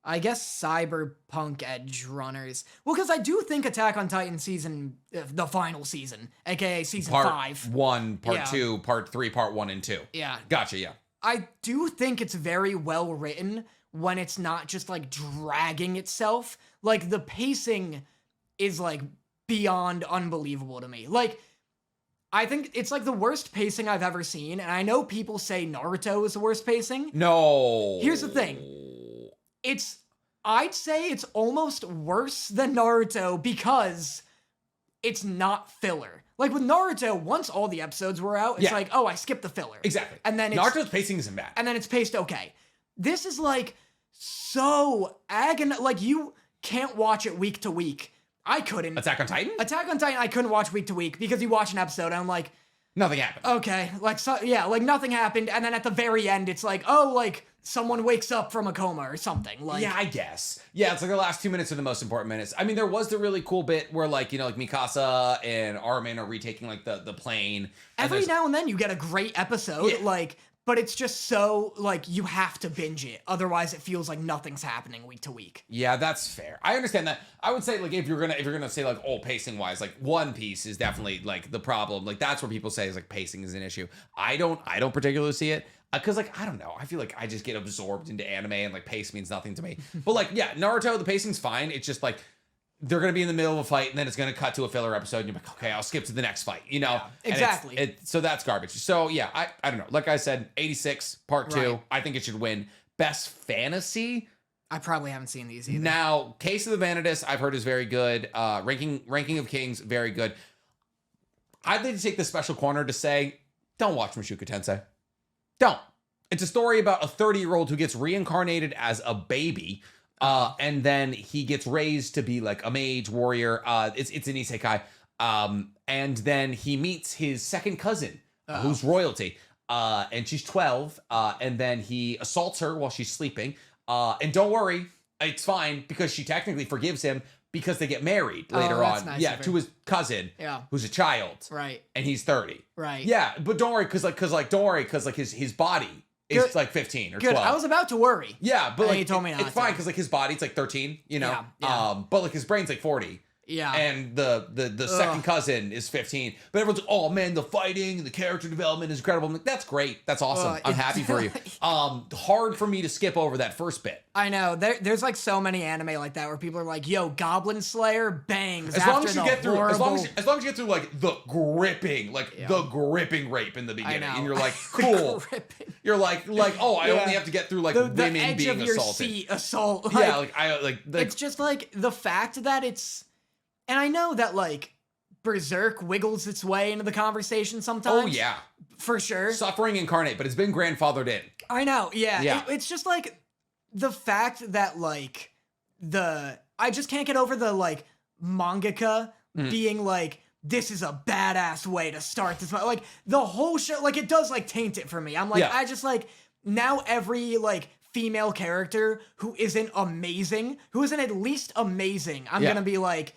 I guess Cyberpunk Edge Runners. Well, because I do think Attack on Titan the final season, aka season
part
5.
1, part 2, part 3, part 1 and 2.
Yeah.
Gotcha, yeah.
I do think it's very well written when it's not just like dragging itself. Like the pacing is like beyond unbelievable to me. Like, I think it's like the worst pacing I've ever seen, and I know people say Naruto is the worst pacing.
No.
Here's the thing. I'd say it's almost worse than Naruto because it's not filler. Like with Naruto, once all the episodes were out, it's like, oh, I skipped the filler.
Exactly.
And then
Naruto's pacing isn't bad.
And then it's paced okay. This is like so like you can't watch it week to week. I couldn't.
Attack on Titan?
Attack on Titan, I couldn't watch week to week because you watch an episode and I'm like,
nothing happened.
Okay, like like nothing happened, and then at the very end, it's like, oh, like someone wakes up from a coma or something. Like,
yeah, I guess. Yeah, it's like the last 2 minutes are the most important minutes. I mean, there was the really cool bit where like like Mikasa and Armin are retaking like the plane.
Every now and then you get a great episode, like. But it's just so, like, you have to binge it. Otherwise, it feels like nothing's happening week to week.
Yeah, that's fair. I understand that. I would say, like, if you're gonna say, like, oh, pacing-wise, like, One Piece is definitely, like, the problem. Like, that's where people say is, like, pacing is an issue. I don't particularly see it. Because, like, I don't know. I feel like I just get absorbed into anime and, like, pace means nothing to me. But, like, yeah, Naruto, the pacing's fine. It's just, like, they're going to be in the middle of a fight, and then it's going to cut to a filler episode, and you're like, okay, I'll skip to the next fight, you know?
Yeah, exactly.
So that's garbage. So, yeah, I don't know. Like I said, 86, part 2, right. I think it should win. Best fantasy?
I probably haven't seen these either.
Now, Case of the Vanitas, I've heard is very good. Ranking of Kings, very good. I'd like to take the special corner to say, don't watch Mushoku Tensei. Don't. It's a story about a 30-year-old who gets reincarnated as a baby, and then he gets raised to be like a mage warrior. It's an isekai. And then he meets his second cousin, who's royalty. And she's 12. And then he assaults her while she's sleeping. And don't worry, it's fine because she technically forgives him because they get married later on.
Nice,
yeah, to his cousin, who's a child.
Right.
And he's 30.
Right.
Yeah, but don't worry, because his body. It's like 15 or 12.
I was about to worry.
Yeah, but like
you told me not
it's fine because like his body's like 13, you know.
Yeah.
But like his brain's like 40.
Yeah.
And the second cousin is 15. But everyone's like, oh man, the fighting, the character development is incredible. I'm like, that's great. That's awesome. I'm happy for you. Hard for me to skip over that first bit.
I know. There's like so many anime like that where people are like, yo, Goblin Slayer bangs.
As long as you get through,
horrible...
as long as you get through like the gripping rape in the beginning, and you're like, cool. You're like, oh, I only have to get through like women
the edge
being
of your
assaulted.
Seat assault.
Like,
it's just like the fact that it's, and I know that like Berserk wiggles its way into the conversation sometimes.
Oh yeah,
for sure.
Suffering incarnate, but it's been grandfathered in.
I know. Yeah.
Yeah.
It's just like the fact that like I just can't get over the like mangaka being like, this is a badass way to start this. Like the whole show, like it does like taint it for me. I'm like, I just like now every like female character who isn't amazing, who isn't at least amazing, I'm gonna be like,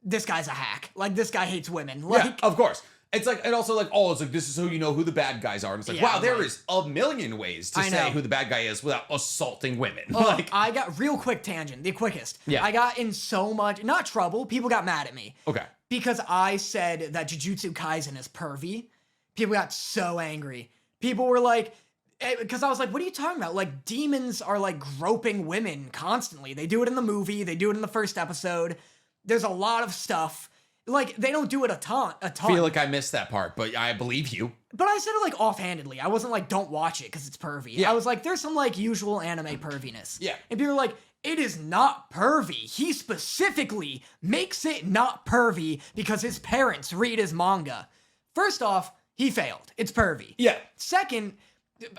this guy's a hack. Like this guy hates women. Like,
yeah, of course. It's like, and also like, oh, it's like, this is who you know who the bad guys are. And it's like, wow, there is a million ways to say who the bad guy is without assaulting women. Like,
I got real quick tangent, the quickest.
Yeah.
I got in so much, not trouble, people got mad at me.
Okay.
Because I said that Jujutsu Kaisen is pervy. People got so angry. People were like, because I was like, what are you talking about? Like, demons are like groping women constantly. They do it in the movie. They do it in the first episode. There's a lot of stuff. Like, they don't do it a ton.
I feel like I missed that part, but I believe you.
But I said it like offhandedly. I wasn't like, don't watch it because it's pervy.
Yeah.
I was like, there's some like usual anime perviness.
Yeah.
And people were like, it is not pervy. He specifically makes it not pervy because his parents read his manga. First off, he failed. It's pervy.
Yeah.
Second,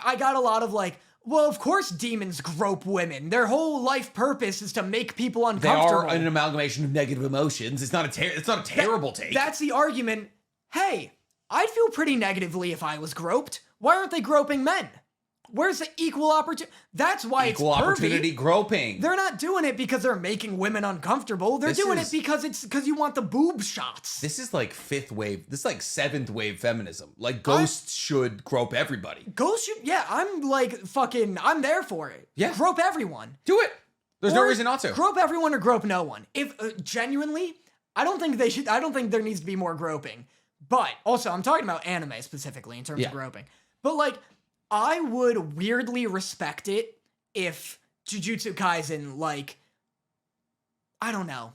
I got a lot of like, well, of course demons grope women. Their whole life purpose is to make people uncomfortable.
They are an amalgamation of negative emotions. It's not a terrible take.
That's the argument. Hey, I'd feel pretty negatively if I was groped. Why aren't they groping men? Where's the equal opportunity? That's why
equal
it's pervy.
Opportunity groping.
They're not doing it because they're making women uncomfortable. They're doing it because you want the boob shots.
This is like fifth wave. This is like seventh wave feminism. Like ghosts should grope everybody.
Ghosts should, yeah, I'm like fucking, I'm there for it.
Yeah.
Grope everyone.
Do it. There's no reason not to.
Grope everyone or grope no one. If genuinely, I don't think there needs to be more groping. But also, I'm talking about anime specifically in terms of groping. But like, I would weirdly respect it if Jujutsu Kaisen, like, I don't know.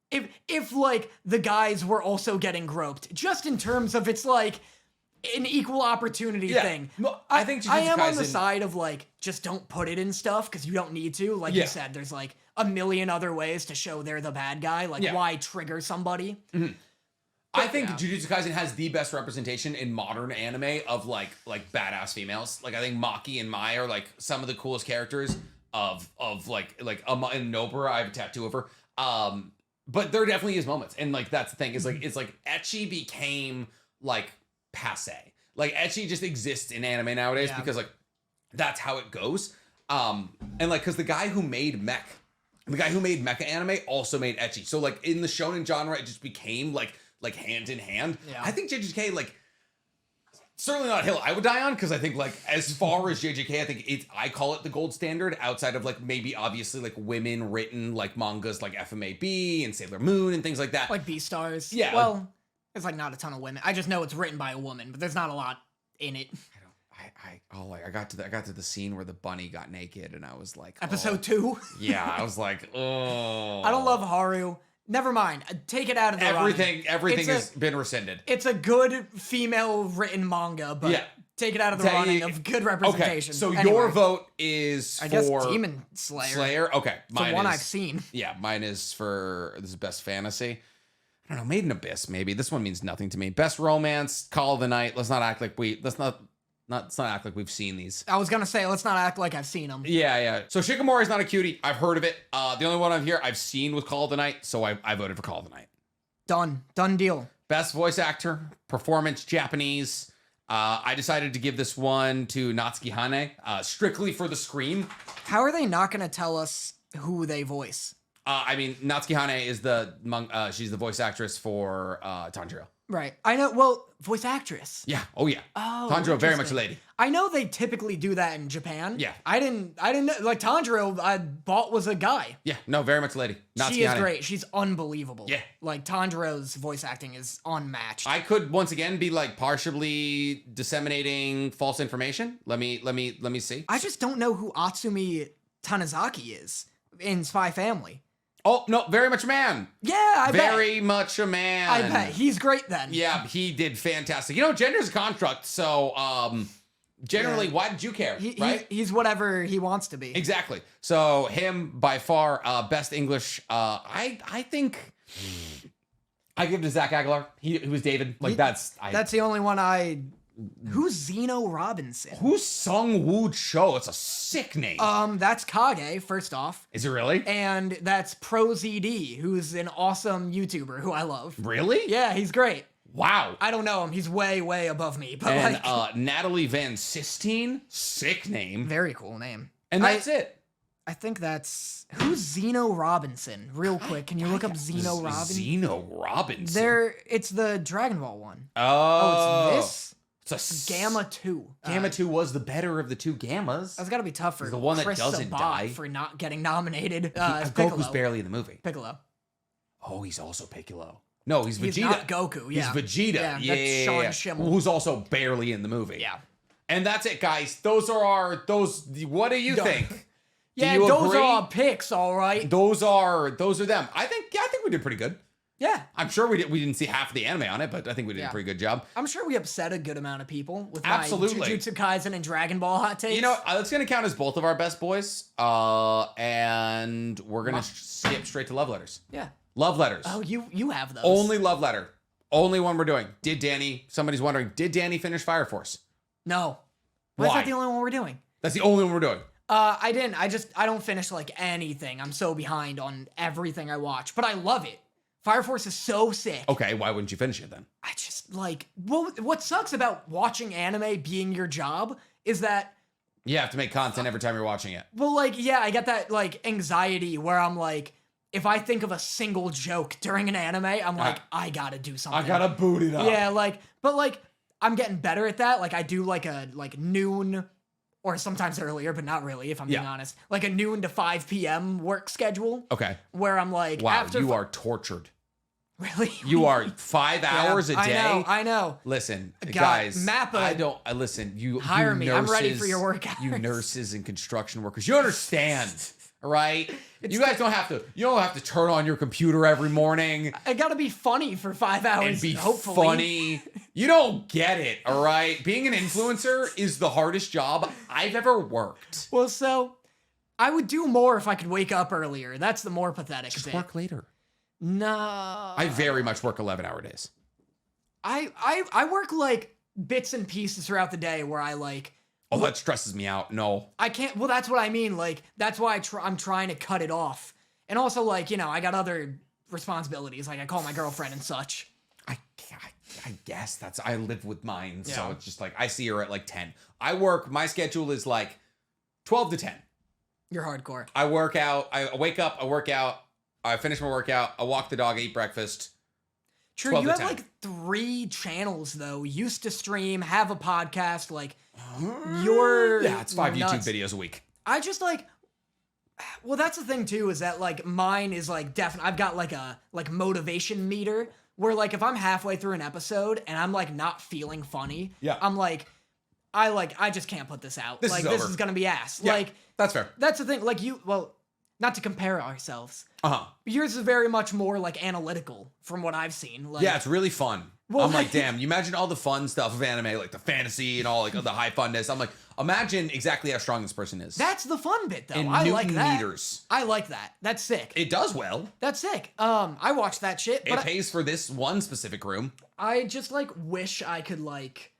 If like the guys were also getting groped, just in terms of it's like an equal opportunity thing.
Well, I think Jujutsu
I am
Kaisen,
on the side of like, just don't put it in stuff because you don't need to. Like you said, there's like a million other ways to show they're the bad guy. Like why trigger somebody?
Mm-hmm. I think Jujutsu Kaisen has the best representation in modern anime of like badass females. Like I think Maki and Mai are like some of the coolest characters of like in Nobara. I have a tattoo of her. But there definitely is moments, and like that's the thing is like it's like ecchi became like passe. Like ecchi just exists in anime nowadays because like that's how it goes. And like because the guy who made mecha anime also made ecchi. So like in the shonen genre, it just became like hand in hand. Yeah. I think JJK like certainly not a hill I would die on because I think like as far as JJK, I think I call it the gold standard outside of like maybe obviously like women written like mangas like FMAB and Sailor Moon and things like that.
Like Beastars.
Yeah.
Well, there's like not a ton of women. I just know it's written by a woman, but there's not a lot in it.
I got to the scene where the bunny got naked and I was like
episode 2.
Yeah, I was like, oh.
I don't love Haru. Never mind. Take it out of the
everything has been rescinded.
It's a good female written manga, but take it out of the running of good representation.
Okay, so your vote is for...
I guess Demon Slayer.
Okay.
It's the one I've seen.
Yeah, mine is for... This is Best Fantasy. I don't know, Made in Abyss, maybe. This one means nothing to me. Best Romance, Call of the Night. Let's not act like let's not act like we've seen these.
I was gonna say, let's not act like I've seen them.
Yeah. So Shikimori's not a cutie. I've heard of it. The only one on here I've seen was Call of the Night, so I voted for Call of the Night.
Done deal.
Best voice actor, performance, Japanese. I decided to give this one to Natsuki Hane, strictly for the scream.
How are they not gonna tell us who they voice?
I mean, Natsuki Hane is she's the voice actress for Tanjiro.
Right. I know. Well, voice actress.
Yeah. Oh yeah.
Oh,
Tanjiro, very much a
interesting.
lady.
I know they typically do that in Japan.
Yeah.
I didn't know, like Tanjiro I bought was a guy.
Yeah. No, very much a lady.
She is great. She's unbelievable.
Yeah.
Like Tanjiro's voice acting is unmatched.
I could once again be like partially disseminating false information. Let me see.
I just don't know who Atsumi Tanizaki is in Spy Family.
Oh no, very much a man.
Yeah, I bet.
Very much a man.
I bet. He's great then.
Yeah, he did fantastic. You know, gender's a construct, so generally, why did you care? Right?
He's whatever he wants to be.
Exactly. So him by far best English. I think I give it to Zach Aguilar. He was David. Like that's
the only one I. Who's Zeno Robinson?
Who's Sung Woo Cho? It's a sick name.
That's Kage, first off.
Is it really?
And that's ProZD, who's an awesome YouTuber who I love.
Really?
Yeah, he's great.
Wow.
I don't know him. He's way, way above me. But
And
like,
Natalie Van Sistine, sick name.
very cool name.
And that's it.
I think that's who's Zeno Robinson. Real quick, can you look up Zeno Robinson?
Zeno Robinson.
It's the Dragon Ball one.
Oh,
it's this.
It's a
Gamma 2.
Gamma 2 was the better of the two Gammas.
That's got to be tough for
the one that
Chris
doesn't
Sabat
die.
for not getting nominated.
Goku's
Piccolo.
barely in the movie.
Piccolo.
Oh, he's also Piccolo. No, he's Vegeta.
He's not Goku. Yeah.
He's Vegeta.
Yeah, that's Sean Schimmel.
Who's also barely in the movie.
Yeah.
And that's it, guys. Those are those. What do you think?
Yeah,
do you
those
agree?
are our picks, all right.
Those are them. I think we did pretty good.
Yeah.
I'm sure we didn't see half the anime on it, but I think we did a pretty good job.
I'm sure we upset a good amount of people with
Absolutely.
my Jujutsu Kaisen and Dragon Ball hot takes.
You know, it's going to count as both of our best boys. And we're going to skip straight to love letters.
Yeah.
Love letters.
Oh, you have those.
Only love letter. Only one we're doing. Somebody's wondering, did Danny finish Fire Force?
No. Why is
Why?
that the only one we're doing?
That's the only one we're doing.
I didn't. I don't finish like anything. I'm so behind on everything I watch, but I love it. Fire Force is so sick.
Okay, why wouldn't you finish it then?
I just like, well, what sucks about watching anime being your job is that,
You have to make content every time you're watching it.
well, like, yeah, I get that like anxiety where I'm like, if I think of a single joke during an anime, I'm like, I gotta do something.
I gotta boot it up.
Yeah, like, but like, I'm getting better at that. Like, I do like a noon, or sometimes earlier, but not really, if I'm being honest. Like a noon to 5 p.m. work schedule.
Okay.
Where I'm like,
Wow,
after
you are tortured.
really,
You are 5 hours a day.
I know.
Listen,
God,
guys.
Mappa,
listen. You
hire
you
me.
Nurses,
I'm ready for your work
You
hours.
nurses and construction workers. You understand, all right? You guys don't have to. You don't have to turn on your computer every morning
I gotta be funny for 5 hours.
and be
hopefully.
funny. You don't get it, all right? Being an influencer is the hardest job I've ever worked.
Well, so I would do more if I could wake up earlier. That's the more pathetic
Just
bit.
work later.
No.
I very much work 11-hour days.
I work like bits and pieces throughout the day where I like.
Oh, that stresses me out. No.
I can't. Well, that's what I mean. Like that's why I'm trying to cut it off. And also, like, you know, I got other responsibilities. Like I call my girlfriend and such.
I guess I live with mine, so
Yeah.
it's just like I see her at like 10. My schedule is like 12 to 10.
You're hardcore.
I work out, I wake up, I work out, I finish my workout, I walk the dog, I eat breakfast.
True,
12
you
to
have
10.
like 3 channels though. Used to stream, have a podcast. Like you're
it's 5
nuts.
YouTube videos a week.
I just like. Well, that's the thing too, is that like mine is like definitely. I've got like a motivation meter where like if I'm halfway through an episode and I'm like not feeling funny,
Yeah.
I'm like, I just can't put this out.
This
like
is
this
over.
is gonna be ass.
Yeah,
Like
that's fair.
that's the thing. Like not to compare ourselves.
Uh-huh.
Yours is very much more like analytical from what I've seen. Like,
Yeah, it's really fun.
Well,
I'm like, damn, you imagine all the fun stuff of anime, like the fantasy and all like the high funness. I'm like, imagine exactly how strong this person is.
that's the fun bit though.
in
I
Newton
like that.
meters.
I like that. That's sick.
It does well.
That's sick. I watched that shit,
It
but
pays for this one specific room.
I just like wish I could like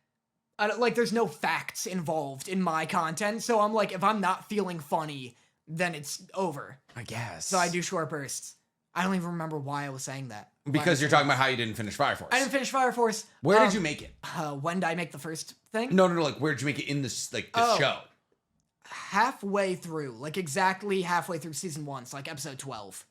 I don't, like there's no facts involved in my content, so I'm like if I'm not feeling funny, then it's over.
I guess.
So I do short bursts. I don't even remember why I was saying that.
Because you're talking about how you didn't finish Fire Force.
I didn't finish Fire Force.
Where did you make it?
When did I make the first thing?
No, like where did you make it in this the
Oh.
show?
Halfway through, like exactly halfway through season 1, so like episode 12.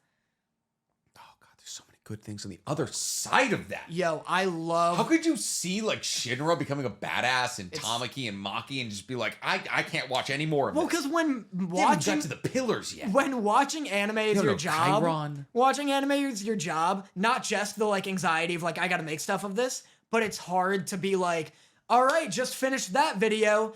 Oh god, there's so many good things on the other side of that.
Yo, I love.
How could you see like Shinra becoming a badass and Tamaki and Maki and just be like, I can't watch any more of
Well,
this.
because when
They haven't
watching
got to the pillars yet.
when watching anime is your job,
Chiron.
watching anime is your job, not just the like anxiety of like I gotta make stuff of this, but it's hard to be like, all right, just finished that video,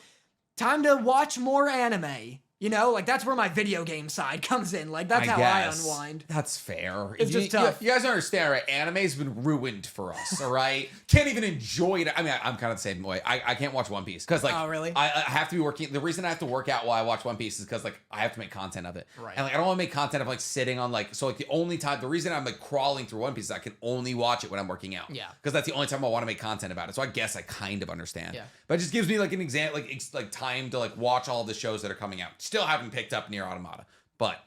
time to watch more anime. You know, like that's where my video game side comes in. Like that's how I unwind.
That's fair.
It's just tough.
You guys understand, right? Anime's been ruined for us, all right? Can't even enjoy it. I mean, I'm kind of the same way. I can't watch One Piece because, like,
oh really?
I have to be working. The reason I have to work out while I watch One Piece is because, like, I have to make content of it.
Right.
And like, I don't want to make content of like sitting on like. So like, the reason I'm like crawling through One Piece is I can only watch it when I'm working out.
Yeah.
Because that's the only time I want to make content about it. So I guess I kind of understand.
Yeah.
But it just gives me like an example, like time to like watch all the shows that are coming out. Still haven't picked up Near Automata, but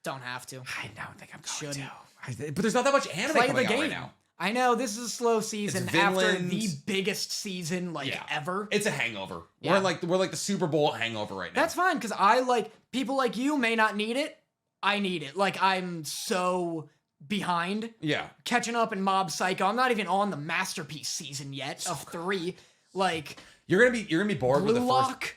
Don't have to.
I don't think I'm going
Shouldn't.
to. But there's not that much anime
Play
coming
the
out right
game.
now.
I know this is a slow season
It's
after
Vinland.
the biggest season like ever.
It's a hangover.
Yeah.
We're like the Super Bowl hangover right now.
That's fine because I like people like you may not need it. I need it. Like I'm so behind
yeah.
catching up in Mob Psycho. I'm not even on the masterpiece season yet of 3. Like
You're gonna be bored
Blue
with the
Lock.
first.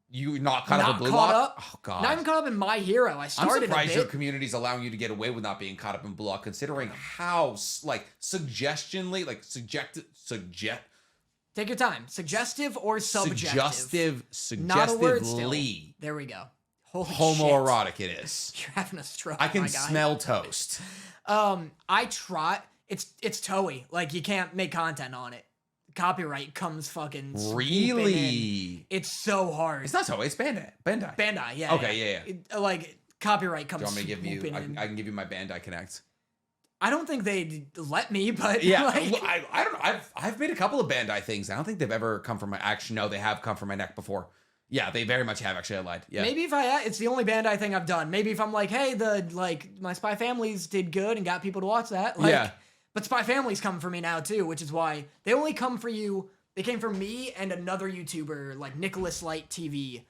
You not caught up
Not
with Blue
caught
Lock?
up.
Oh god.
Not even caught up in My Hero. I
I'm
started
surprised
a
your
bit.
community's allowing you to get away with not being caught up in Blue Lock, considering how like suggestionally, like
Take your time. Suggestive or subjective? Not a word still.
suggestively
There we go. Holy shit.
homoerotic it is.
You're having a stroke.
I can
my guy.
smell toast.
I try. It's Toei. Like you can't make content on it. Copyright comes fucking swooping in.
Really?
It's so hard.
It's not so. It's Bandai.
Bandai, yeah.
Okay, yeah.
Like copyright
Do
comes.
you want me to give you?
swooping in.
I can give you my Bandai Connect.
I don't think they'd let me, but
Yeah,
like,
look, I don't know. I've made a couple of Bandai things. I don't think they've ever come from my. Actually, no, they have come from my neck before. Yeah, they very much have. Actually, I lied. Yeah.
maybe if it's the only Bandai thing I've done. Maybe if I'm like, hey, my Spy Families did good and got people to watch that. Like,
Yeah.
But Spy Families come for me now too, which is why they only come for you. They came from me and another YouTuber like Nicholas Light TV,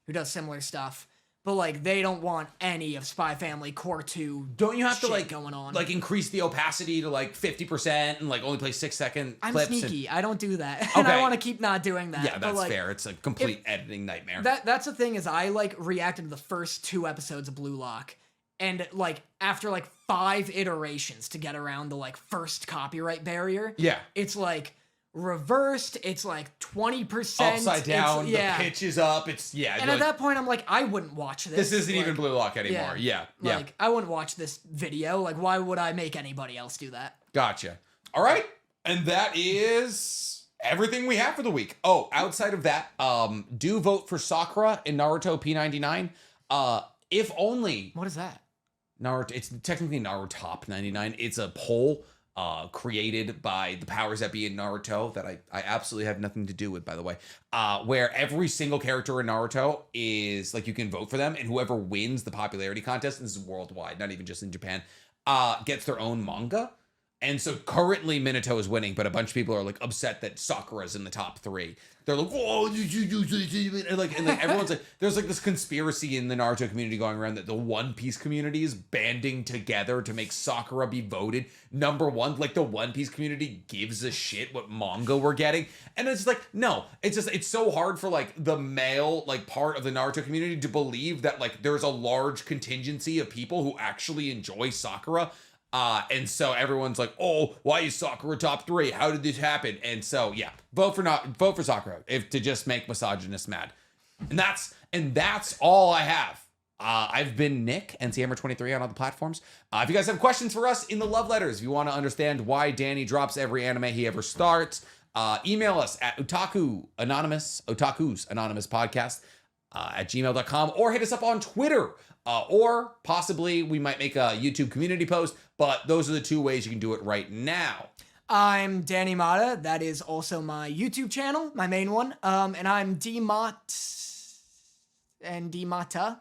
who does similar stuff. But like they don't want any of Spy Family Core 2.
Don't you have to
shit
like
going on?
like increase the opacity to like 50% and like only play 6-second
I'm
clips?
sneaky. I don't do that, and I
Okay.
want to keep not doing that.
Yeah,
But,
that's
like,
fair. It's a complete editing nightmare.
That's the thing is I like reacted to the first 2 episodes of Blue Lock, and like after like 5 iterations to get around the like first copyright barrier.
Yeah.
It's like reversed. It's like 20%
Upside down.
Yeah.
The pitch is up. It's yeah.
And
you're
at
like,
that point, I'm like, I wouldn't watch this.
this isn't
Like,
even Blue Lock anymore. Yeah. Yeah.
Like, I wouldn't watch this video. Like, why would I make anybody else do that?
Gotcha. All right. And that is everything we have for the week. Oh, outside of that, do vote for Sakura in Naruto P99. If only
What is that?
Naruto, it's technically Naruto Top 99. It's a poll created by the powers that be in Naruto that I absolutely have nothing to do with, by the way, where every single character in Naruto is like, you can vote for them, and whoever wins the popularity contest, and this is worldwide, not even just in Japan, gets their own manga. And so currently Minato is winning, but a bunch of people are like upset that Sakura's in the top 3. They're like, whoa, and like everyone's like, there's like this conspiracy in the Naruto community going around that the One Piece community is banding together to make Sakura be voted number 1. Like the One Piece community gives a shit what manga we're getting. And it's like, no, it's so hard for like the male like part of the Naruto community to believe that like there's a large contingency of people who actually enjoy Sakura. And so everyone's like, oh, why is Sakura top 3? How did this happen? And so, yeah, vote for Sakura to just make misogynists mad. And that's all I have. I've been Nick, NCHammer23 on all the platforms. If you guys have questions for us in the love letters, if you want to understand why Danny drops every anime he ever starts, email us at Otakus Anonymous podcast at gmail.com, or hit us up on Twitter. Or possibly we might make a YouTube community post, but those are the 2 ways you can do it right now.
I'm Danny Motta. That is also my YouTube channel, my main one. And I'm Dmot and Dmata.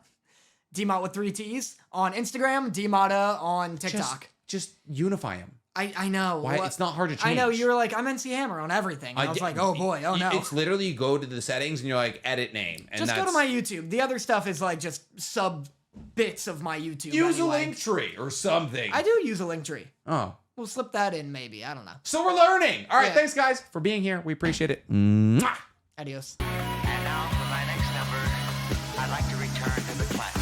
Dmot with 3 T's on Instagram, Dmata on TikTok.
Just unify them.
I know.
Why? It's not hard to change.
I know. You were like, I'm NC Hammer on everything. And I was like, oh boy, oh no.
It's literally you go to the settings and you're like, edit name. And
just go to my YouTube. The other stuff is like just sub bits of my YouTube.
Use
anyway.
a link tree or something.
I do use a link tree.
Oh.
We'll slip that in maybe. I don't know.
So we're learning. All right,
Yeah.
thanks guys for being here. We appreciate it. Mwah.
Adios.
And now for my next number, I'd like to return to the classics.